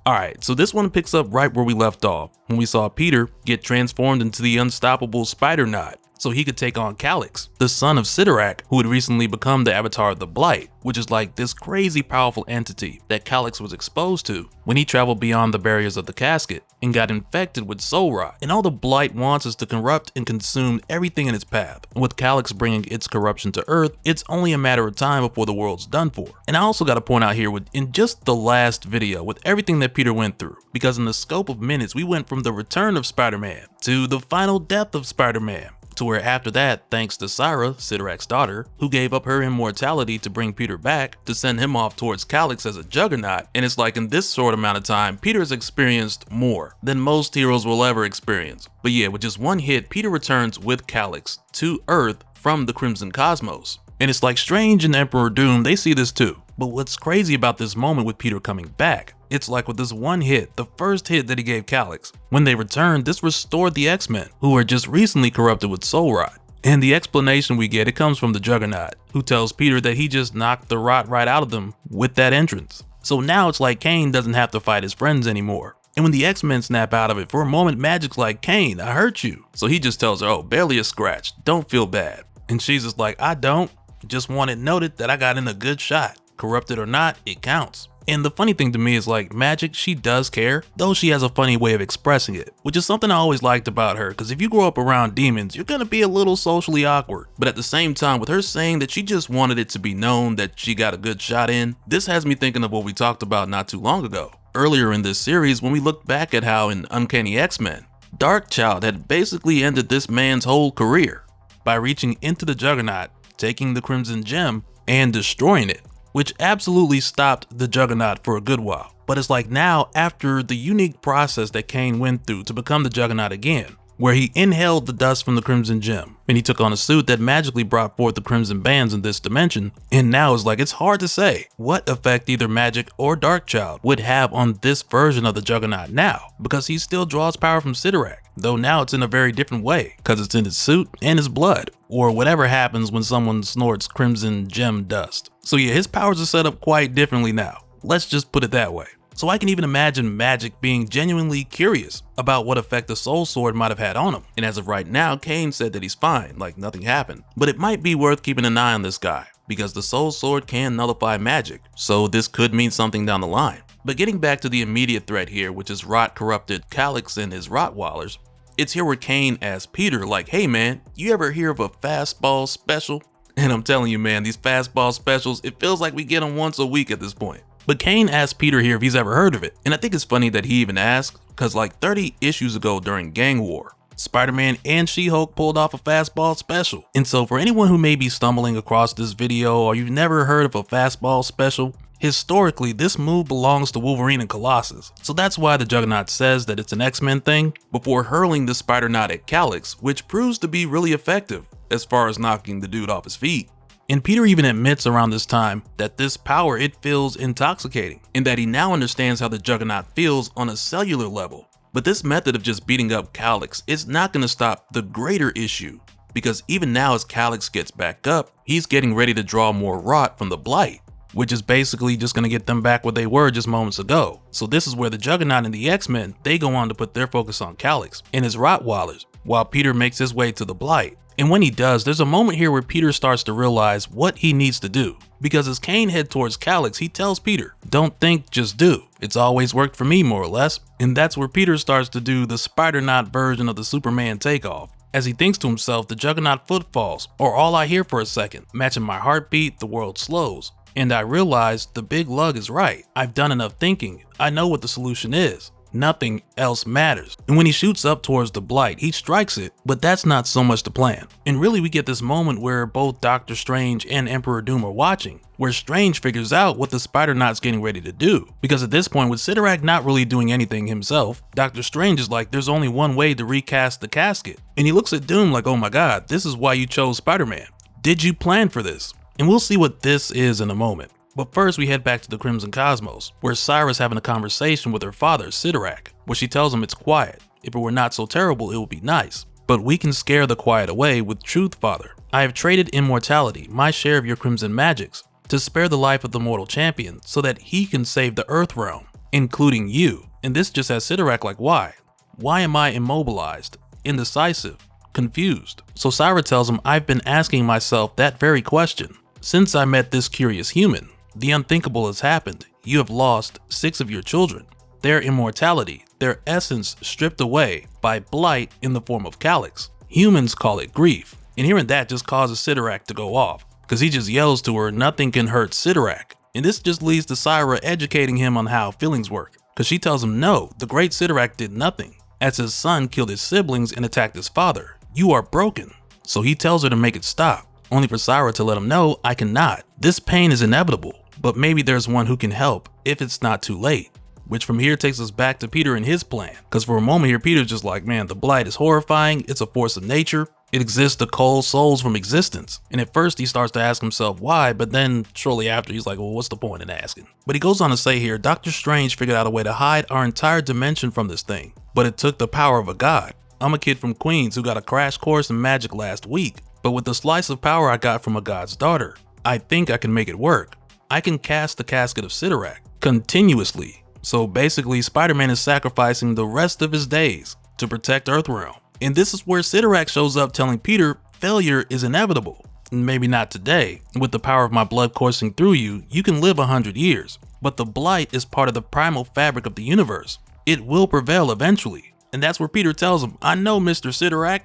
Alright, so this one picks up right where we left off, when we saw Peter get transformed into the unstoppable spider-naut, so he could take on Calyx, the son of Citurak, who had recently become the avatar of the Blight, which is like this crazy powerful entity that Calyx was exposed to when he traveled beyond the barriers of the casket and got infected with soul rot. And all the Blight wants is to corrupt and consume everything in its path. And with Calyx bringing its corruption to Earth, it's only a matter of time before the world's done for. And I also got to point out here, in just the last video, with everything that Peter went through, because in the scope of minutes, we went from the return of Spider-Man to the final death of Spider-Man, to where after that, thanks to Cyra, Citurak's daughter, who gave up her immortality to bring Peter back, to send him off towards Calyx as a Juggernaut. And it's like in this short amount of time, Peter has experienced more than most heroes will ever experience. But yeah, with just one hit, Peter returns with Calyx to Earth from the Crimson Cosmos. And it's like Strange and Emperor Doom, they see this too. But what's crazy about this moment with Peter coming back, it's like with this one hit, the first hit that he gave Calyx, when they returned, this restored the X-Men, who were just recently corrupted with soul rot. And the explanation we get, it comes from the Juggernaut, who tells Peter that he just knocked the rot right out of them with that entrance. So now it's like Kane doesn't have to fight his friends anymore. And when the X-Men snap out of it, for a moment Magic's like, Kane, I hurt you. So he just tells her, oh, barely a scratch, don't feel bad. And she's just like, I don't, just want it noted that I got in a good shot. Corrupted or not, it counts. And the funny thing to me is like Magic, she does care, though she has a funny way of expressing it, which is something I always liked about her, because if you grow up around demons, you're gonna be a little socially awkward. But at the same time, with her saying that she just wanted it to be known that she got a good shot in, this has me thinking of what we talked about not too long ago, earlier in this series when we looked back at how in Uncanny X-Men, Darkchild had basically ended this man's whole career by reaching into the Juggernaut, taking the Crimson Gem, and destroying it, which absolutely stopped the Juggernaut for a good while. But it's like now, after the unique process that Kane went through to become the Juggernaut again, where he inhaled the dust from the Crimson Gem, and he took on a suit that magically brought forth the Crimson Bands in this dimension, and now it's like it's hard to say what effect either Magic or Darkchild would have on this version of the Juggernaut now, because he still draws power from Citurak, though now it's in a very different way, because it's in his suit and his blood, or whatever happens when someone snorts Crimson Gem dust. So yeah, his powers are set up quite differently now, let's just put it that way. So I can even imagine Magic being genuinely curious about what effect the Soul Sword might have had on him. And as of right now, Kane said that he's fine, like nothing happened. But it might be worth keeping an eye on this guy, because the Soul Sword can nullify magic, so this could mean something down the line. But getting back to the immediate threat here, which is rot-corrupted Calyx and his Rottweilers, it's here where Kane asks Peter like, hey man, you ever hear of a fastball special? And I'm telling you man, these fastball specials, it feels like we get them once a week at this point. But Kane asks Peter here if he's ever heard of it, and I think it's funny that he even asked, because like 30 issues ago during Gang War, Spider-Man and She-Hulk pulled off a fastball special. And so for anyone who may be stumbling across this video or you've never heard of a fastball special, historically this move belongs to Wolverine and Colossus. So that's why the Juggernaut says that it's an X-Men thing before hurling the spider-naut at Calyx, which proves to be really effective as far as knocking the dude off his feet. And Peter even admits around this time that this power, it feels intoxicating, and that he now understands how the Juggernaut feels on a cellular level. But this method of just beating up Calyx is not going to stop the greater issue, because even now as Calyx gets back up, he's getting ready to draw more rot from the blight, which is basically just going to get them back where they were just moments ago. So this is where the Juggernaut and the X-Men, they go on to put their focus on Calyx and his Rottweilers, while Peter makes his way to the blight. And when he does, there's a moment here where Peter starts to realize what he needs to do. Because as Kane heads towards Calyx, he tells Peter, don't think, just do. It's always worked for me, more or less. And that's where Peter starts to do the spider-naut version of the Superman takeoff. As he thinks to himself, the Juggernaut footfalls are all I hear for a second. Matching my heartbeat, the world slows. And I realize the big lug is right. I've done enough thinking. I know what the solution is. Nothing else matters. And when he shoots up towards the blight, he strikes it, but that's not so much the plan. And really we get this moment where both Doctor Strange and Emperor Doom are watching, where Strange figures out what the Spider-Naut's getting ready to do. Because at this point, with Citurak not really doing anything himself, Doctor Strange is like, there's only one way to recast the casket. And he looks at Doom like, oh my god, this is why you chose Spider-Man. Did you plan for this? And we'll see what this is in a moment. But first we head back to the Crimson Cosmos, where Cyra's having a conversation with her father, Citurak, where she tells him it's quiet. If it were not so terrible, it would be nice. But we can scare the quiet away with truth, father. I have traded immortality, my share of your crimson magics, to spare the life of the mortal champion so that he can save the Earth realm, including you. And this just has Citurak like, why? Why am I immobilized, indecisive, confused? So Cyra tells him, I've been asking myself that very question. Since I met this curious human, the unthinkable has happened. You have lost 6 of your children. Their immortality, their essence stripped away by blight in the form of Calyx. Humans call it grief. And hearing that just causes Citurak to go off, because he just yells to her, nothing can hurt Citurak. And this just leads to Cyra educating him on how feelings work, because she tells him no, the great Citurak did nothing, as his son killed his siblings and attacked his father. You are broken. So he tells her to make it stop, only for Cyra to let him know, I cannot. This pain is inevitable. But maybe there's one who can help if it's not too late. Which from here takes us back to Peter and his plan. Because for a moment here, Peter's just like, man, the blight is horrifying. It's a force of nature. It exists to cull souls from existence. And at first he starts to ask himself why, but then shortly after he's like, well, what's the point in asking? But he goes on to say here, Doctor Strange figured out a way to hide our entire dimension from this thing. But it took the power of a god. I'm a kid from Queens who got a crash course in magic last week. But with the slice of power I got from a god's daughter, I think I can make it work. I can cast the casket of Citurak continuously So basically, Spider-Man is sacrificing the rest of his days to protect Earthrealm. And this is where Citurak shows up telling Peter failure is inevitable. Maybe not today. With the power of my blood coursing through you, you can live 100 years. But the blight is part of the primal fabric of the universe. It will prevail eventually. And that's where Peter tells him, I know, Mr. Citurak.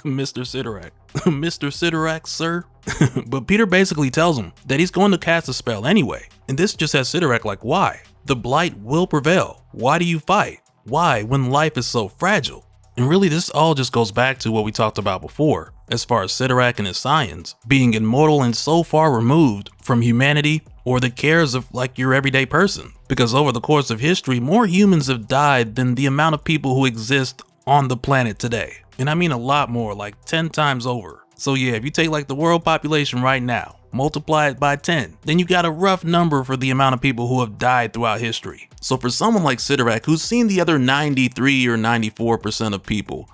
Mr. Citurak. Mr. Citurak, sir. But Peter basically tells him that he's going to cast a spell anyway. And this just has Citurak like, why? The blight will prevail. Why do you fight? Why when life is so fragile? And really, this all just goes back to what we talked about before, as far as Citurak and his scions being immortal and so far removed from humanity or the cares of like your everyday person. Because over the course of history, more humans have died than the amount of people who exist on the planet today. And I mean a lot more, like 10 times over. So yeah, if you take like the world population right now, multiply it by 10, then you got a rough number for the amount of people who have died throughout history. So for someone like Citurak, who's seen the other 93 or 94% of people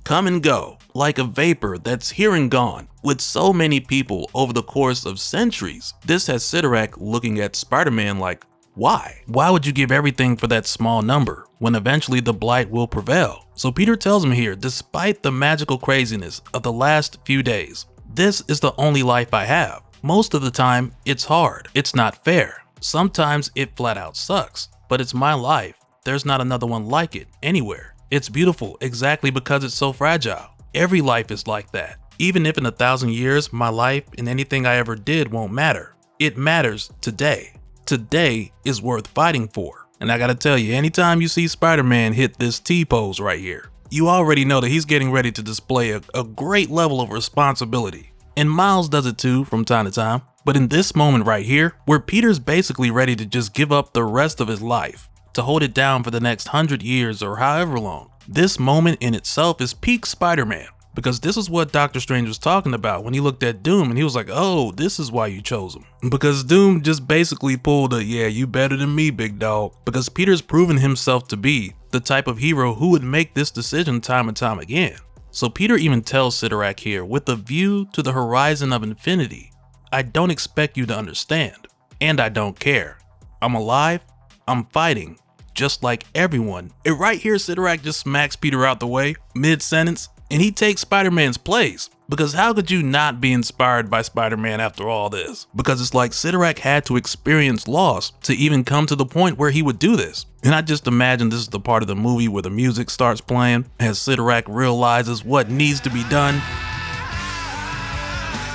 come and go like a vapor that's here and gone with so many people over the course of centuries, this has Citurak looking at Spider-Man like, why? Why would you give everything for that small number when eventually the blight will prevail? So Peter tells him here, despite the magical craziness of the last few days, this is the only life I have. Most of the time, it's hard. It's not fair. Sometimes it flat out sucks, but it's my life. There's not another one like it anywhere. It's beautiful exactly because it's so fragile. Every life is like that. Even if in 1,000 years, my life and anything I ever did won't matter. It matters today. Today is worth fighting for. And I gotta tell you, anytime you see Spider-Man hit this T-pose right here, you already know that he's getting ready to display a great level of responsibility. And Miles does it too from time to time. But in this moment right here, where Peter's basically ready to just give up the rest of his life to hold it down for the next 100 years or however long, this moment in itself is peak Spider-Man. Because this is what Doctor Strange was talking about when he looked at Doom and he was like, oh, this is why you chose him. Because Doom just basically pulled a, yeah, you better than me, big dog. Because Peter's proven himself to be the type of hero who would make this decision time and time again. So Peter even tells Citurak here, with a view to the horizon of infinity, I don't expect you to understand, and I don't care. I'm alive, I'm fighting, just like everyone. And right here, Citurak just smacks Peter out the way, mid-sentence, and he takes Spider-Man's place. Because how could you not be inspired by Spider-Man after all this? Because it's like Citurak had to experience loss to even come to the point where he would do this. And I just imagine this is the part of the movie where the music starts playing as Citurak realizes what needs to be done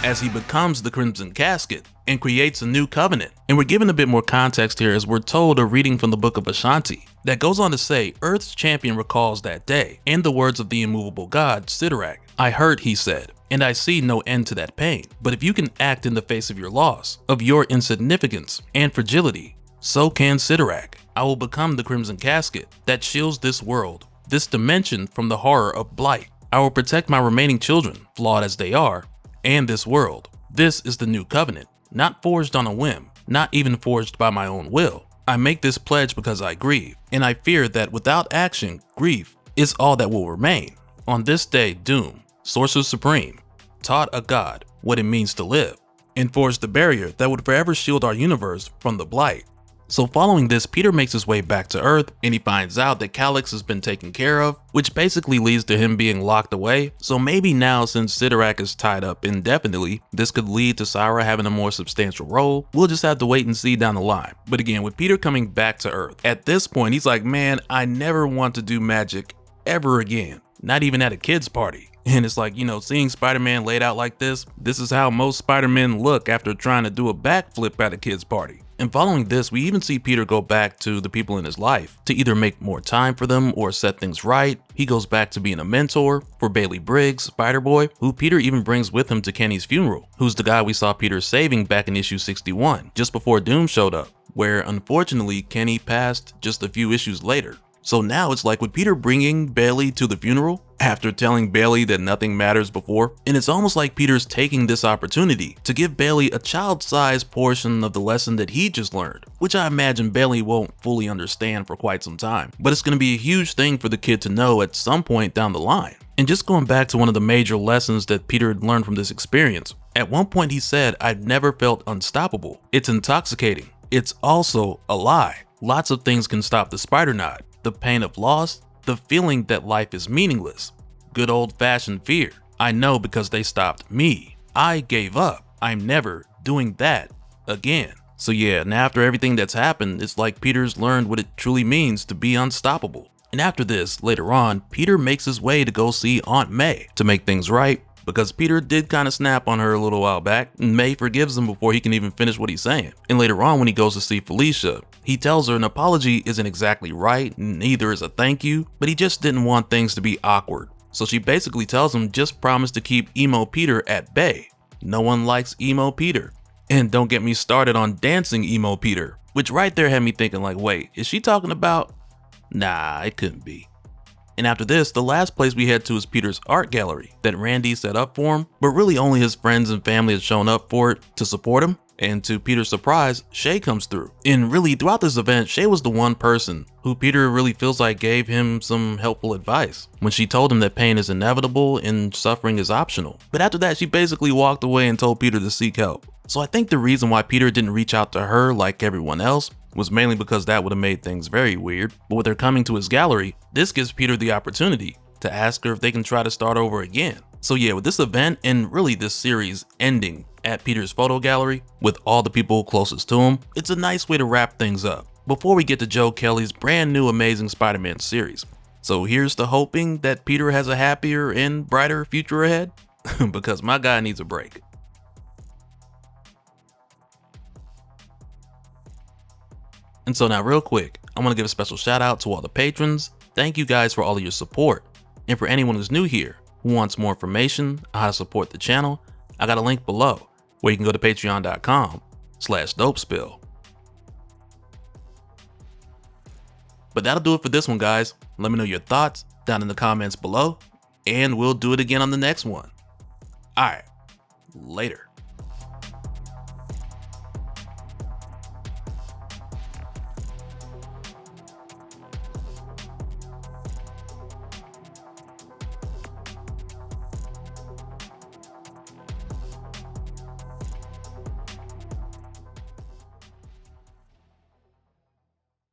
as he becomes the Crimson Casket and creates a new covenant. And we're given a bit more context here as we're told a reading from the book of Ashanti that goes on to say, Earth's champion recalls that day, and the words of the immovable god, Citurak. I hurt, he said, and I see no end to that pain. But if you can act in the face of your loss, of your insignificance and fragility, so can Citurak. I will become the Crimson Casket that shields this world, this dimension from the horror of blight. I will protect my remaining children, flawed as they are, and this world. This is the new covenant, not forged on a whim, not even forged by my own will. I make this pledge because I grieve, and I fear that without action, grief is all that will remain. On this day, Doom, Sorcerer Supreme, taught a god what it means to live, and forged the barrier that would forever shield our universe from the blight. So following this, Peter makes his way back to Earth and he finds out that Calyx has been taken care of, which basically leads to him being locked away. So maybe now, since Citurak is tied up indefinitely, this could lead to Cyra having a more substantial role. We'll just have to wait and see down the line. But again, with Peter coming back to Earth, at this point, he's like, man, I never want to do magic ever again, not even at a kid's party. And it's like, you know, seeing Spider-Man laid out like this is how most Spider-Men look after trying to do a backflip at a kid's party. And following this, we even see Peter go back to the people in his life to either make more time for them or set things right. He goes back to being a mentor for Bailey Briggs, Spider-Boy, who Peter even brings with him to Kenny's funeral, who's the guy we saw Peter saving back in issue 61, just before Doom showed up, where unfortunately Kenny passed just a few issues later. So now it's like with Peter bringing Bailey to the funeral after telling Bailey that nothing matters before, and it's almost like Peter's taking this opportunity to give Bailey a child-sized portion of the lesson that he just learned, which I imagine Bailey won't fully understand for quite some time, but it's going to be a huge thing for the kid to know at some point down the line. And just going back to one of the major lessons that Peter had learned from this experience, at one point he said, I've never felt unstoppable. It's intoxicating. it's also a lie. Lots of things can stop the spider-naut. The pain of loss, the feeling that life is meaningless, good old-fashioned fear. I know because they stopped me. I gave up. I'm never doing that again. So yeah, and after everything that's happened, it's like Peter's learned what it truly means to be unstoppable. And after this, later on, Peter makes his way to go see Aunt May to make things right, because Peter did kind of snap on her a little while back, and May forgives him before he can even finish what he's saying. And later on, when he goes to see Felicia, he tells her an apology isn't exactly right, and neither is a thank you, but he just didn't want things to be awkward. So she basically tells him just promise to keep emo Peter at bay. No one likes emo Peter. And don't get me started on dancing emo Peter, which right there had me thinking like, wait, is she talking about? Nah, it couldn't be. And after this, the last place we head to is Peter's art gallery that Randy set up for him, but really only his friends and family had shown up for it to support him. And to Peter's surprise, Shay comes through. And really, throughout this event, Shay was the one person who Peter really feels like gave him some helpful advice when she told him that pain is inevitable and suffering is optional. But after that, she basically walked away and told Peter to seek help. So I think the reason why Peter didn't reach out to her like everyone else was mainly because that would have made things very weird. But with her coming to his gallery, this gives Peter the opportunity to ask her if they can try to start over again. So yeah, with this event and really this series ending at Peter's photo gallery with all the people closest to him, it's a nice way to wrap things up before we get to Joe Kelly's brand new Amazing Spider-Man series. So here's to hoping that Peter has a happier and brighter future ahead, because my guy needs a break. And so now real quick, I want to give a special shout out to all the patrons. Thank you guys for all of your support. And for anyone who's new here who wants more information on how to support the channel, I got a link below where you can go to patreon.com/DopeSpill. But that'll do it for this one, guys. Let me know your thoughts down in the comments below, and we'll do it again on the next one. Alright, later.